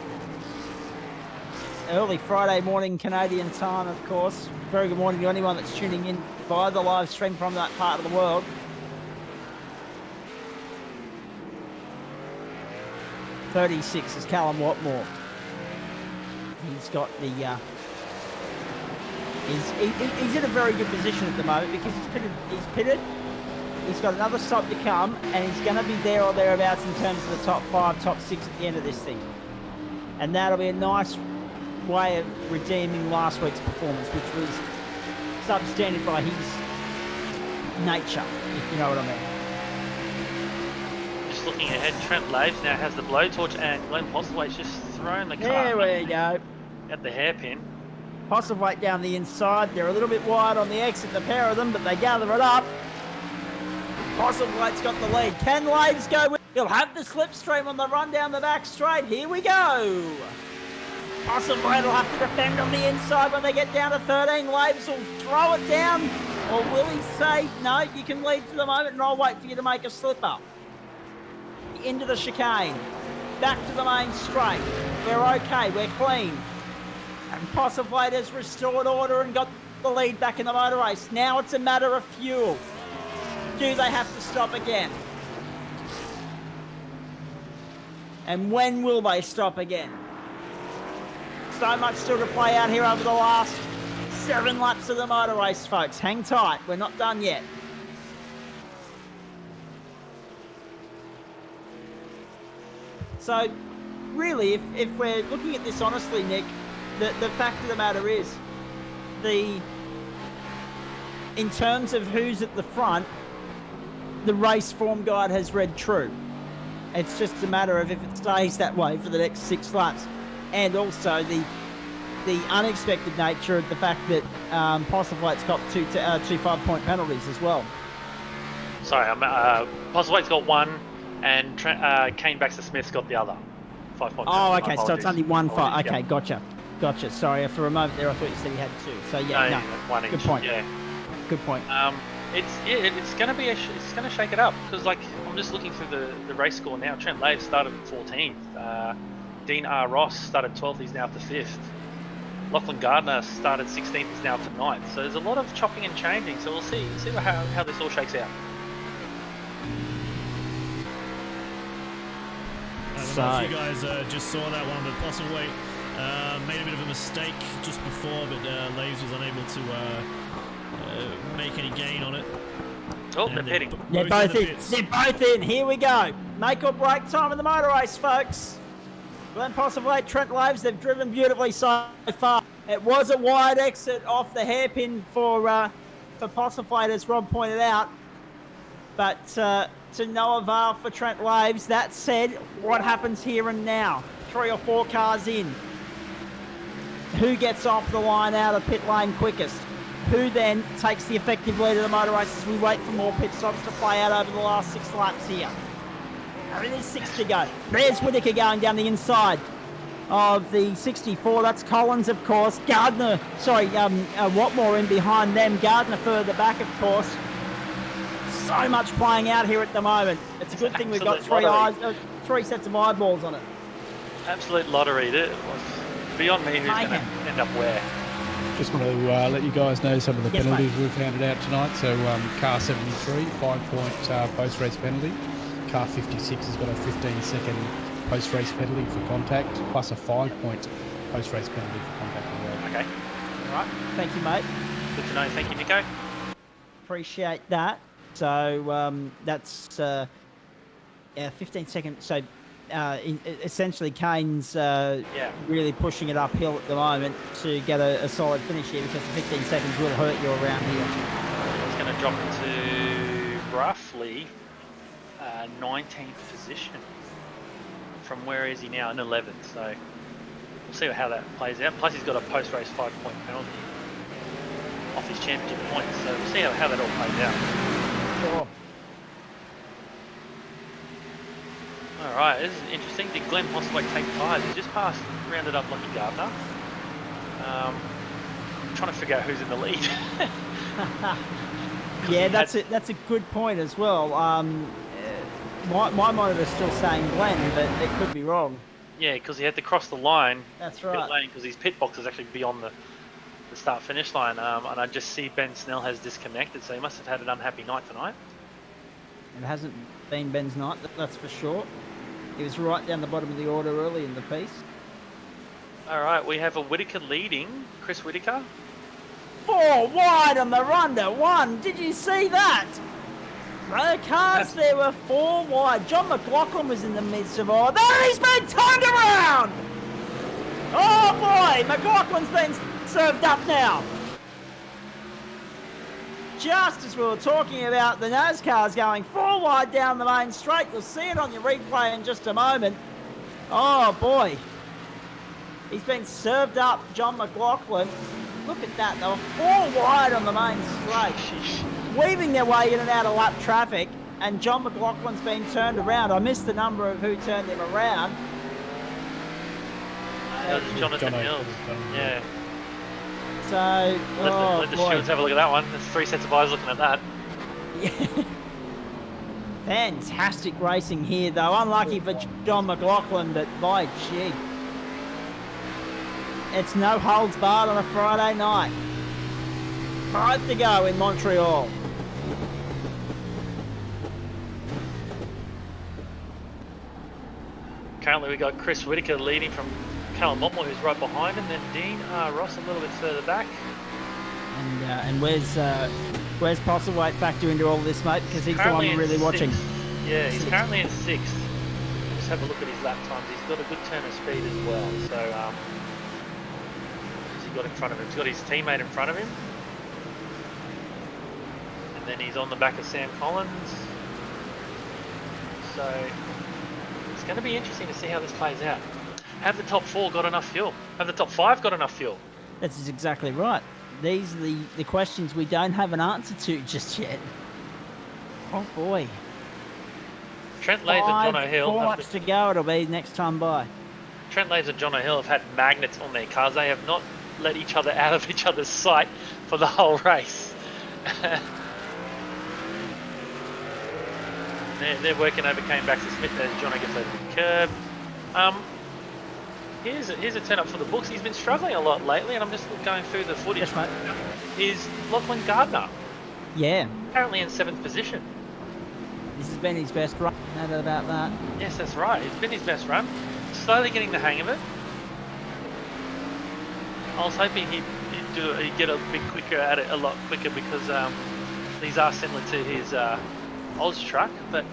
C: Early Friday morning Canadian time, of course. Very good morning to anyone that's tuning in via the live stream from that part of the world. .36 is Callum Watmore. He's got the. He's in a very good position at the moment because he's pitted. He's got another stop to come, and he's going to be there or thereabouts in terms of the top 5, top 6 at the end of this thing. And that'll be a nice way of redeeming last week's performance, which was substandard by his nature, if you know what I mean.
B: Just looking ahead, Trent Laves now has the blowtorch, and Glenn Postlethwaite's just thrown the car.
C: There we go.
B: At the hairpin.
C: Postlethwaite down the inside. They're a little bit wide on the exit, the pair of them, but they gather it up. Postlethwaite's got the lead. Can Laves go with? He'll have the slipstream on the run down the back straight. Here we go. Postlethwaite will have to defend on the inside when they get down to 13. Laves will throw it down. Or will he say, no, you can lead for the moment and I'll wait for you to make a slip up. Into the chicane. Back to the main straight. We're okay. We're clean. And Postlethwaite has restored order and got the lead back in the motor race. Now it's a matter of fuel. Do they have to stop again? And when will they stop again? So much still to play out here over the last 7 laps of the motor race, folks. Hang tight. We're not done yet. So, really, if we're looking at this honestly, Nick, the fact of the matter is, in terms of who's at the front, the race form guide has read true. It's just a matter of if it stays that way for the next 6 laps. And also the unexpected nature of the fact that Postlethwaite's got two 5-point penalties as well.
B: Sorry, Postlethwaite's got one, and Kane Baxter-Smith's got the other. 5-point
C: Oh,
B: penalty.
C: okay, so it's only one fight.
B: Apologies,
C: Okay, gotcha. Sorry, for a moment there I thought you said he had 2. So yeah, no,
B: one each.
C: good point.
B: Yeah.
C: Good point.
B: It's gonna be it's gonna shake it up, because like I'm just looking through the race score now. Trent Lave started 14th. Dean R. Ross started 12th. He's now up to 5th. Lachlan Gardner started 16th. He's now up to 9th. So there's a lot of chopping and changing. So we'll see how this all shakes out.
D: I don't know if you guys just saw that one, but Postlethwaite made a bit of a mistake just before, but Laves was unable to make any gain on it.
B: Oh, they're pitting.
C: They're both in. They're both in. Here we go. Make or break time in the motor race, folks. Glenn Postlethwaite, Trent Laves, they've driven beautifully so far. It was a wide exit off the hairpin for Postlethwaite, as Rob pointed out, but to no avail for Trent Laves. That said, what happens here and now? 3 or 4 cars in. Who gets off the line out of pit lane quickest? Who then takes the effective lead of the motor race as we wait for more pit stops to play out over the last 6 laps here? I mean, there's 6 to go. There's Whittaker going down the inside of the 64. That's Collins, of course. Watmore in behind them. Gardner further back, of course. So much playing out here at the moment. It's a good thing we've got 3 sets of eyeballs on it.
B: Absolute lottery. It was beyond me who's going to end up where.
E: Just want to let you guys know some of the penalties we've handed out tonight. So car 73, 5-point post-race penalty. Car 56 has got a 15-second post-race penalty for contact, plus a 5-point post-race penalty for contact as well.
B: Okay.
C: All right. Thank you, mate.
B: Good to know. Thank you, Nico.
C: Appreciate that. So that's 15 seconds. So essentially Kane's really pushing it uphill at the moment to get a solid finish here, because the 15 seconds will hurt you around here.
B: It's going to drop into roughly 19th position. From where is he now? In 11th. So we'll see how that plays out. Plus he's got a post-race 5-point penalty off his championship points. So we'll see how that all plays out.
C: Sure.
B: All right, this is interesting. Did Glenn Postlethwaite take tyres? He just rounded up Lucky Gardner. I'm trying to figure out who's in the lead.
C: Yeah, that's a good point as well. My monitor's still saying Glenn, but it could be wrong.
B: Yeah, because he had to cross the line.
C: That's right.
B: Because his pit box is actually beyond the start-finish line. And I just see Ben Snell has disconnected, so he must have had an unhappy night tonight.
C: It hasn't been Ben's night, that's for sure. He was right down the bottom of the order early in the piece. All
B: right, we have a Whittaker leading. Chris Whittaker.
C: 4 wide on the run to 1. Did you see that? The cars there were 4 wide. John McLaughlin was in the midst of all. There he's been turned around! Oh boy, McLaughlin's been served up now. Just as we were talking about the NASCARs going 4 wide down the main straight. You'll see it on your replay in just a moment. Oh boy. He's been served up, John McLaughlin. Look at that, they were 4 wide on the main straight. Weaving their way in and out of lap traffic, and John McLaughlin's been turned around. I missed the number of who turned him around.
B: That was Jonathan Hills. Yeah.
C: So,
B: let the stewards have a look at that one. There's 3 sets of eyes looking at that.
C: Yeah. Fantastic racing here, though. Unlucky for John McLaughlin, but by gee. It's no holds barred on a Friday night. 5 to go in Montreal.
B: Currently, we got Chris Whittaker leading from Callum Watmore, who's right behind him. Then Dean Ross a little bit further back.
C: And where's Postlethwaite factor into all this, mate? Because he's the one we're really watching.
B: Yeah, he's currently in 6th. Just have a look at his lap times. He's got a good turn of speed as well. So, who's he got in front of him? He's got his teammate in front of him. And then he's on the back of Sam Collins. So, going to be interesting to see how this plays out. Have the top 4 got enough fuel? Have the top 5 got enough fuel?
C: That's exactly right. These are the questions we don't have an answer to just yet. Oh boy.
B: Trent Laves and John O'Hill.
C: 4 laps to go. It'll be next time by.
B: Trent Laves and John O'Hill have had magnets on their cars. They have not let each other out of each other's sight for the whole race. they're working over Kane Baxter Smith as Jono gets over the curb. Here's a turn up for the books. He's been struggling a lot lately, and I'm just going through the footage.
C: Yes, mate.
B: Is Lachlan Gardner
C: Yeah.
B: currently in 7th position?
C: This has been his best run. No doubt about that.
B: Yes, that's right. It's been his best run. Slowly getting the hang of it. I was hoping he'd get a bit quicker at it, a lot quicker, because these are similar to his Oz truck. But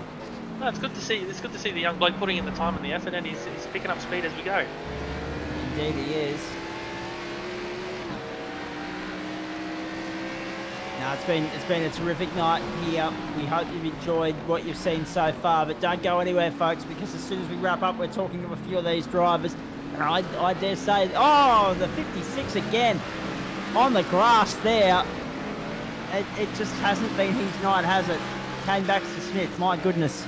B: no, it's good to see. It's good to see the young bloke putting in the time and the effort, and he's picking up speed as we go.
C: Indeed he is. No, it's been a terrific night here. We hope you've enjoyed what you've seen so far, but don't go anywhere, folks, because as soon as we wrap up, we're talking to a few of these drivers. And I dare say, oh, the 56 again on the grass there. It just hasn't been his night, has it? Came back to Smith, my goodness.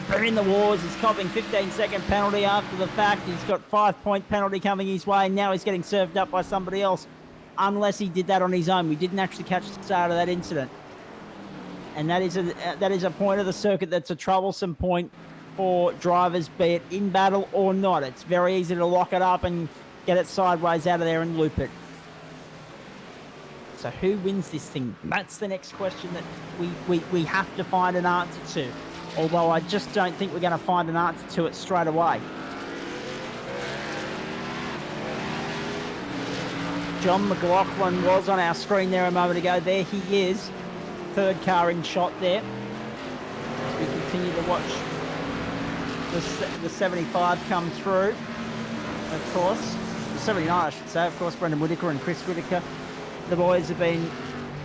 C: They're in the wars. He's copping 15-second penalty after the fact. He's got 5-point penalty coming his way. Now he's getting served up by somebody else, unless he did that on his own. We didn't actually catch the start of that incident. And that is a point of the circuit that's a troublesome point for drivers, be it in battle or not. It's very easy to lock it up and get it sideways out of there and loop it. So who wins this thing? That's the next question that we have to find an answer to. Although I just don't think we're going to find an answer to it straight away. John McLaughlin was on our screen there a moment ago. There he is. Third car in shot there. As we continue to watch the 75 come through. Of course. The 79, I should say. Of course, Brendan Whitaker and Chris Whitaker. The boys have been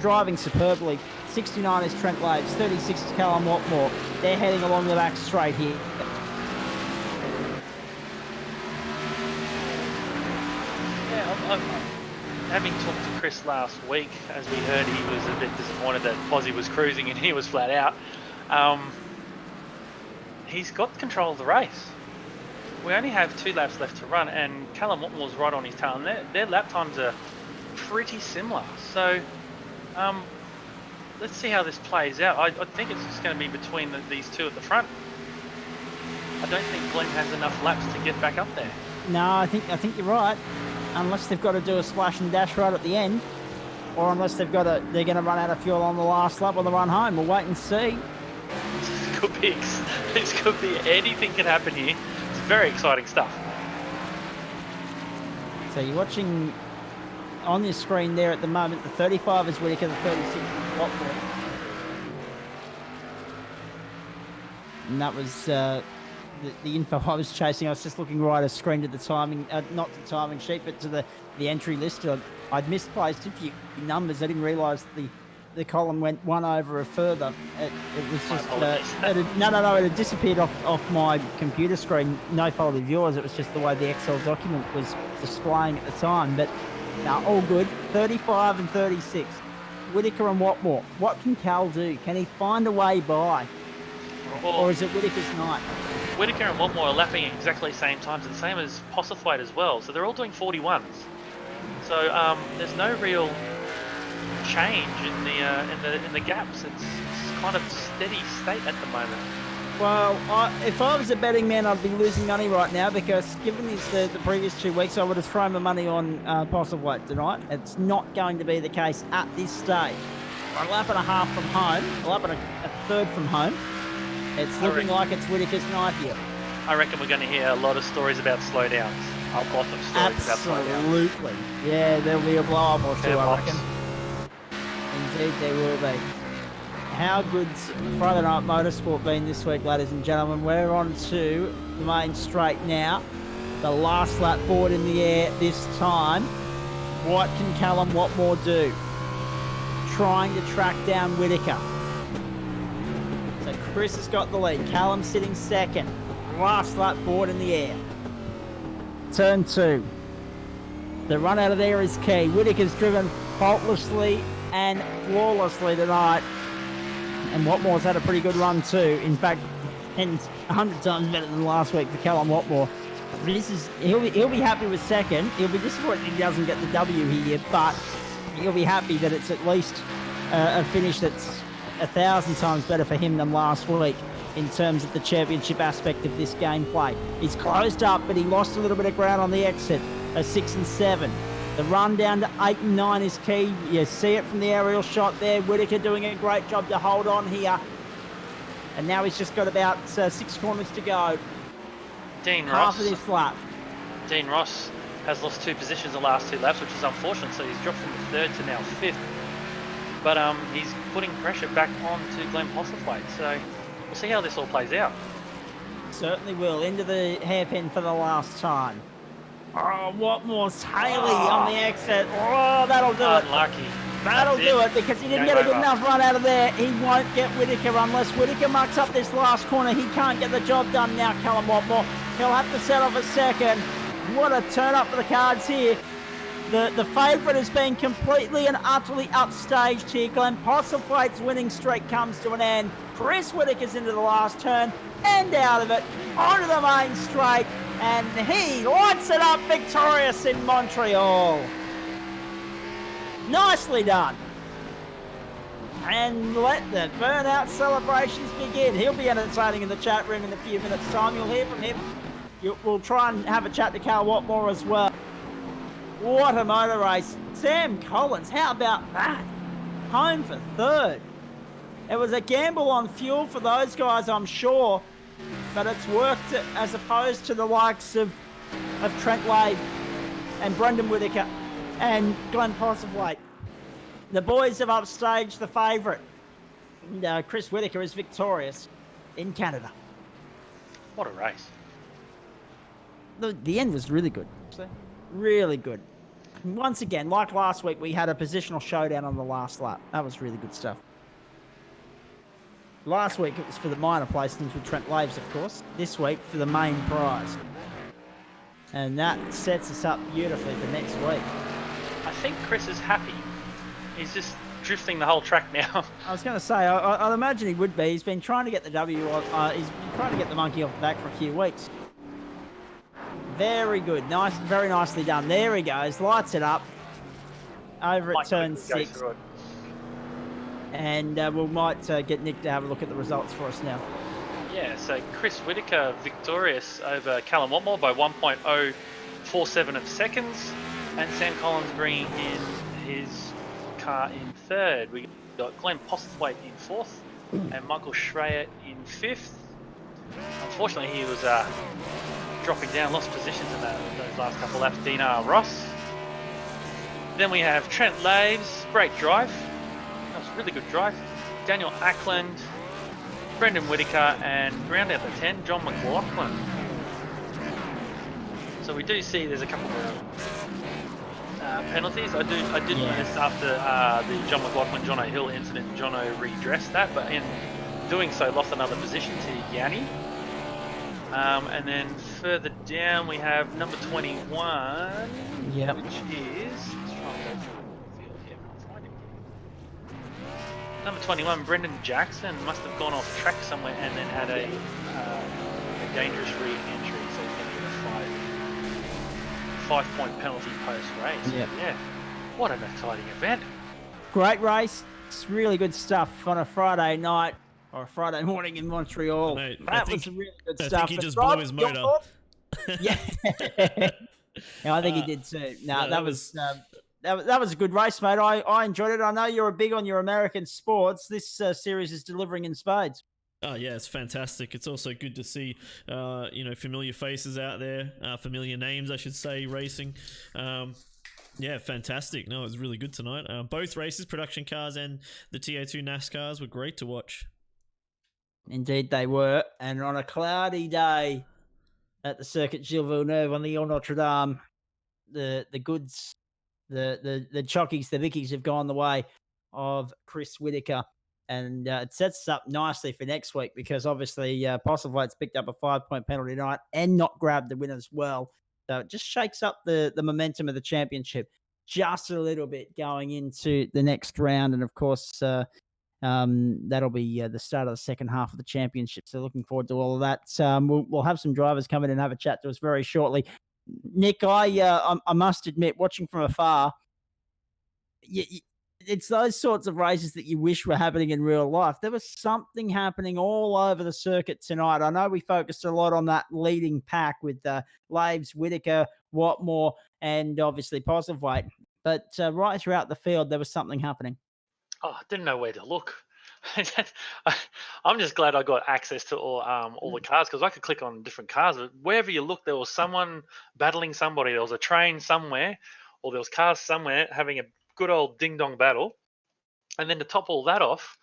C: driving superbly. 69 is Trent Laves. 36 is Callum Watmore. They're heading along the back straight here.
B: Yeah, having talked to Chris last week, as we heard, he was a bit disappointed that Posy was cruising and he was flat out. He's got control of the race. We only have 2 laps left to run, and Callum Watmore's right on his tail, and their lap times are pretty similar. So let's see how this plays out. I think it's just going to be between these two at the front. I don't think Glenn has enough laps to get back up there.
C: No, I think you're right. Unless they've got to do a splash and dash right at the end, or unless they're going to run out of fuel on the last lap on the run home. We'll wait and see.
B: This could be anything can happen here. It's very exciting stuff.
C: So you're watching on your screen there at the moment. The 35 is Whitaker, the 36 is Watmore. And that was the info I was chasing. I was just looking right as screen to the timing, not the timing sheet, but to the entry list. I'd misplaced a few numbers. I didn't realise the column went one over a further. It was just it had disappeared off my computer screen. No fault of yours. It was just the way the Excel document was displaying at the time. But no, all good. 35 and 36. Whitaker and Watmore. What can Cal do? Can he find a way by? Or is it Whitaker's night?
B: Whitaker and Watmore are lapping at exactly the same times, and the same as Postlethwaite as well. So they're all doing 41s. So there's no real change in the gaps. It's kind of steady state at the moment.
C: Well, if I was a betting man, I'd be losing money right now, because given the previous 2 weeks, I would have thrown my money on Postlethwaite tonight. It's not going to be the case at this stage. A lap and a half from home, a lap and a third from home. It's looking like it's Whitaker's night here.
B: I reckon we're going to hear a lot of stories about slowdowns. A lot of stories about slowdowns.
C: Absolutely. Yeah, there'll be a blow-up or two, I reckon. Indeed, there will be. How good's Friday Night Motorsport been this week, ladies and gentlemen? We're on to the main straight now. The last lap board in the air this time. What can Callum Watmore do? Trying to track down Whitaker. So Chris has got the lead. Callum sitting second. last lap board in the air. Turn 2. The run out of there is key. Whittaker's driven faultlessly and flawlessly tonight. And Watmore's had a pretty good run too. In fact, and 100 times better than last week for Callum Watmore. He'll be happy with second. He'll be disappointed he doesn't get the W here, but he'll be happy that it's at least a finish that's 1,000 times better for him than last week in terms of the championship aspect of this gameplay. He's closed up, but he lost a little bit of ground on the exit of 6 and 7. The run down to 8 and 9 is key. You see it from the aerial shot there. Whittaker doing a great job to hold on here. And now he's just got about 6 corners to go. Half of this lap.
B: Dean Ross has lost 2 positions the last 2 laps, which is unfortunate. So he's dropped from 3rd to now 5th. But he's putting pressure back on to Glenn Postlethwaite. So we'll see how this all plays out.
C: Certainly will. Into the hairpin for the last time. Oh, Watmore's Haley on the exit. Oh, that'll do it.
B: Unlucky.
C: That'll do it because he didn't get a good enough run out of there. He won't get Whittaker unless Whittaker mucks up this last corner. He can't get the job done now, Callum Watmore. He'll have to set off a second. What a turn up for the cards here. The favourite has been completely and utterly upstaged here. Glenn Postlethwaite's winning streak comes to an end. Chris Whittaker's into the last turn and out of it, onto the main straight, and he lights it up victorious in Montreal. Nicely done. And let the burnout celebrations begin. He'll be entertaining in the chat room in a few minutes' time. You'll hear from him. We'll try and have a chat to Carl Watmore as well. What a motor race. Sam Collins, how about that? Home for 3rd. It was a gamble on fuel for those guys, I'm sure, but it's worked as opposed to the likes of Trent Wade and Brendan Whittaker and Glenn Postlethwaite. The boys have upstaged the favourite. And Chris Whittaker is victorious in Canada.
B: What a race.
C: The end was really good. Really good. And once again, like last week, we had a positional showdown on the last lap. That was really good stuff. Last week, it was for the minor placings with Trent Laves, of course. This week, for the main prize. And that sets us up beautifully for next week.
B: I think Chris is happy. He's just drifting the whole track now.
C: I was going to say, I'd imagine he would be. He's been trying to get the W. He's been trying to get the monkey off the back for a few weeks. Very good. Nice, very nicely done. There he goes. Lights it up. Over at turn 6. And we might get Nick to have a look at the results for us now.
B: Yeah, so Chris Whittaker victorious over Callum Watmore by 1.047 of seconds. And Sam Collins bringing in his car in 3rd. We got Glenn Postlethwaite in 4th and Michael Schreier in 5th. Unfortunately, he was dropping down, lost positions in those last couple of laps. Dinar Ross. Then we have Trent Laves, great drive. That was a really good drive. Daniel Ackland, Brendan Whittaker, and round out the 10, John McLaughlin. So we do see there's a couple more penalties. I did notice after the John McLaughlin, John O'Hill incident, John O redressed that, but in doing so lost another position to Yanni. And then further down we have number 21, which is, let's try and go through the field here, I'll find him. Number 21, Brendan Jackson, must have gone off track somewhere and then had a dangerous re-entry, so he's going to get a 5-point penalty post-race. Yeah, what an exciting event.
C: Great race. It's really good stuff on a Friday night. Or a Friday morning in Montreal.
D: Mate,
C: that was really good stuff.
D: I think he just blew his motor.
C: Yeah. Yeah, I think he did too. No, that was a good race, mate. I enjoyed it. I know you're big on your American sports. This series is delivering in spades.
D: Oh yeah, it's fantastic. It's also good to see, familiar faces out there, familiar names, I should say, racing. Yeah, fantastic. No, it was really good tonight. Both races, production cars and the TA2 NASCARs, were great to watch.
C: Indeed they were. And on a cloudy day at the Circuit Gilles Villeneuve on the Ile Notre Dame, the goods, the chockies, the Vickies have gone the way of Chris Whittaker And it sets us up nicely for next week because obviously Postlethwaite's picked up a 5-point penalty tonight and not grabbed the win as well. So it just shakes up the momentum of the championship just a little bit going into the next round. And of course, that'll be the start of the second half of the championship. So looking forward to all of that. We'll have some drivers come in and have a chat to us very shortly. Nick, I must admit, watching from afar, it's those sorts of races that you wish were happening in real life. There was something happening all over the circuit tonight. I know we focused a lot on that leading pack with Laves, Whitaker, Watmore, and obviously Postlethwaite. But right throughout the field, there was something happening.
B: Oh, I didn't know where to look. I'm just glad I got access to all the cars because I could click on different cars. But wherever you look, there was someone battling somebody. There was a train somewhere, or there was cars somewhere having a good old ding-dong battle. And then to top all that off,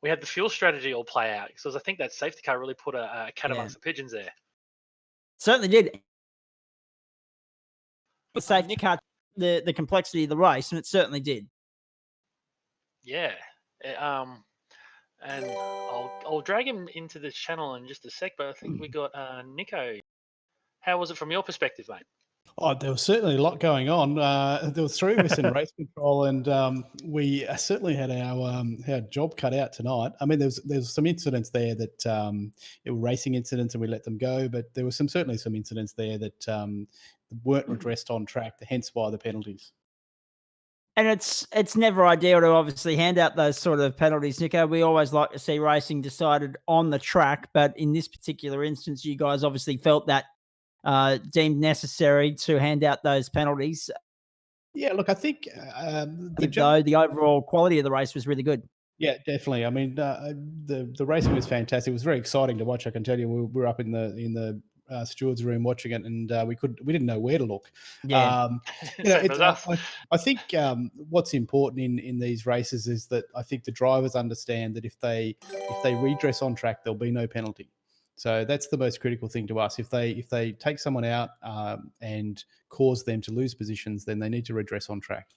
B: we had the fuel strategy all play out. Because I think that safety car really put a cat amongst the pigeons there.
C: Certainly did. The safety car, the complexity of the race, and it certainly did.
B: Yeah. And I'll drag him into the channel in just a sec, but I think we got Nico. How was it from your perspective, mate?
E: Oh, there was certainly a lot going on. There was 3 of us in race control, and we certainly had our job cut out tonight. I mean, there's some incidents there that were racing incidents, and we let them go. But there were certainly some incidents there that weren't addressed on track. Hence why the penalties.
C: And it's never ideal to obviously hand out those sort of penalties, Nico. We always like to see racing decided on the track, but in this particular instance, you guys obviously felt that deemed necessary to hand out those penalties.
E: Yeah, look, I think
C: the overall quality of the race was really good.
E: Yeah, definitely. I mean, the racing was fantastic. It was very exciting to watch. I can tell you, we were up in the steward's room watching it, and we didn't know where to look.
C: Yeah.
E: I think what's important in these races is that I think the drivers understand that if they redress on track, there'll be no penalty. So that's the most critical thing to us. If they take someone out and cause them to lose positions, then they need to redress on track.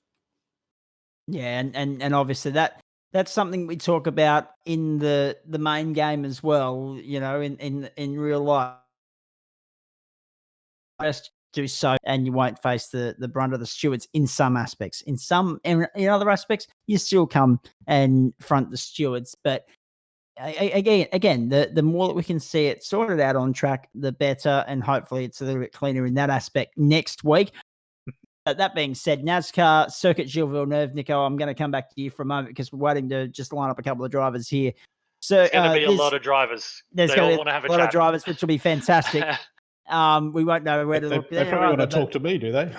C: Yeah, and obviously that's something we talk about in the main game as well. You know, in real life, just do so, and you won't face the brunt of the stewards in some aspects. In other aspects, you still come and front the stewards, but. Again, the more that we can see it sorted out on track, the better, and hopefully it's a little bit cleaner in that aspect next week. That being said, NASCAR Circuit Gilles Villeneuve, Nico, I'm going to come back to you for a moment because we're waiting to just line up a couple of drivers here. So
B: there's going to be a lot of drivers.
C: There's going to be a lot of drivers, which will be fantastic. We won't know where to look.
E: They probably want to talk to me, do they?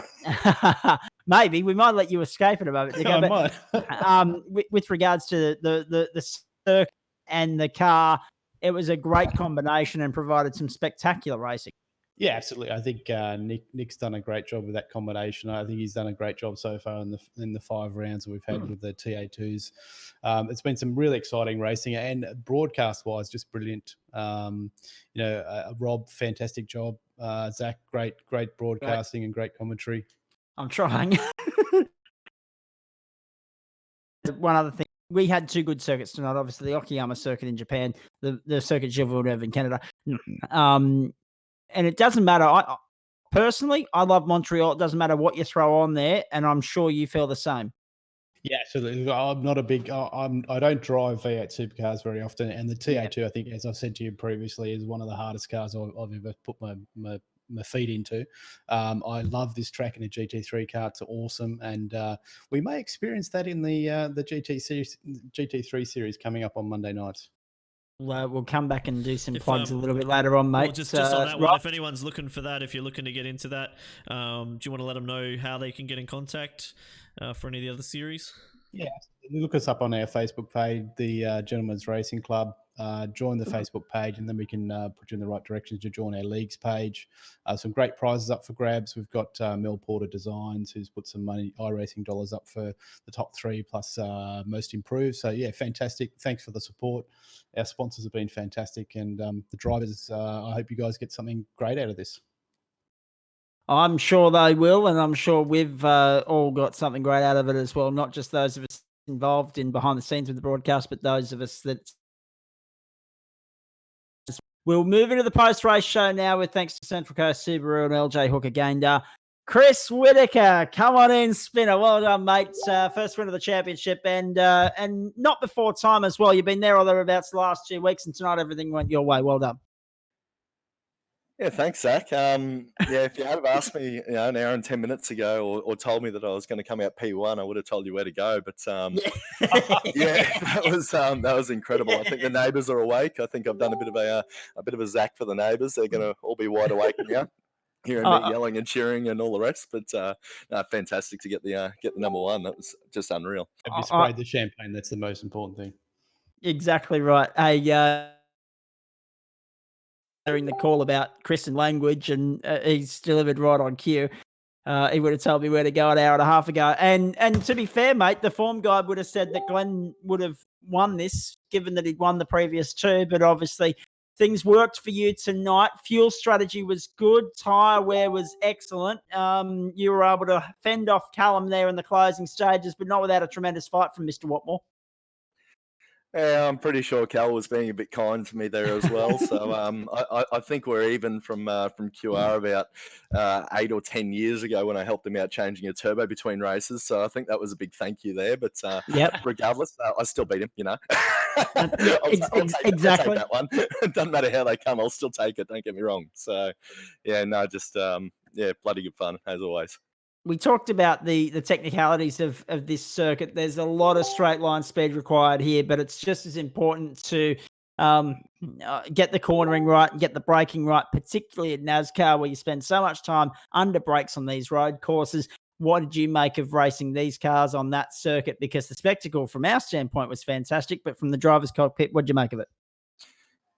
C: Maybe we might let you escape in a moment. Nico,
E: I might.
C: With regards to the circuit and the car, it was a great combination and provided some spectacular racing.
E: Yeah, absolutely. I think Nick's done a great job with that combination. I think he's done a great job so far in the 5 rounds that we've had with the TA2s. It's been some really exciting racing, and broadcast-wise, just brilliant. Rob, fantastic job. Zach, great broadcasting and great commentary.
C: I'm trying. One other thing. We had 2 good circuits tonight. Obviously, the Okayama circuit in Japan, the circuit Gilles Villeneuve in Canada. And it doesn't matter. Personally, I love Montreal. It doesn't matter what you throw on there, and I'm sure you feel the same.
E: Yeah, absolutely. I'm not a big. I don't drive V8 supercars very often, and the TA2, I think, as I've said to you previously, is one of the hardest cars I've ever put my feet into. I love this track in a GT3 car. It's awesome, and we may experience that in the GT3 series coming up on Monday nights.
C: We'll come back and do some plugs a little bit later on, mate.
D: Well, just on that one, if anyone's looking for that, if you're looking to get into that, do you want to let them know how they can get in contact for any of the other series?
E: Yeah, look us up on our Facebook page, the Gentlemen's Racing Club. Join the Facebook page, and then we can put you in the right directions to join our leagues page. Some great prizes up for grabs. We've got Mel Porter Designs, who's put some money, iRacing dollars up for the top 3 plus most improved. So yeah, fantastic. Thanks for the support. Our sponsors have been fantastic, and the drivers. I hope you guys get something great out of this.
C: I'm sure they will, and I'm sure we've all got something great out of it as well. Not just those of us involved in behind the scenes with the broadcast, but those of us that we'll move into the post-race show now with thanks to Central Coast Subaru and LJ Hooker Gander. Chris Whitaker, come on in, spinner. Well done, mate. First win of the championship and not before time as well. You've been there or thereabouts the last 2 weeks, and tonight everything went your way. Well done.
H: Yeah, thanks, Zach. If you had asked me, an hour and 10 minutes ago, or told me that I was going to come out P1, I would have told you where to go. But that was incredible. I think the neighbours are awake. I think I've done a bit of a Zach for the neighbours. They're going to all be wide awake now, hearing me yelling and cheering and all the rest. But fantastic to get the number one. That was just unreal.
E: Have you sprayed the champagne? That's the most important thing.
C: Exactly right. During the call about Christian language, and he's delivered right on cue. He would have told me where to go an hour and a half ago. And to be fair, mate, the form guide would have said that Glenn would have won this, given that he'd won the previous two. But obviously, things worked for you tonight. Fuel strategy was good. Tyre wear was excellent. You were able to fend off Callum there in the closing stages, but not without a tremendous fight from Mr. Watmore.
H: Yeah, I'm pretty sure Cal was being a bit kind to me there as well. So I think we're even from QR about 8 or 10 years ago when I helped him out changing a turbo between races. So I think that was a big thank you there. But regardless, I still beat him. I'll take that one. It doesn't matter how they come, I'll still take it. Don't get me wrong. So bloody good fun as always.
C: We talked about the technicalities of this circuit. There's a lot of straight line speed required here, but it's just as important to get the cornering right and get the braking right, particularly at NASCAR, where you spend so much time under brakes on these road courses. What did you make of racing these cars on that circuit? Because the spectacle from our standpoint was fantastic, but from the driver's cockpit, what did you make of it?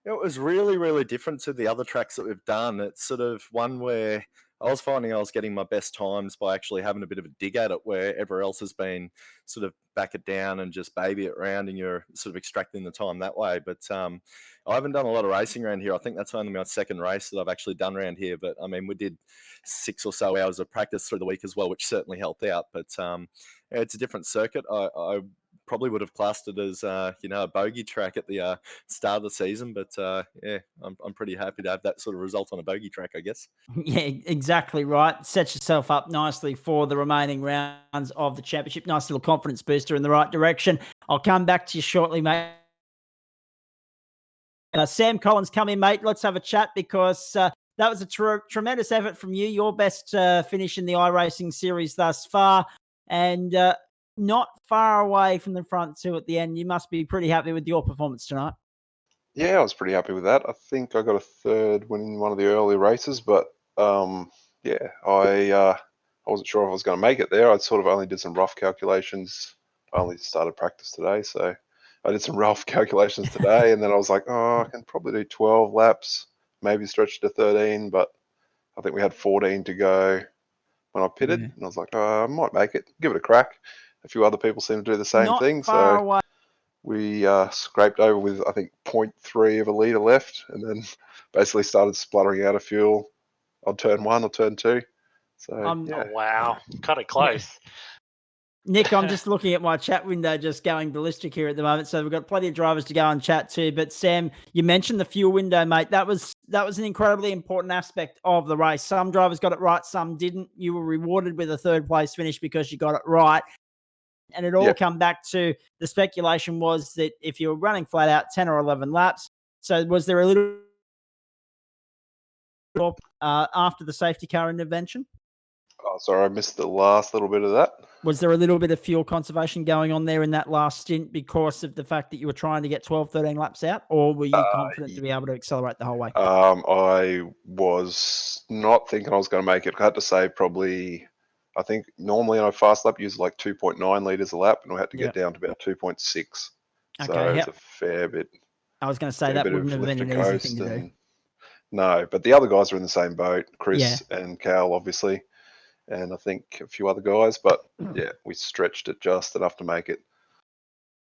H: It was really, really different to the other tracks that we've done. It's sort of one where I was finding I was getting my best times by actually having a bit of a dig at it, where everywhere else has been sort of back it down and just baby it around, and you're sort of extracting the time that way. But I haven't done a lot of racing around here. I think that's only my second race that I've actually done around here. But I mean, we did 6 or so hours of practice through the week as well, which certainly helped out. But it's a different circuit. I probably would have classed it as a bogey track at the start of the season, but I'm pretty happy to have that sort of result on a bogey track, I guess.
C: Yeah, exactly right. Set yourself up nicely for the remaining rounds of the championship. Nice little confidence booster in the right direction. I'll come back to you shortly, mate. Sam Collins, come in, mate. Let's have a chat, because that was a tremendous effort from you. Your best finish in the iRacing series thus far, and not far away from the front two at the end. You must be pretty happy with your performance tonight.
I: Yeah, I was pretty happy with that. I think I got a third win in one of the early races, but I wasn't sure if I was going to make it there. I sort of only did some rough calculations. I only started practice today, so I did some rough calculations today, and then I was like, I can probably do 12 laps, maybe stretch to 13, but I think we had 14 to go when I pitted, and I was like, I might make it, give it a crack. A few other people seem to do the same thing, so we scraped over with, I think, 0.3 of a litre left, and then basically started spluttering out of fuel on turn 1 or turn 2. So,
B: Oh, wow. Cut it close.
C: Nick, I'm just looking at my chat window, just going ballistic here at the moment. So we've got plenty of drivers to go and chat to. But Sam, you mentioned the fuel window, mate. That was an incredibly important aspect of the race. Some drivers got it right, some didn't. You were rewarded with a third place finish because you got it right. And it all come back to the speculation was that if you were running flat out 10 or 11 laps, so was there a little after the safety car intervention?
I: Oh, sorry, I missed the last little bit of that.
C: Was there a little bit of fuel conservation going on there in that last stint because of the fact that you were trying to get 12, 13 laps out, or were you confident to be able to accelerate the whole way?
I: I was not thinking I was going to make it. I had to say probably, I think normally on a fast lap, use like 2.9 litres a lap, and we had to get down to about 2.6. So it's a fair bit.
C: I was going to say that wouldn't have been an easy thing to do.
I: No, but the other guys are in the same boat, Chris and Cal, obviously, and I think a few other guys, but we stretched it just enough to make it.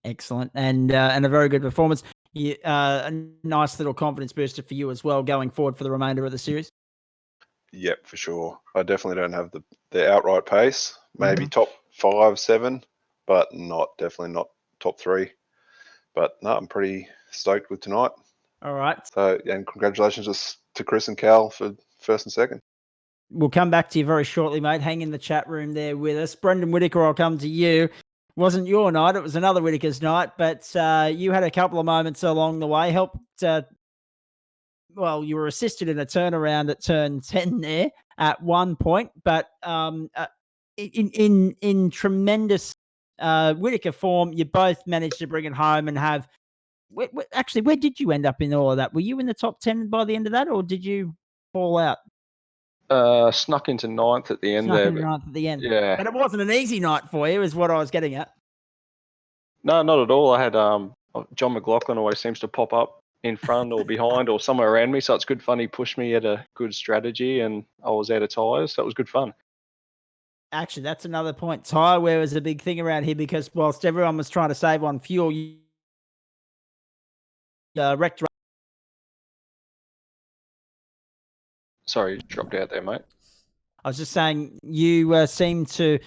C: Excellent, and a very good performance. A nice little confidence booster for you as well going forward for the remainder of the series.
I: Yep, for sure. I definitely don't have the outright pace. Maybe top 5, 7 but definitely not top 3. But no, I'm pretty stoked with tonight.
C: All right.
I: So, and congratulations to Chris and Cal for first and second.
C: We'll come back to you very shortly, mate. Hang in the chat room there with us. Brendan Whitaker, I'll come to you. Wasn't your night, it was another Whitaker's night, but you had a couple of moments along the way. Helped, you were assisted in a turnaround at turn 10 there at one point, but in tremendous Whitaker form, you both managed to bring it home and have. Actually, where did you end up in all of that? Were you in the top 10 by the end of that, or did you fall out?
J: Snuck into 9th at the end
C: Snuck
J: there.
C: into 9th at the end.
J: Yeah.
C: But it wasn't an easy night for you, is what I was getting at.
J: No, not at all. I had John McLaughlin always seems to pop up in front or behind or somewhere around me, so it's good fun. He pushed me at a good strategy, and I was out of tyres, so it was good fun.
C: Actually, that's another point. Tyre wear was a big thing around here because whilst everyone was trying to save on fuel, you wrecked.
J: Sorry, dropped out there, mate.
C: I was just saying you seem to,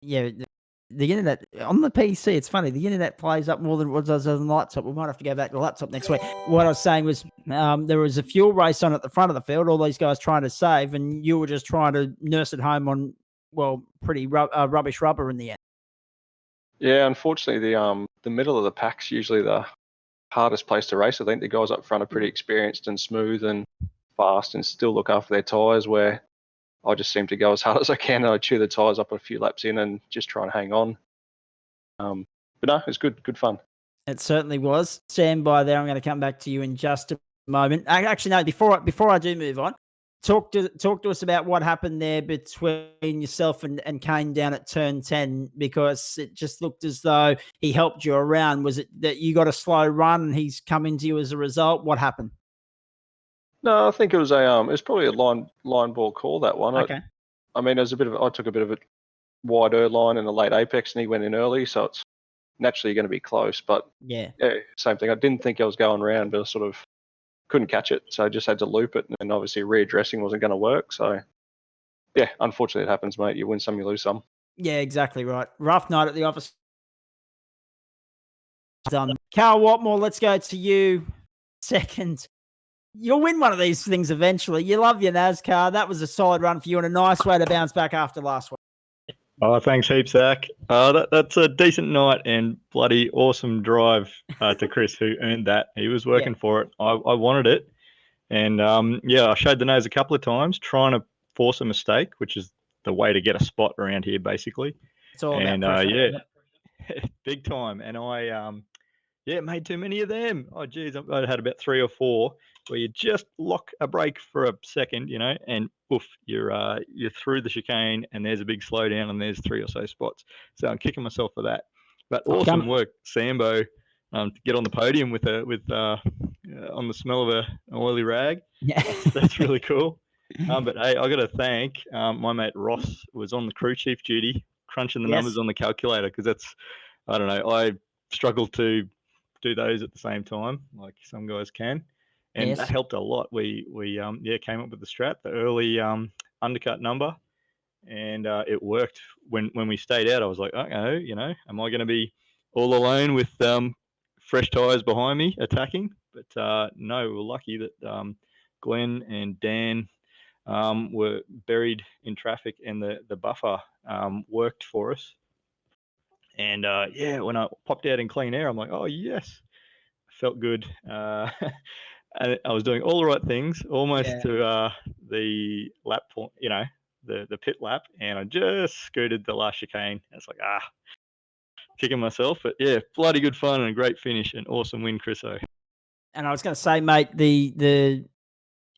C: the internet on the PC. It's funny, the internet plays up more than what it does on the laptop. We might have to go back to the laptop next week. What I was saying was there was a fuel race on at the front of the field. All these guys trying to save, and you were just trying to nurse it home on pretty rubbish rubber in the end.
J: Yeah, unfortunately, the middle of the pack's usually the hardest place to race. I think the guys up front are pretty experienced and smooth and fast and still look after their tyres, where I just seem to go as hard as I can, and I chew the tyres up a few laps in and just try and hang on. But no, it's good fun.
C: It certainly was. Stand by there. I'm going to come back to you in just a moment. Actually, no, before I do move on, talk to us about what happened there between yourself and Kane down at turn 10, because it just looked as though he helped you around. Was it that you got a slow run and he's come into you as a result? What happened?
J: No, I think it was probably a line ball call, that one.
C: Okay.
J: I mean, I took a bit of a wider line in the late apex, and he went in early, so it's naturally going to be close. But
C: yeah,
J: same thing. I didn't think I was going around, but I sort of couldn't catch it, so I just had to loop it, and then obviously readdressing wasn't going to work. So yeah, unfortunately, it happens, mate. You win some, you lose some.
C: Yeah, exactly right. Rough night at the office. Done. Carl Watmore, let's go to you second. You'll win one of these things eventually. You love your NASCAR. That was a solid run for you and a nice way to bounce back after last week.
K: Oh, thanks heaps, Zach. That's a decent night and bloody awesome drive to Chris, who earned that. He was working for it. I wanted it. And, I showed the nose a couple of times, trying to force a mistake, which is the way to get a spot around here, basically.
C: It's all about pressure.
K: Big time. And I made too many of them. Oh, geez, I had about 3 or 4 where you just lock a brake for a second, and poof, you're through the chicane, and there's a big slowdown, and there's 3 or so spots. So I'm kicking myself for that. But awesome work, Sambo, to get on the podium with on the smell of an oily rag.
C: Yeah,
K: that's really cool. But hey, I got to thank my mate Ross, was on the crew chief duty, crunching the numbers on the calculator, because that's, I don't know, I struggle to do those at the same time, like some guys can, and that helped a lot. We came up with the strat, the early undercut number, and it worked. When we stayed out, I was like, okay, am I going to be all alone with fresh tires behind me attacking? But no, we were lucky that Glenn and Dan were buried in traffic, and the buffer worked for us. And when I popped out in clean air, I'm like, oh yes, felt good. And I was doing all the right things, almost to the lap point, the pit lap, and I just scooted the last chicane. It's like, kicking myself. But yeah, bloody good fun and a great finish, and awesome win, Chriso.
C: And I was going to say, mate, the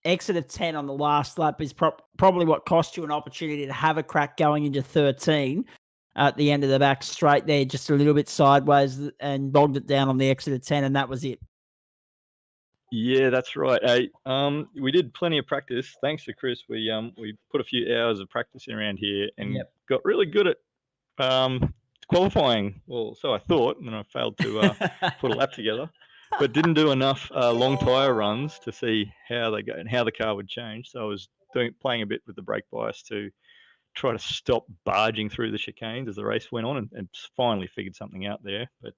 C: exit of 10 on the last lap is probably what cost you an opportunity to have a crack going into 13 at the end of the back straight there, just a little bit sideways, and bogged it down on the exit of 10, and that was it.
K: Yeah, that's right. Hey, we did plenty of practice. Thanks to Chris, we put a few hours of practice in around here, and got really good at qualifying. Well, so I thought, and then I failed to put a lap together, but didn't do enough long tyre runs to see how they go and how the car would change. So I was playing a bit with the brake bias to try to stop barging through the chicanes as the race went on, and finally figured something out there. But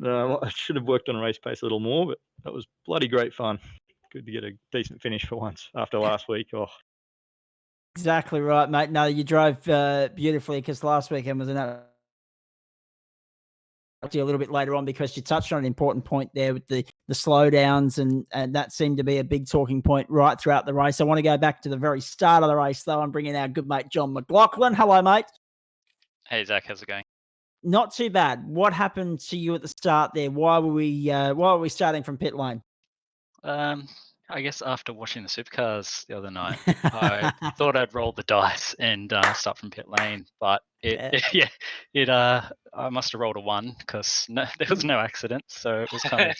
K: I should have worked on race pace a little more, but that was bloody great fun. Good to get a decent finish for once after last week. Oh,
C: Exactly right, mate. No, you drove beautifully, because last weekend was a little bit later on, because you touched on an important point there with the slowdowns, and that seemed to be a big talking point right throughout the race. I want to go back to the very start of the race, though, and bring in our good mate John McLaughlin. Hello, mate.
L: Hey, Zach, how's it going?
C: Not too bad. What happened to you at the start there? Why were we starting from pit lane?
L: I guess after watching the supercars the other night, I thought I'd roll the dice and start from pit lane, but I must have rolled a 1 because there was no accident, so it was kind of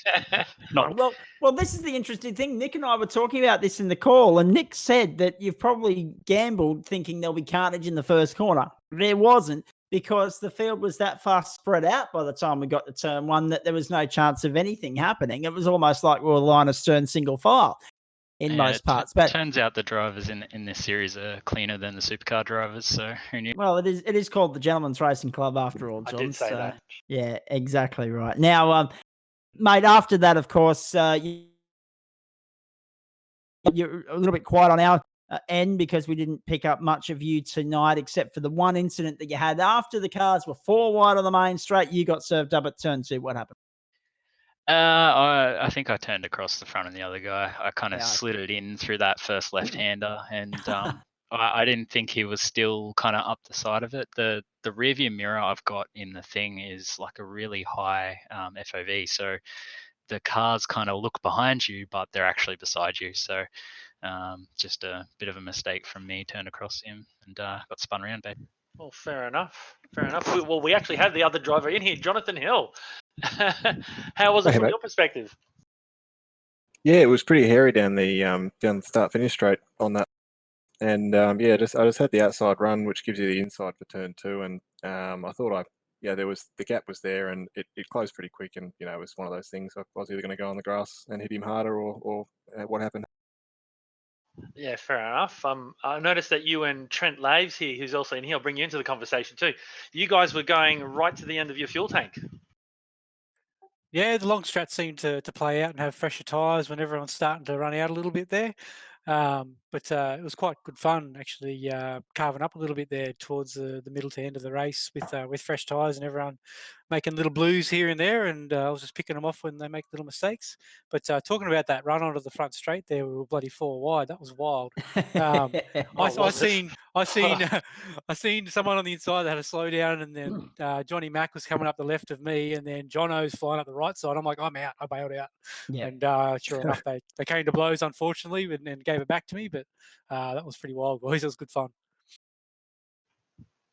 L: not.
C: Well, this is the interesting thing. Nick and I were talking about this in the call, and Nick said that you've probably gambled thinking there'll be carnage in the first corner. There wasn't, because the field was that far spread out by the time we got to turn 1 that there was no chance of anything happening. It was almost like we were line of stern single file in most parts. But
L: turns out the drivers in this series are cleaner than the supercar drivers, so who knew?
C: Well, it is called the Gentleman's Racing Club after all, John.
B: I did say that.
C: Yeah, exactly right. Now, mate, after that, of course, you're a little bit quiet on our end, because we didn't pick up much of you tonight, except for the one incident that you had after the cars were 4 wide on the main straight. You got served up at turn 2. What happened?
L: I think I turned across the front of the other guy. I kind of slid it in through that first left-hander, and I didn't think he was still kind of up the side of it. The rear view mirror I've got in the thing is like a really high FOV, so the cars kind of look behind you, but they're actually beside you. So just a bit of a mistake from me, turned across him and got spun around, babe.
B: Well, fair enough. We actually have the other driver in here, Jonathan Hill. How was it from your perspective?
M: Yeah, it was pretty hairy down the start finish straight on that, and I just had the outside run, which gives you the inside for turn 2, and I thought the gap was there, and it closed pretty quick, and it was one of those things. I was either going to go on the grass and hit him harder, or what happened.
B: Yeah, fair enough. I noticed that you and Trent Laves here, who's also in here, I'll bring you into the conversation too. You guys were going right to the end of your fuel tank.
N: Yeah, the long strat seemed to play out and have fresher tyres when everyone's starting to run out a little bit there. But it was quite good fun, actually, carving up a little bit there towards the middle to end of the race with fresh tyres and everyone making little blues here and there, and I was just picking them off when they make little mistakes. But talking about that run onto the front straight there, we were bloody 4 wide. That was wild. I seen someone on the inside that had a slow down, and then Johnny Mack was coming up the left of me, and then Jono's flying up the right side. I'm like, I'm out. I bailed out.
C: Yeah.
N: And sure enough, they came to blows, unfortunately, and gave it back to me. But that was pretty wild, boys. It was good fun.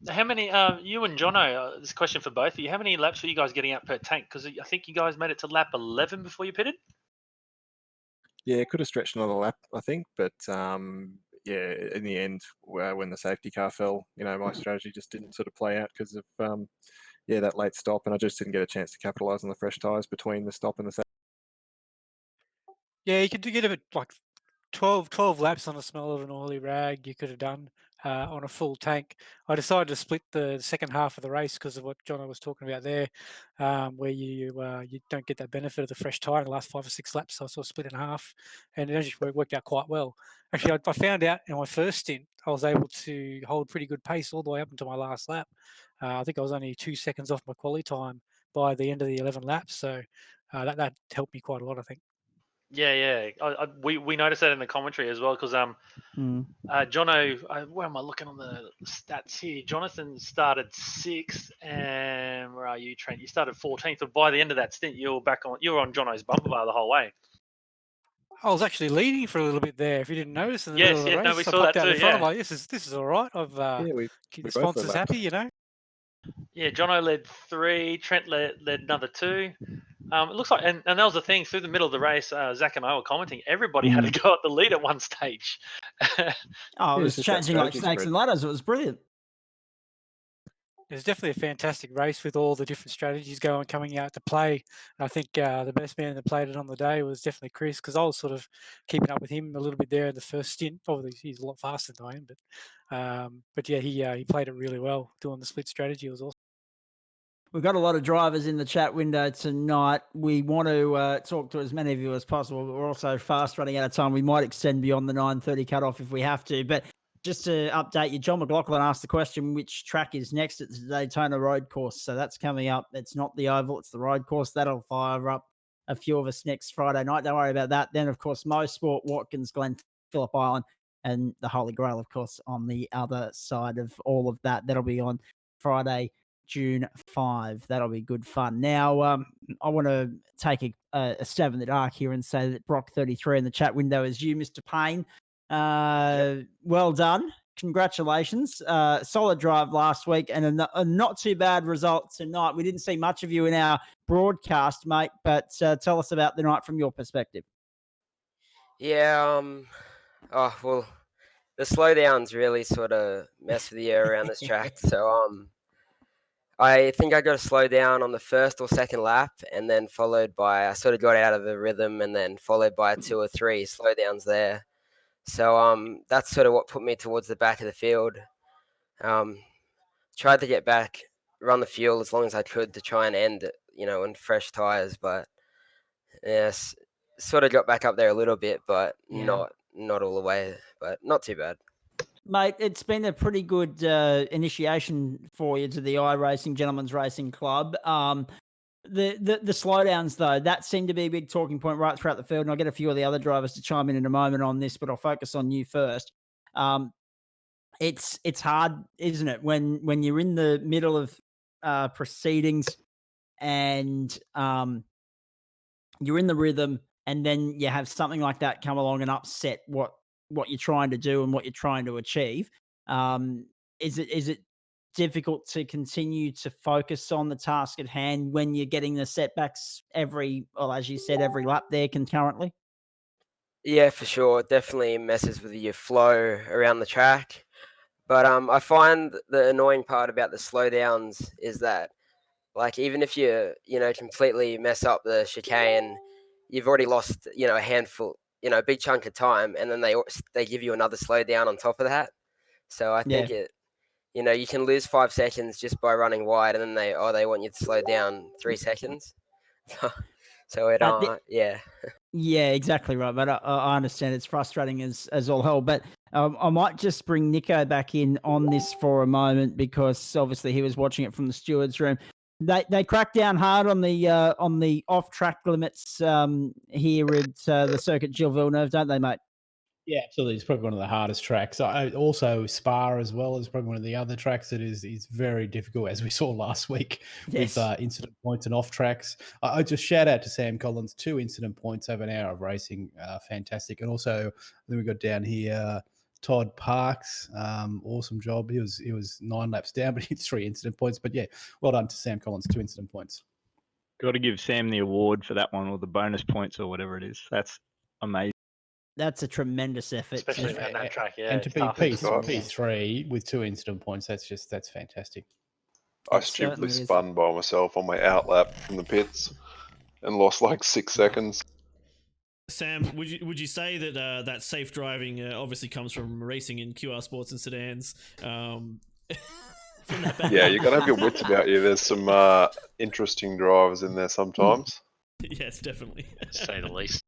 B: How many, you and Jono, this question for both of you, how many laps were you guys getting out per tank? Because I think you guys made it to lap 11 before you pitted?
M: Yeah, could have stretched another lap, I think, but in the end, when the safety car fell, my strategy just didn't sort of play out because of that late stop, and I just didn't get a chance to capitalise on the fresh tyres between the stop and the safety.
N: Yeah, you could get a like 12 laps on a smell of an oily rag. You could have done on a full tank. I decided to split the second half of the race because of what Jono was talking about there, where you don't get that benefit of the fresh tyre in the last 5 or 6 laps. So I sort of split in half, and it actually worked out quite well. Actually, I found out in my first stint I was able to hold pretty good pace all the way up until my last lap. I think I was only 2 seconds off my quali time by the end of the 11 laps. So that helped me quite a lot, I think.
B: Yeah. We noticed that in the commentary as well, because Jono, where am I looking on the stats here? Jonathan started 6th, and where are you, Trent? You started 14th, but by the end of that stint, you were on Jono's bumper bar the whole way.
N: I was actually leading for a little bit there. If you didn't notice in the middle of the race,
B: no, we saw that too.
N: I'm like, this is all right. I've keep the sponsors happy,
B: Yeah, Jono led 3. Trent led another 2. It looks like, and that was the thing, through the middle of the race, Zach and I were commenting, everybody had to go at the lead at one stage.
C: It was changing like snakes and ladders. It was brilliant.
N: It was definitely a fantastic race with all the different strategies coming out to play. And I think the best man that played it on the day was definitely Chris, because I was sort of keeping up with him a little bit there in the first stint. Obviously, he's a lot faster than I am, but yeah, he played it really well doing the split strategy. It was awesome.
C: We've got a lot of drivers in the chat window tonight. We want to talk to as many of you as possible, but we're also fast running out of time. We might extend beyond the 9:30 cutoff if we have to. But just to update you, John McLaughlin asked the question, which track is next at the Daytona Road Course? So that's coming up. It's not the Oval, it's the Road Course. That'll fire up a few of us next Friday night. Don't worry about that. Then, of course, motorsport, Watkins Glen, Phillip Island, and the Holy Grail, of course, on the other side of all of that. That'll be on Friday, June 5. That'll be good fun. Now, I want to take a stab in the dark here and say that Brock33 in the chat window is you, Mr. Payne. Well done. Congratulations. Solid drive last week and a not too bad result tonight. We didn't see much of you in our broadcast, mate, but tell us about the night from your perspective.
O: Yeah, oh, well, the slowdowns really sort of mess with you around this track. So, I think I got to slow down on the first or second lap, and then followed by, I sort of got out of the rhythm, and then followed by 2 or 3 slowdowns there. So, that's sort of what put me towards the back of the field. Tried to get back, run the fuel as long as I could to try and end it, in fresh tires, but yes, sort of got back up there a little bit, but
C: Yeah.
O: not all the way, but not too bad.
C: Mate, it's been a pretty good initiation for you to the iRacing Gentlemen's Racing Club. The slowdowns, though, that seemed to be a big talking point right throughout the field, and I'll get a few of the other drivers to chime in a moment on this, but I'll focus on you first. It's hard, isn't it, when you're in the middle of proceedings and you're in the rhythm, and then you have something like that come along and upset what you're trying to do and what you're trying to achieve. Is it difficult to continue to focus on the task at hand when you're getting the setbacks as you said, every lap there concurrently?
O: Yeah, for sure. It definitely messes with your flow around the track. But I find the annoying part about the slowdowns is that, like, even if you completely mess up the chicane, you've already lost, a handful, a big chunk of time, and then they give you another slowdown on top of that. So I
C: Yeah.
O: think you can lose 5 seconds just by running wide, and then they want you to slow down 3 seconds. So yeah.
C: Yeah, exactly right. But I understand it's frustrating as all hell. But I might just bring Nico back in on this for a moment because obviously he was watching it from the steward's room. They crack down hard on the off track limits here at the circuit Gilles Villeneuve, don't they, mate?
E: Yeah, absolutely. It's probably one of the hardest tracks. Also, Spa as well is probably one of the other tracks that is very difficult, as we saw last week
C: Yes.
E: with incident points and off tracks. I just shout out to Sam Collins, 2 incident points over an hour of racing, fantastic. And also, then we got down here Todd Parks, awesome job. He was 9 laps down, but he had 3 incident points. But yeah, well done to Sam Collins, 2 incident points.
K: Got to give Sam the award for that one, or the bonus points, or whatever it is. That's amazing.
C: That's a tremendous effort.
B: Especially around that track, yeah.
E: And to be P3 with 2 incident points, that's fantastic.
I: I stupidly spun by myself on my outlap from the pits and lost like 6 seconds.
D: Sam, would you say that that safe driving obviously comes from racing in QR Sports and sedans?
I: Yeah, you got to have your wits about you. There's some interesting drivers in there sometimes.
D: Yes, definitely.
L: To say the least.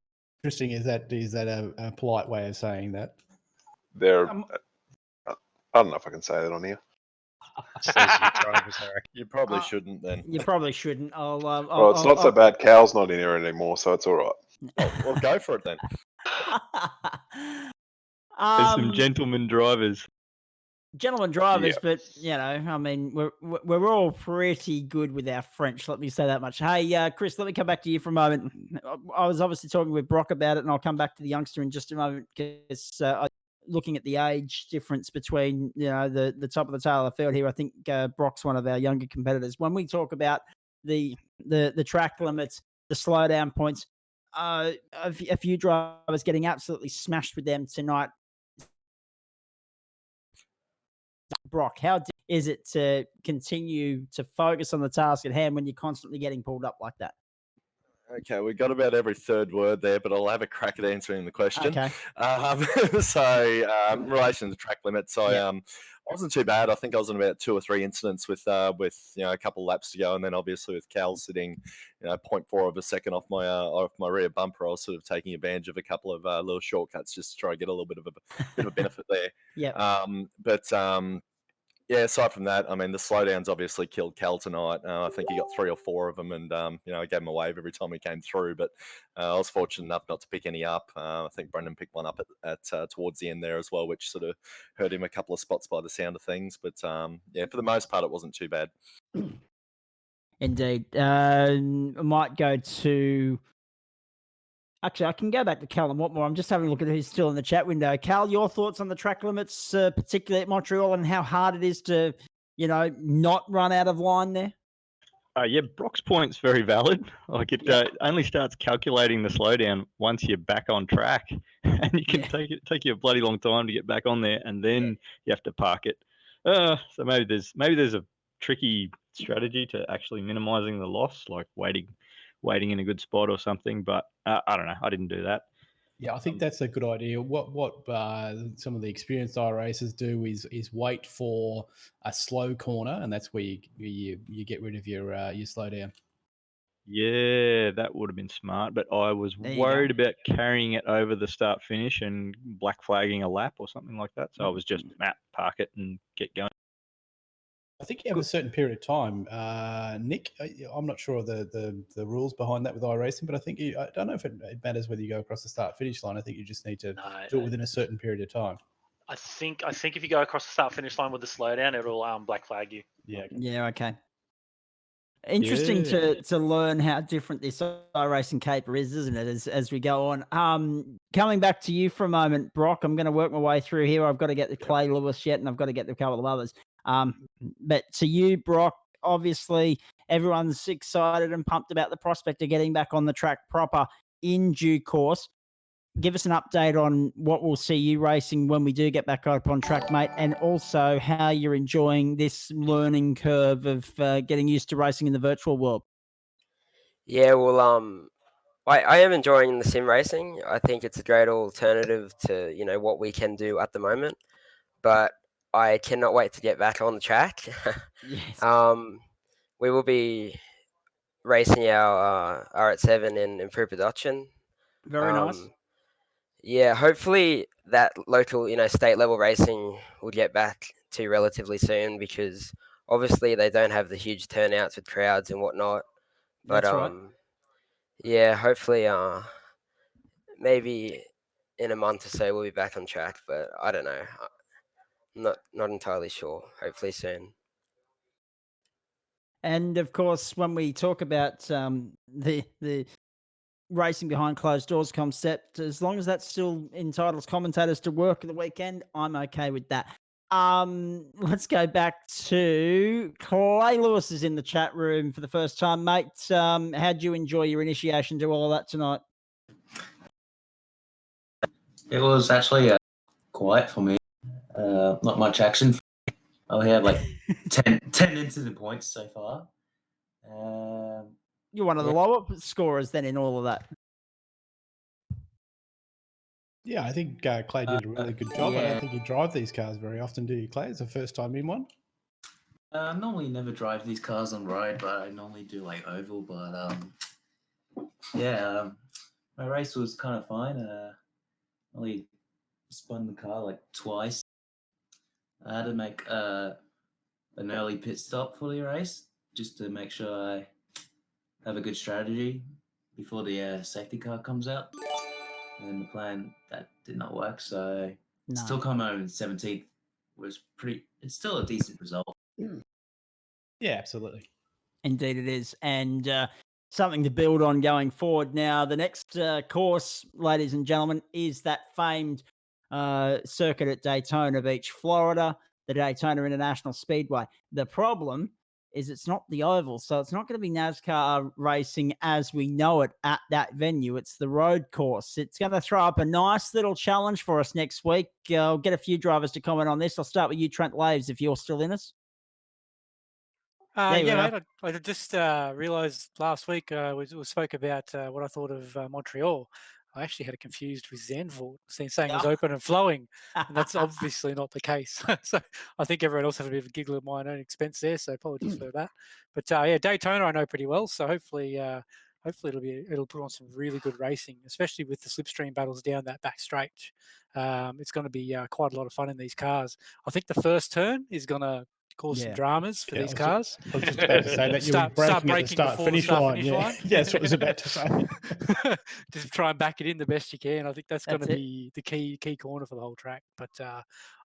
E: Interesting. Is that a polite way of saying that?
I: They're. I don't know if I can say that on here.
H: You probably shouldn't then.
C: You probably shouldn't.
I: Well, it's not so bad. Cal's not in here anymore, so it's all right.
H: Well, go for it then.
K: There's some gentlemen drivers.
C: Gentlemen drivers,
I: Yeah.
C: but I mean, we're all pretty good with our French. Let me say that much. Hey, Chris, let me come back to you for a moment. I was obviously talking with Brock about it, and I'll come back to the youngster in just a moment because looking at the age difference between the top of the tail of the field here, I think Brock's one of our younger competitors. When we talk about the track limits, the slowdown points, a few drivers getting absolutely smashed with them tonight. Brock, how is it to continue to focus on the task at hand when you're constantly getting pulled up like that?
H: Okay, we got about every third word there, but I'll have a crack at answering the question.
C: Okay.
H: In relation to track limits, I wasn't too bad. I think I was in about 2 or 3 incidents with a couple of laps to go, and then obviously with Cal sitting 0.4 of a second off my rear bumper, I was sort of taking advantage of a couple of little shortcuts just to try to get a little bit of a benefit there. Yeah, aside from that, I mean, the slowdowns obviously killed Cal tonight. I think he got 3 or 4 of them, and I gave him a wave every time he came through. But I was fortunate enough not to pick any up. I think Brendan picked one up at towards the end there as well, which sort of hurt him a couple of spots by the sound of things. But yeah, for the most part, it wasn't too bad.
C: Indeed. I might go to. Actually, I can go back to Cal and Watmore. I'm just having a look at who's still in the chat window. Cal, your thoughts on the track limits, particularly at Montreal, and how hard it is to, not run out of line there?
K: Yeah, Brock's point's very valid. Like it only starts calculating the slowdown once you're back on track, and you can take you a bloody long time to get back on there, and then you have to park it. So maybe there's a tricky strategy to actually minimizing the loss, like waiting in a good spot or something. But I don't know. I didn't do that.
E: Yeah, I think that's a good idea. What some of the experienced iRacers do is wait for a slow corner, and that's where you get rid of your slowdown.
K: Yeah, that would have been smart, but I was worried about carrying it over the start finish and black flagging a lap or something like that. So I was just park it and get going.
E: I think you have a certain period of time, Nick. I'm not sure of the rules behind that with iRacing, but I think I don't know if it matters whether you go across the start finish line. I think you just need to do it within a certain period of time.
B: I think if you go across the start finish line with the slowdown, it'll black flag you.
E: Yeah.
C: Yeah. Okay. Interesting to learn how different this iRacing caper is, isn't it? As we go on. Coming back to you for a moment, Brock. I'm going to work my way through here. I've got to get the Clay Lewis yet, and I've got to get the couple of others. But to you, Brock, obviously everyone's excited and pumped about the prospect of getting back on the track proper in due course. Give us an update on what we'll see you racing when we do get back up on track, mate, and also how you're enjoying this learning curve of getting used to racing in the virtual world.
O: Yeah, well, I am enjoying the sim racing. I think it's a great alternative to what we can do at the moment, but I cannot wait to get back on the track.
C: Yes.
O: We will be racing our R87 in pre-production.
C: Very nice.
O: Yeah, hopefully that local, state level racing will get back to relatively soon, because obviously they don't have the huge turnouts with crowds and whatnot. But
C: That's right.
O: yeah, hopefully maybe in a month or so we'll be back on track, but I don't know. Not entirely sure. Hopefully soon.
C: And of course, when we talk about the racing behind closed doors concept, as long as that still entitles commentators to work at the weekend, I'm okay with that. Let's go back to Clay Lewis is in the chat room for the first time, mate. How'd you enjoy your initiation to all of that tonight?
P: It was actually quiet for me. Not much action. I only had like 10 incident points so far.
C: You're one of the lower scorers then in all of that.
E: Yeah, I think Clay did a really good job. I don't think you drive these cars very often, do you, Clay? It's the first time in one.
P: I normally never drive these cars on road, but I normally do like oval. But my race was kind of fine. Only spun the car like twice. I had to make an early pit stop for the race just to make sure I have a good strategy before the safety car comes out. And the plan that did not work, so still come home in 17th was it's still a decent result.
E: Yeah, absolutely.
C: Indeed it is. And something to build on going forward. Now, the next course, ladies and gentlemen, is that famed circuit at Daytona Beach, Florida, the Daytona International Speedway. The problem is it's not the oval. So it's not going to be NASCAR racing as we know it at that venue. It's the road course. It's going to throw up a nice little challenge for us next week. I'll get a few drivers to comment on this. I'll start with you, Trent Laves, if you're still in us. There we
N: Yeah,
C: are.
N: mate. I just realised last week we spoke about what I thought of Montreal. I actually had it confused with Zandvoort, saying it was open and flowing, and that's obviously not the case. So I think everyone else had a bit of a giggle at my own expense there. So apologies for that. But yeah, Daytona I know pretty well, so hopefully it'll put on some really good racing, especially with the slipstream battles down that back stretch. It's going to be quite a lot of fun in these cars. I think the first turn is going to cause some dramas for these cars.
E: I was just about to say that you were braking at the start-finish line. Yeah, that's what I was about to say.
N: Just try and back it in the best you can. I think that's going to be the key corner for the whole track. But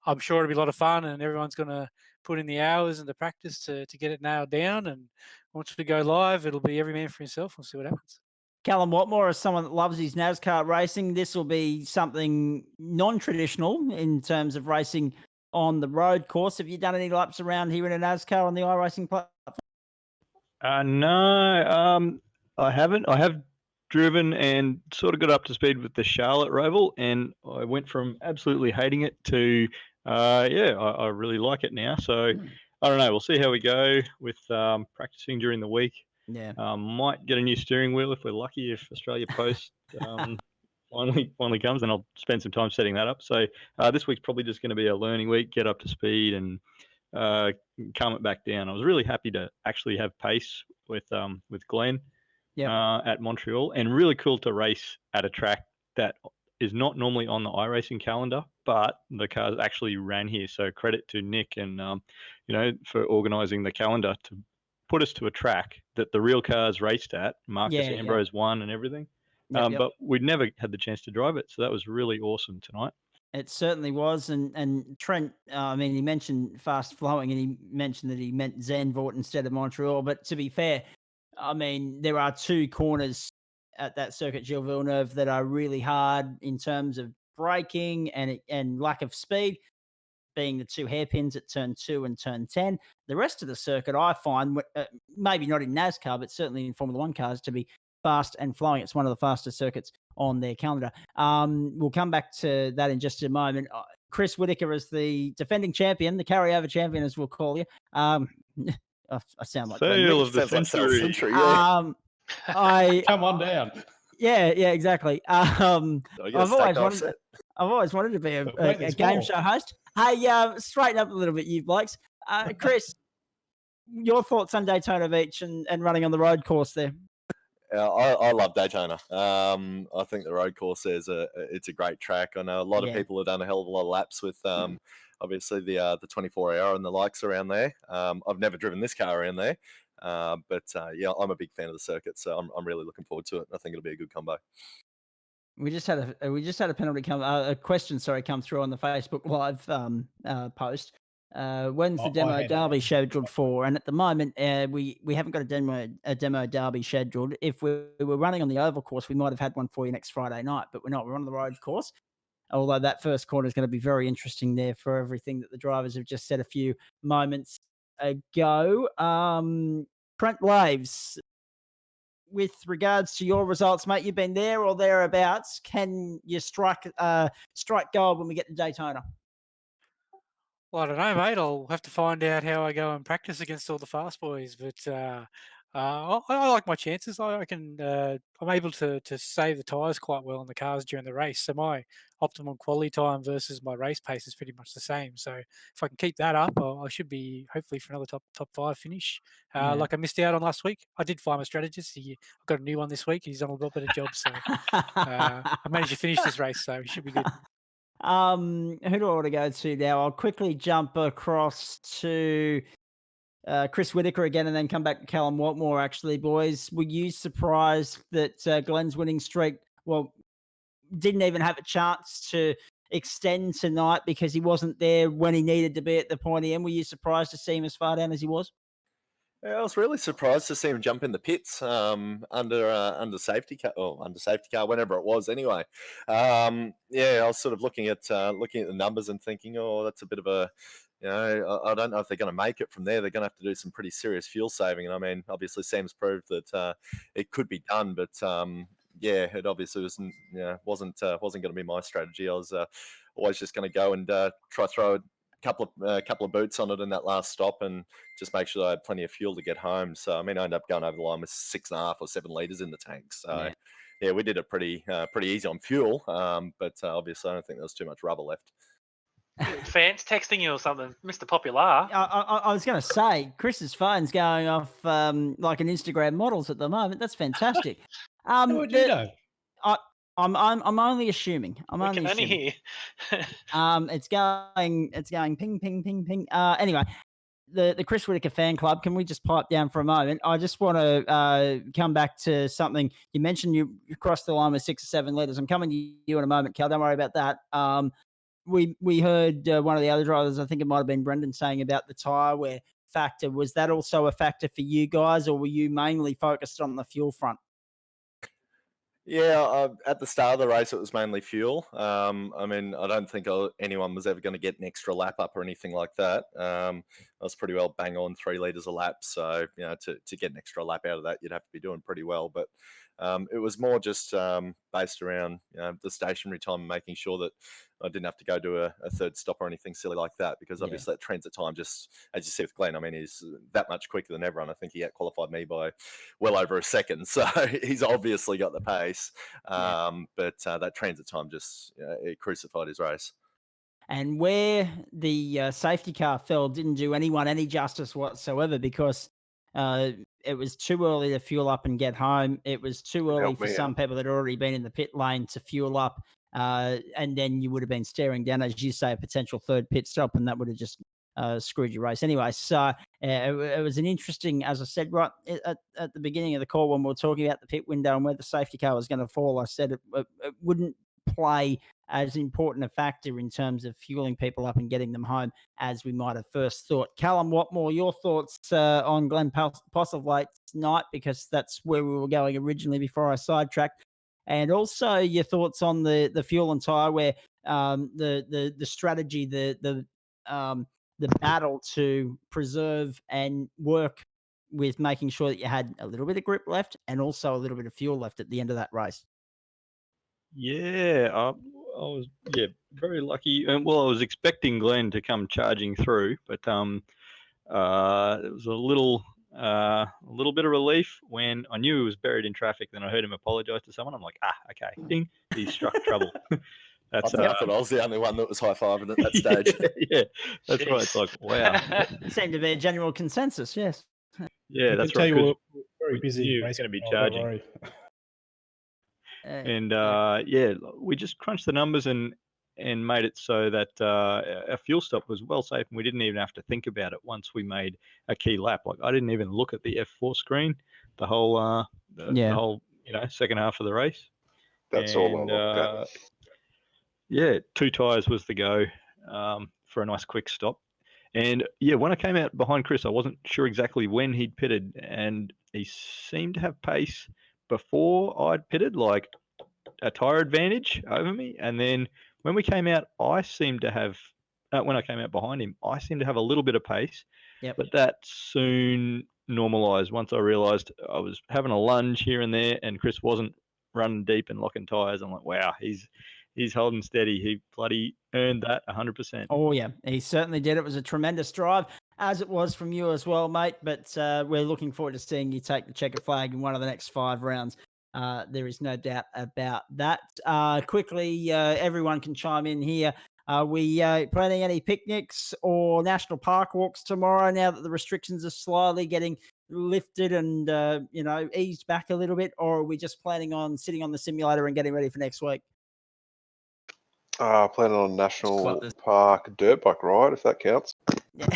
N: I'm sure it'll be a lot of fun, and everyone's going to put in the hours and the practice to get it nailed down. And once we go live, it'll be every man for himself. We'll see what happens.
C: Callum Watmore, as someone that loves his NASCAR racing, this will be something non-traditional in terms of racing on the road course. Have you done any laps around here in a NASCAR on the iRacing platform?
K: No, I haven't. I have driven and sort of got up to speed with the Charlotte Roval, and I went from absolutely hating it to, I really like it now. So I don't know. We'll see how we go with practicing during the week.
C: Yeah.
K: Might get a new steering wheel if we're lucky, if Australia Post finally comes, and I'll spend some time setting that up. So this week's probably just going to be a learning week, get up to speed and calm it back down. I was really happy to actually have pace with Glenn at Montreal, and really cool to race at a track that is not normally on the iRacing calendar, but the cars actually ran here. So credit to Nick and for organising the calendar to put us to a track that the real cars raced at. Marcus Ambrose won and everything. But we'd never had the chance to drive it, so that was really awesome tonight.
C: It certainly was, and Trent, he mentioned fast flowing, and he mentioned that he meant Zandvoort instead of Montreal. But to be fair, there are two corners at that circuit, Gilles Villeneuve, that are really hard in terms of braking and lack of speed, being the two hairpins at turn 2 and turn 10. The rest of the circuit, I find, maybe not in NASCAR, but certainly in Formula One cars, to be fast and flowing. It's one of the fastest circuits on their calendar. We'll come back to that in just a moment. Chris Whitaker is the defending champion, the carryover champion, as we'll call you. I sound like
K: Sale of the century.
C: I
E: come on down.
C: Yeah, exactly. I've always wanted to be a game show host. Hey, straighten up a little bit, you blokes. Chris, your thoughts on Daytona Beach and running on the road course there?
H: I love Daytona. I think the road course it's a great track. I know a lot of people have done a hell of a lot of laps with obviously the 24 hour and the likes around there. I've never driven this car around there, but I'm a big fan of the circuit, so I'm really looking forward to it. I think it'll be a good combo.
C: We just had a penalty a question come through on the Facebook Live post. When's the demo derby scheduled for? And at the moment, we haven't got a demo derby scheduled. If we were running on the oval course, we might have had one for you next Friday night, but we're not. We're on the road course. Although that first corner is going to be very interesting there for everything that the drivers have just said a few moments ago. Trent Laves, with regards to your results, mate, you've been there or thereabouts. Can you strike gold when we get to Daytona?
N: Well, I don't know, mate. I'll have to find out how I go and practice against all the fast boys. But I like my chances. I can. I'm able to save the tyres quite well on the cars during the race. So my optimum quality time versus my race pace is pretty much the same. So if I can keep that up, I should be hopefully for another top 5 finish. Like I missed out on last week. I did find my strategist. I've got a new one this week. He's done a lot better job. So I managed to finish this race. So it should be good.
C: Who do I want to go to now? I'll quickly jump across to Chris Whitaker again and then come back to Callum Watmore, actually, boys. Were you surprised that Glenn's winning streak, didn't even have a chance to extend tonight because he wasn't there when he needed to be at the pointy end? Were you surprised to see him as far down as he was?
H: Yeah, I was really surprised to see him jump in the pits under safety car, or under safety car, whenever it was. Anyway, yeah, I was sort of looking at the numbers and thinking, oh, that's a bit of a, I don't know if they're going to make it from there. They're going to have to do some pretty serious fuel saving. And I mean, obviously, Sam's proved that it could be done, but yeah, it obviously wasn't going to be my strategy. I was always just going to go and try throw a couple of boots on it in that last stop and just make sure I had plenty of fuel to get home. So I mean, I ended up going over the line with 6.5 or 7 liters in the tank. So yeah, we did it pretty easy on fuel, but obviously I don't think there was too much rubber left.
B: Fans texting you or something, Mr. Popular.
C: I was going to say, Chris's phone's going off like an Instagram models at the moment. That's fantastic.
E: How would you know?
C: I'm only assuming. I'm only
B: can
C: assuming.
B: hear.
C: It's going ping, ping, ping, ping. Anyway, the Chris Whitaker fan club. Can we just pipe down for a moment? I just want to come back to something you mentioned. You crossed the line with 6 or 7 liters. I'm coming to you in a moment, Cal. Don't worry about that. We heard one of the other drivers, I think it might have been Brendan, saying about the tyre wear factor. Was that also a factor for you guys, or were you mainly focused on the fuel front?
H: Yeah, at the start of the race, it was mainly fuel. I mean, I don't think anyone was ever going to get an extra lap up or anything like that. I was pretty well bang on 3 liters a lap. So, to get an extra lap out of that, you'd have to be doing pretty well. But it was more just based around the stationary time and making sure that I didn't have to go do a third stop or anything silly like that, because obviously that transit time, just as you see with Glenn, I mean, he's that much quicker than everyone. I think he out-qualified me by well over a second, so he's obviously got the pace. But that transit time just it crucified his race.
C: And where the safety car fell didn't do anyone any justice whatsoever, because it was too early to fuel up and get home. It was too early for some people that had already been in the pit lane to fuel up. And then you would have been staring down, as you say, a potential third pit stop, and that would have just screwed your race anyway. So it was an interesting, as I said, right at the beginning of the call when we were talking about the pit window and where the safety car was going to fall, I said it wouldn't play as important a factor in terms of fueling people up and getting them home as we might have first thought. Callum Watmore, your thoughts on Glenn Postlethwaite's night, because that's where we were going originally before I sidetracked, and also your thoughts on the fuel and tyre wear, the strategy, the battle to preserve and work with making sure that you had a little bit of grip left and also a little bit of fuel left at the end of that race.
K: Yeah, I was very lucky. Well, I was expecting Glenn to come charging through, but it was a little bit of relief when I knew he was buried in traffic. Then I heard him apologise to someone. I'm like, okay, ding, he's struck trouble.
H: I thought I was the only one that was high-fiving at that stage.
K: Yeah, that's right. It's like, wow.
C: Seemed to be a general consensus, yes.
K: Yeah, that's right.
E: We're very busy.
K: He was going to be charging. And we just crunched the numbers and made it so that our fuel stop was well safe, and we didn't even have to think about it once we made a key lap. Like, I didn't even look at the F4 screen the whole second half of the race.
I: That's all I looked at.
K: Yeah, 2 tyres was the go for a nice quick stop. And yeah, when I came out behind Chris, I wasn't sure exactly when he'd pitted, and he seemed to have pace before I'd pitted, like a tyre advantage over me. And then when we came out, I seemed to have, when I came out behind him, I seemed to have a little bit of pace.
C: Yep.
K: But that soon normalised once I realised I was having a lunge here and there, and Chris wasn't running deep and locking tyres. I'm like, wow, he's holding steady. He bloody earned that 100%.
C: Oh, yeah, he certainly did. It was a tremendous drive, as it was from you as well, mate. But we're looking forward to seeing you take the checkered flag in one of the next 5 rounds. There is no doubt about that. Quickly, everyone can chime in here. Are we planning any picnics or national park walks tomorrow now that the restrictions are slowly getting lifted and, eased back a little bit? Or are we just planning on sitting on the simulator and getting ready for next week?
I: Planning on National Park dirt bike ride, if that counts.
C: Yeah,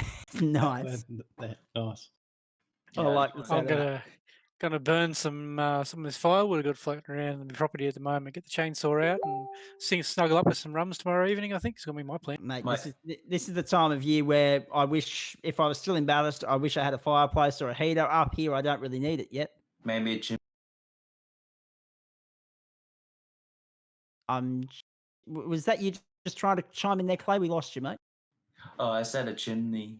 C: nice.
E: Nice.
N: I'm gonna going to burn some of this firewood I've got floating around in the property at the moment. Get the chainsaw out and snuggle up with some rums tomorrow evening. I think it's going to be my plan.
C: Mate, this is the time of year where I wish, if I was still in Ballast, I wish I had a fireplace or a heater. Up here, I don't really need it yet.
P: Maybe a chimney.
C: Was that you just trying to chime in there, Clay? We lost you, mate.
P: Oh, I said a chimney.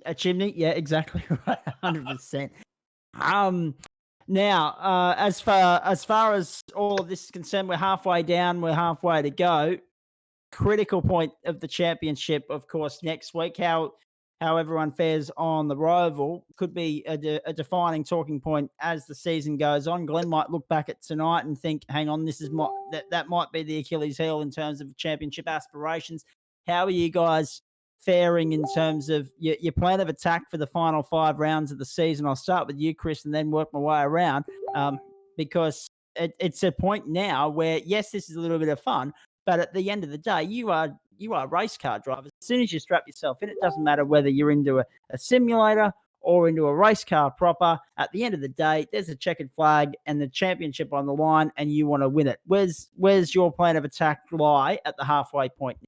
C: A chimney? Yeah, exactly right. 100%. Now, as far as all of this is concerned, we're halfway down. We're halfway to go. Critical point of the championship, of course, next week. How everyone fares on the Roval could be a defining talking point as the season goes on. Glenn might look back at tonight and think, "Hang on, this is that might be the Achilles heel in terms of championship aspirations." How are you guys faring in terms of your plan of attack for the final 5 rounds of the season? I'll start with you, Chris, and then work my way around, because it's a point now where, yes, this is a little bit of fun, but at the end of the day, you are race car drivers. As soon as you strap yourself in, it doesn't matter whether you're into a simulator or into a race car proper. At the end of the day, there's a checkered flag and the championship on the line, and you want to win it. Where's your plan of attack lie at the halfway point?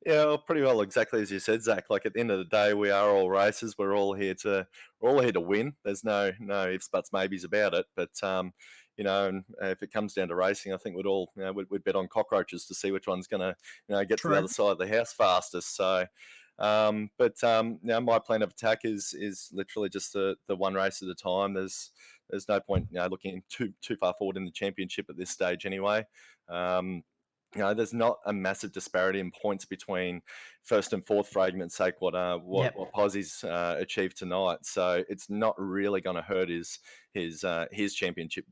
H: Yeah, well, pretty well exactly as you said, Zach. Like, at the end of the day, we are all racers. We're all here to win. There's no ifs, buts, maybes about it. But and if it comes down to racing, I think we'd all we'd bet on cockroaches to see which one's going to get to the other side of the house fastest. So. My plan of attack is literally just the one race at a time. There's no point looking too far forward in the championship at this stage anyway. There's not a massive disparity in points between first and fourth, for argument's sake, what Posie's achieved tonight. So it's not really going to hurt his championship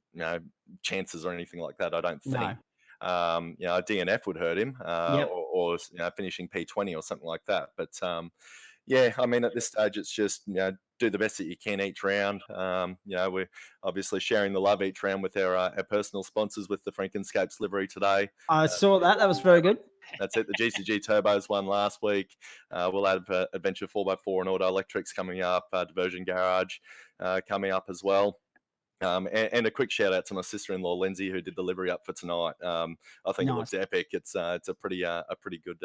H: chances or anything like that, I don't think.
C: No.
H: A DNF would hurt him, or finishing P20 or something like that. But at this stage, it's just do the best that you can each round. We're obviously sharing the love each round with our personal sponsors with the Frankenscapes livery today.
C: I saw that. That was very good.
H: That's it. The GCG Turbos won last week. We'll have Adventure 4x4 and Auto Electrics coming up. Diversion Garage coming up as well. And a quick shout out to my sister-in-law Lindsay, who did the livery up for tonight. I think it looks epic. It's a pretty good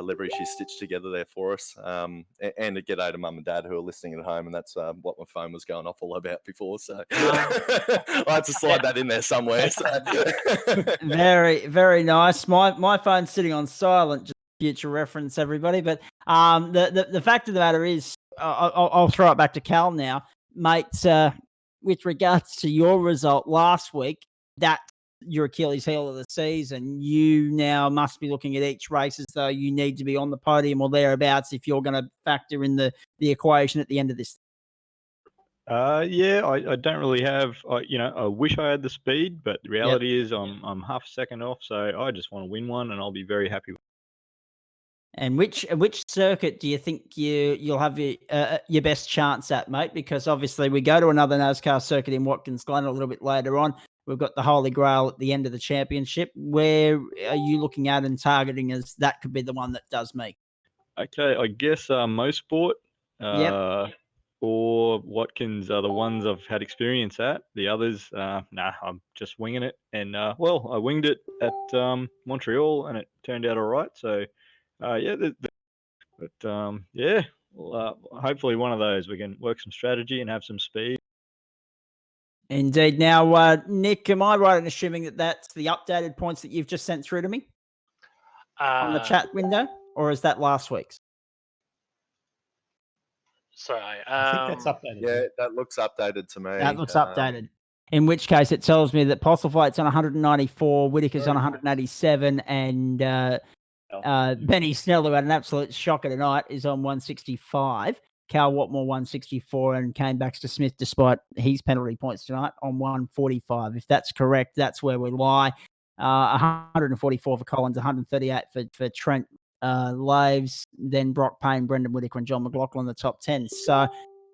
H: livery she stitched together there for us. And a g'day to mum and dad who are listening at home, and that's what my phone was going off all about before. So I had to slide that in there somewhere. So.
C: Very, very nice. My phone's sitting on silent, just future reference, everybody. But the fact of the matter is, I'll throw it back to Cal now, mate. With regards to your result last week, that's your Achilles heel of the season. You now must be looking at each race as though you need to be on the podium or thereabouts if you're going to factor in the equation at the end of this.
K: I don't really have. I wish I had the speed, but the reality is I'm half a second off, so I just want to win one, and I'll be very happy with it.
C: And which circuit do you think you'll have your best chance at, mate? Because obviously we go to another NASCAR circuit in Watkins Glen a little bit later on. We've got the Holy Grail at the end of the championship. Where are you looking at and targeting as that could be the one that does me?
K: Okay, I guess motorsport or Watkins are the ones I've had experience at. The others, I'm just winging it. And I winged it at Montreal, and it turned out all right. So. Hopefully one of those we can work some strategy and have some speed.
C: Indeed. Now, Nick, am I right in assuming that that's the updated points that you've just sent through to me on the chat window, or is that last week's?
B: Sorry,
E: I think that's updated.
H: Yeah, that looks updated to me.
C: That looks updated. In which case, it tells me that Postlethwaite's on 194, Whitaker's on 187, and Benny Snell, who had an absolute shocker tonight, is on 165. Cal Watmore 164, and Kane Baxter Smith, despite his penalty points tonight, on 145. If that's correct, that's where we lie. 144 for Collins, 138 for Trent Laves, then Brock Payne, Brendan Whitaker, and John McLaughlin, the top 10. So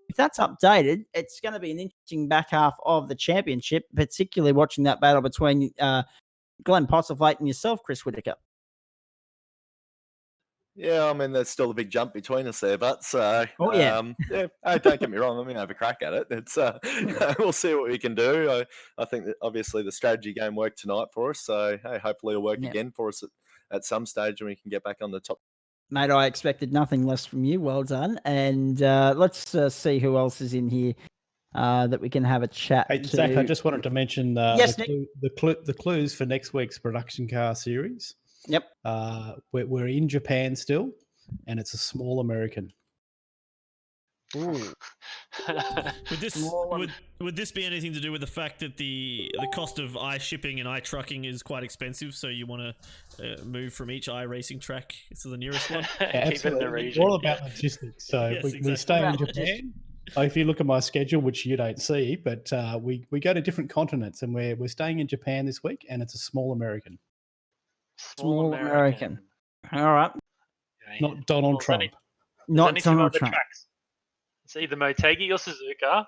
C: if that's updated, it's going to be an interesting back half of the championship, particularly watching that battle between Glenn Postlethwaite and yourself, Chris Whitaker.
H: Yeah, I mean, there's still a big jump between us there, but so
C: Oh, yeah.
H: yeah. Hey, don't get me wrong. I mean, have a crack at it. It's we'll see what we can do. I think that obviously the strategy game worked tonight for us. So hey, hopefully it'll work
C: Yeah.
H: again for us at some stage, and we can get back on the top.
C: Mate, I expected nothing less from you. Well done. And let's see who else is in here that we can have a chat
E: Hey,
C: to.
E: Zach, I just wanted to mention
C: Yes,
E: the clues for next week's production car series.
C: Yep.
E: We're in Japan still, and it's a small American.
C: Ooh.
D: Would this be anything to do with the fact that the cost of shipping and trucking is quite expensive, so you want to move from each iRacing track to the nearest one?
E: Keep in the region. All about logistics. So
D: Yes,
E: we stay in Japan. If you look at my schedule, which you don't see, but we go to different continents, and we're staying in Japan this week, and it's a small American.
C: Small American. All right.
E: Not Donald Trump.
C: Not
B: There's only
C: Donald
B: two other
C: Trump.
B: tracks. It's either Motegi or Suzuka,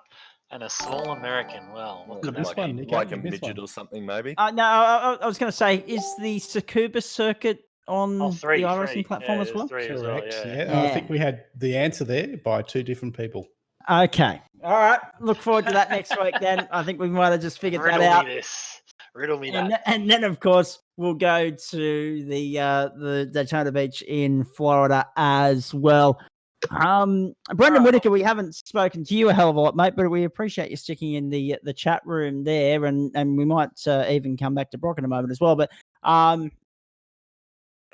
B: and a small American. Well, what could that be?
H: Like a midget or something, maybe.
C: No, I was going to say, is the Tsukuba circuit on the iRacing platform as well?
E: Correct. Yeah, I think we had the answer there by two different people.
C: Okay. All right. Look forward to that next week then. I think we might have just figured that out.
B: Riddle me
C: And,
B: that.
C: and then, of course, we'll go to the Daytona Beach in Florida as well. Brendan Whitaker, we haven't spoken to you a hell of a lot, mate, but we appreciate you sticking in the chat room there, and we might even come back to Brock in a moment as well. But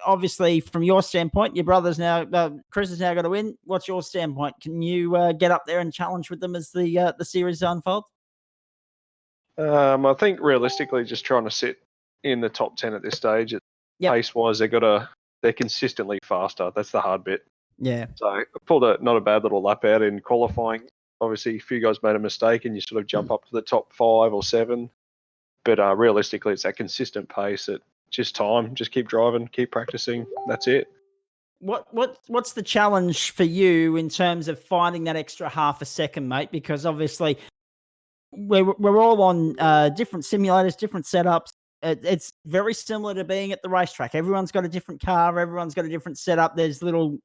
C: obviously, from your standpoint, your brother's now, Chris has now got to win. What's your standpoint? Can you get up there and challenge with them as the series unfolds?
J: I think realistically, just trying to sit in the top 10 at this stage. Pace-wise, they're consistently faster. That's the hard bit.
C: Yeah.
J: So I pulled not a bad little lap out in qualifying. Obviously, a few guys made a mistake, and you sort of jump up to the top 5 or 7. But realistically, it's that consistent pace. It just time. Just keep driving, keep practicing. That's it.
C: What's the challenge for you in terms of finding that extra half a second, mate? Because obviously we're all on different simulators, different setups. It's very similar to being at the racetrack. Everyone's got a different car. Everyone's got a different setup. There's little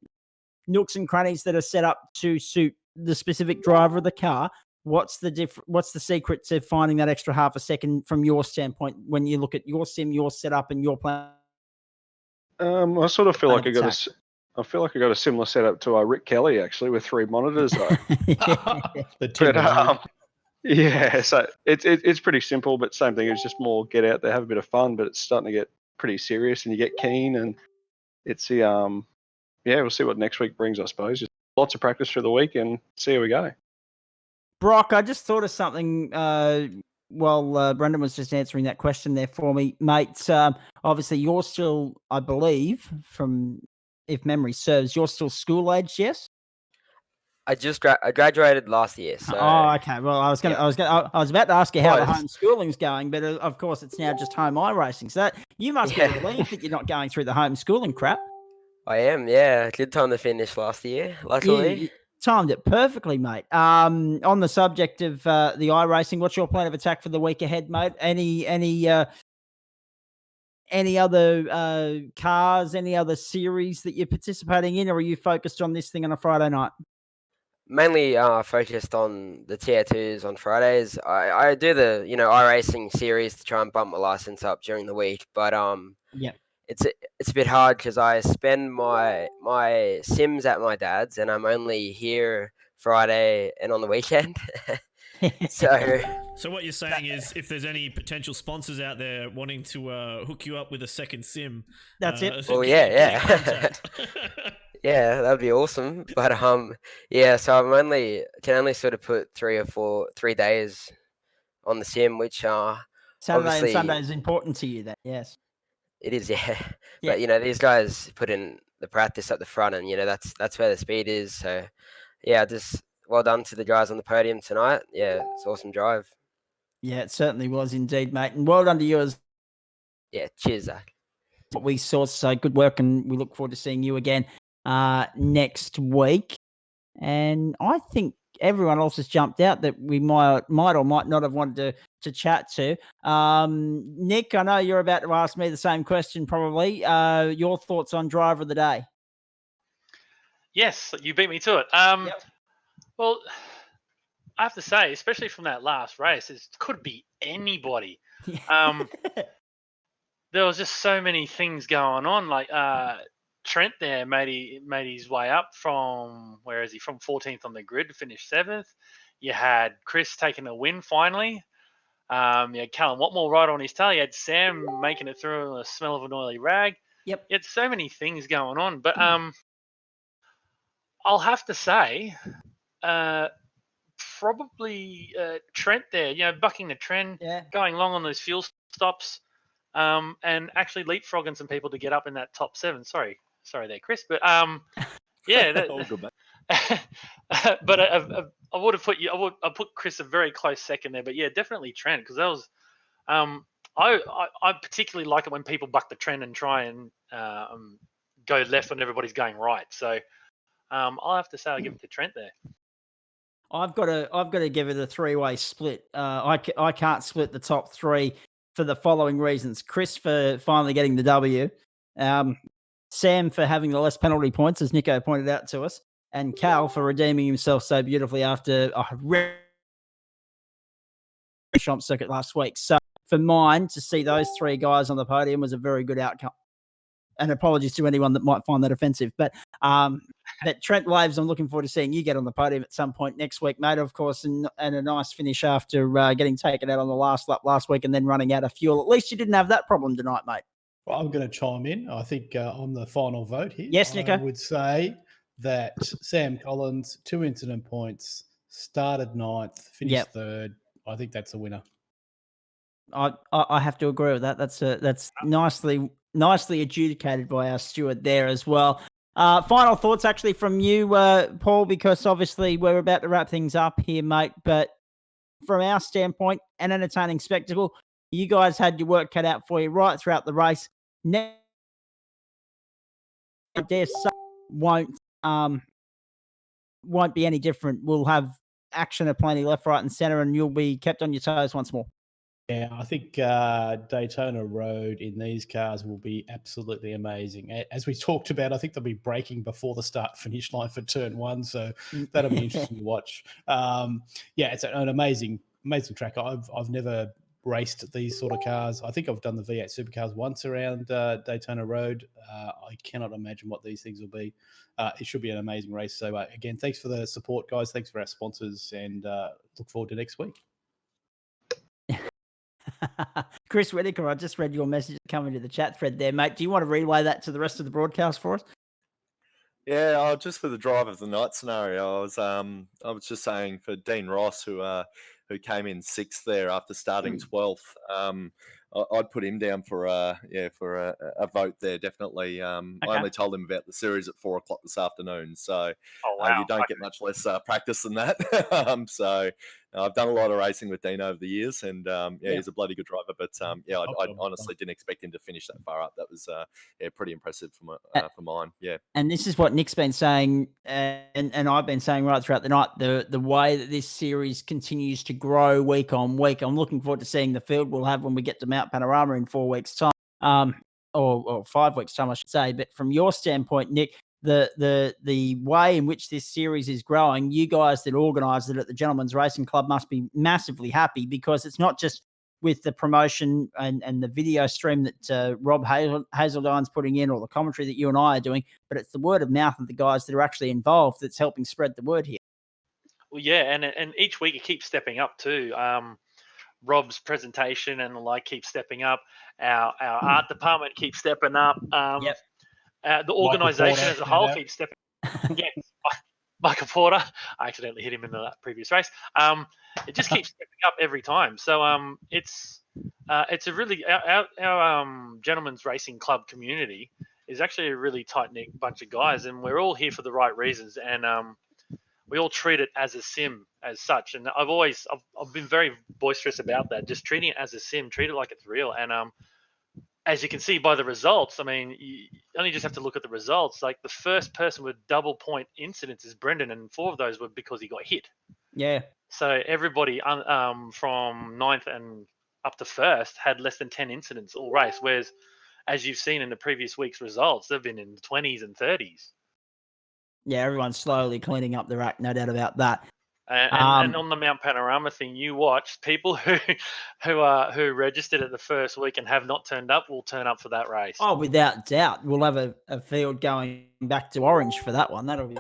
C: nooks and crannies that are set up to suit the specific driver of the car. What's the secret to finding that extra half a second from your standpoint when you look at your sim, your setup, and your plan?
J: I sort of feel like I got a similar setup to Rick Kelly, actually, with 3 monitors though. Yeah, so it's pretty simple, but same thing. It's just more get out there, have a bit of fun, but it's starting to get pretty serious, and you get keen, and it's the we'll see what next week brings, I suppose. Just lots of practice through the week and see how we go.
C: Brock, I just thought of something while Brendan was just answering that question there for me, mate. Obviously, you're still, I believe, if memory serves, you're still school age, yes?
O: I just I graduated last year. So.
C: Oh, okay. Well, I was about to ask you how the homeschooling's going, but of course, it's now just home iRacing. So you must be relieved that you're not going through the homeschooling crap.
O: I am, yeah. Good time to finish last year, luckily.
C: You timed it perfectly, mate. On the subject of the iRacing, what's your plan of attack for the week ahead, mate? Any other cars, any other series that you're participating in, or are you focused on this thing on a Friday night?
O: Mainly focused on the Tier 2s on Fridays. I do the iRacing series to try and bump my license up during the week, but it's a bit hard because I spend my sims at my dad's, and I'm only here Friday and on the weekend.
D: So what you're saying is, if there's any potential sponsors out there wanting to hook you up with a second sim,
C: that's it.
O: Well, yeah. Yeah, that'd be awesome. But so I can only sort of put 3 days on the sim, which
C: Saturday and Sunday is important to you. Then yes,
O: it is. Yeah. But these guys put in the practice at the front, and that's where the speed is. So just well done to the guys on the podium tonight. Yeah, it's an awesome drive.
C: Yeah, it certainly was indeed, mate, and well done to yours.
O: Yeah, cheers, Zach.
C: What we saw, so good work, and we look forward to seeing you again next week. And I think everyone else has jumped out that we might or might not have wanted to chat to. Nick, I know you're about to ask me the same question probably. Your thoughts on driver of the day?
B: Yes, you beat me to it. Well, I have to say, especially from that last race, it could be anybody. There was just so many things going on. Like Trent there made his way up from, where is he? From 14th on the grid to finish 7th. You had Chris taking a win finally. You had Callum Watmore right on his tail. You had Sam making it through a smell of an oily rag.
C: Yep.
B: You had so many things going on. But I'll have to say, probably Trent there, bucking the trend, going long on those fuel stops, and actually leapfrogging some people to get up in that top 7. Sorry there, Chris. But yeah,
H: All good, mate.
B: but I would have put you. I put Chris a very close second there. But yeah, definitely Trent, because that was. I particularly like it when people buck the trend and try and go left when everybody's going right. So I'll have to say I'll give it to Trent there.
C: I've got to give it a 3-way split. I can't split the top 3 for the following reasons: Chris for finally getting the W, Sam for having the less penalty points, as Nico pointed out to us, and Cal for redeeming himself so beautifully after a Champ circuit last week. So for mine, to see those 3 guys on the podium was a very good outcome. And apologies to anyone that might find that offensive. But Trent Laves, I'm looking forward to seeing you get on the podium at some point next week, mate, of course, and a nice finish after getting taken out on the last lap last week and then running out of fuel. At least you didn't have that problem tonight, mate.
E: Well, I'm going to chime in. I think on the final vote here,
C: yes, Nico.
E: I would say that Sam Collins, 2 incident points, started 9th, finished 3rd. I think that's a winner.
C: I have to agree with that. That's nicely adjudicated by our steward there as well. Final thoughts actually from you, Paul, because obviously we're about to wrap things up here, mate. But from our standpoint, an entertaining spectacle. You guys had your work cut out for you right throughout the race. I dare say won't be any different. We'll have action aplenty left, right, and centre, and you'll be kept on your toes once more.
E: Yeah, I think Daytona Road in these cars will be absolutely amazing. As we talked about, I think they'll be braking before the start-finish line for turn 1, so that'll be interesting to watch. It's an amazing track. I've never raced these sort of cars. I think I've done the V8 Supercars once around Daytona Road. I cannot imagine what these things will be. It should be an amazing race. So again, thanks for the support, guys. Thanks for our sponsors, and look forward to next week.
C: Chris Whitaker, I just read your message coming to the chat thread there, mate. Do you want to relay that to the rest of the broadcast for us?
H: Yeah, just for the drive of the night scenario, I was just saying for Dean Ross, who came in 6th there after starting 12th. I'd put him down for a vote there, definitely. I only told him about the series at 4:00 this afternoon, so you don't get much less practice than that. So I've done a lot of racing with Dean over the years, and he's a bloody good driver. But I honestly didn't expect him to finish that far up. That was pretty impressive for mine. Yeah.
C: And this is what Nick's been saying, and I've been saying right throughout the night. The way that this series continues to grow week on week, I'm looking forward to seeing the field we'll have when we get to Mount Panorama in 4 weeks' time, or 5 weeks' time, I should say. But from your standpoint, Nick, the way in which this series is growing, you guys that organise it at the Gentlemen's Racing Club must be massively happy, because it's not just with the promotion and the video stream that Rob Hazeldine's putting in, or the commentary that you and I are doing, but it's the word of mouth of the guys that are actually involved that's helping spread the word here.
B: Well, yeah, and each week it keeps stepping up too. Rob's presentation and the like keeps stepping up. Our art department keeps stepping up. The organisation as a whole keeps stepping up. Yes, Michael Porter. I accidentally hit him in the previous race. It just keeps stepping up every time. So it's a really our Gentlemen's Racing Club community is actually a really tight-knit bunch of guys, and we're all here for the right reasons, and we all treat it as a sim as such. And I've been very boisterous about that, just treating it as a sim, treat it like it's real. And as you can see by the results, I mean, you only just have to look at the results. Like, the first person with double point incidents is Brendan, and 4 of those were because he got hit.
C: Yeah.
B: So everybody from 9th and up to 1st had less than 10 incidents all race, whereas, as you've seen in the previous week's results, they've been in the 20s and 30s.
C: Yeah, everyone's slowly cleaning up their act, no doubt about that.
B: And on the Mount Panorama thing, you watched people who registered at the first week and have not turned up will turn up for that race.
C: Oh, without doubt, we'll have a field going back to Orange for that one. That'll be.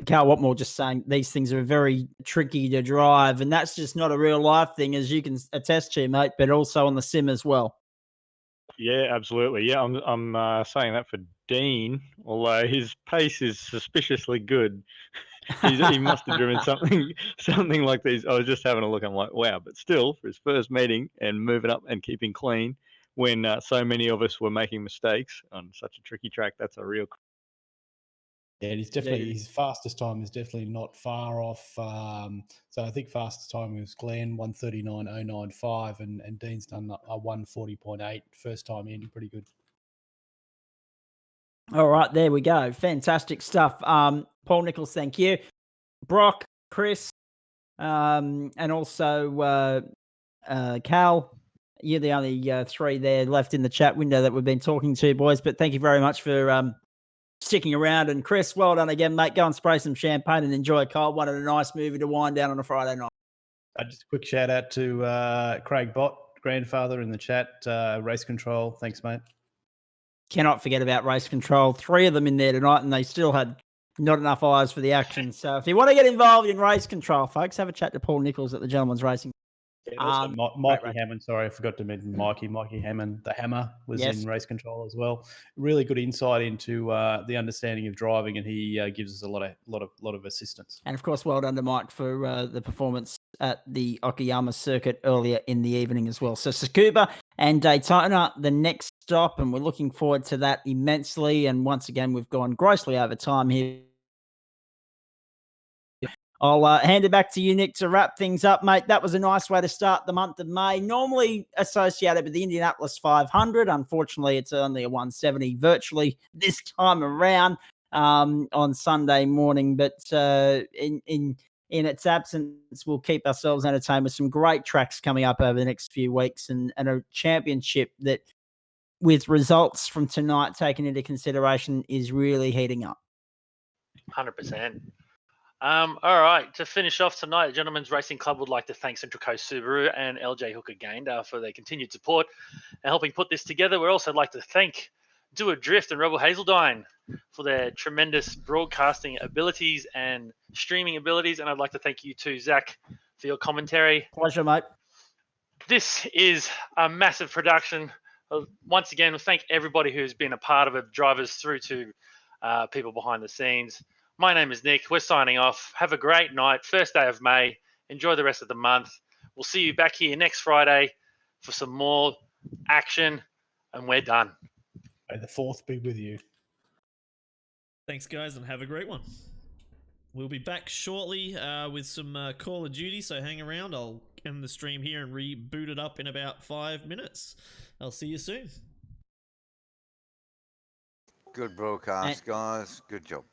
C: Carl Watmore just saying these things are very tricky to drive, and that's just not a real life thing, as you can attest to, mate. But also on the sim as well.
K: Yeah, absolutely. Yeah, I'm saying that for Dean, although his pace is suspiciously good. He must have driven something like these. I was just having a look. I'm like, wow. But still, for his first meeting and moving up and keeping clean, when so many of us were making mistakes on such a tricky track, that's a real.
E: Yeah, he's definitely his fastest time is definitely not far off. So I think fastest time was Glenn 1:39.095, and Dean's done a 1:40.8 first time in, pretty good.
C: All right, there we go. Fantastic stuff. Paul Nichols, thank you. Brock, Chris, and also Cal. You're the only three there left in the chat window that we've been talking to, boys. But thank you very much for sticking around. And Chris, well done again, mate. Go and spray some champagne and enjoy a cold one and a nice movie to wind down on a Friday night.
E: Just a quick shout out to Craig Bott, grandfather in the chat, Race Control. Thanks, mate.
C: Cannot forget about Race Control. 3 of them in there tonight, and they still had not enough eyes for the action. So if you want to get involved in Race Control, folks, have a chat to Paul Nichols at the Gentleman's Racing.
E: Yeah, also Mikey Hammond. Sorry, I forgot to mention Mikey Hammond. The Hammer was in Race Control as well. Really good insight into the understanding of driving, and he gives us a lot of assistance.
C: And of course, well done to Mike for the performance at the Okayama circuit earlier in the evening as well. So Tsukuba and Daytona, the next stop, and we're looking forward to that immensely. And once again, we've gone grossly over time here. I'll hand it back to you, Nick, to wrap things up, mate. That was a nice way to start the month of May. Normally associated with the Indianapolis 500. Unfortunately, it's only a 170 virtually this time around on Sunday morning. But in its absence, we'll keep ourselves entertained with some great tracks coming up over the next few weeks and a championship that, with results from tonight taken into consideration, is really heating up.
B: 100%. All right, to finish off tonight, the Gentlemen's Racing Club would like to thank Central Coast Subaru and LJ Hooker Gayndah for their continued support and helping put this together. We'd also like to thank Doadrift and Rebel Hazeldine for their tremendous broadcasting abilities and streaming abilities. And I'd like to thank you too, Zach, for your commentary.
C: Pleasure, mate.
B: This is a massive production. Once again, thank everybody who's been a part of it, drivers through to people behind the scenes. My name is Nick. We're signing off. Have a great night. First day of May. Enjoy the rest of the month. We'll see you back here next Friday for some more action, and we're done.
E: May the 4th be with you.
D: Thanks, guys, and have a great one. We'll be back shortly with some Call of Duty, so hang around. I'll end the stream here and reboot it up in about 5 minutes. I'll see you soon.
Q: Good broadcast, guys. Good job.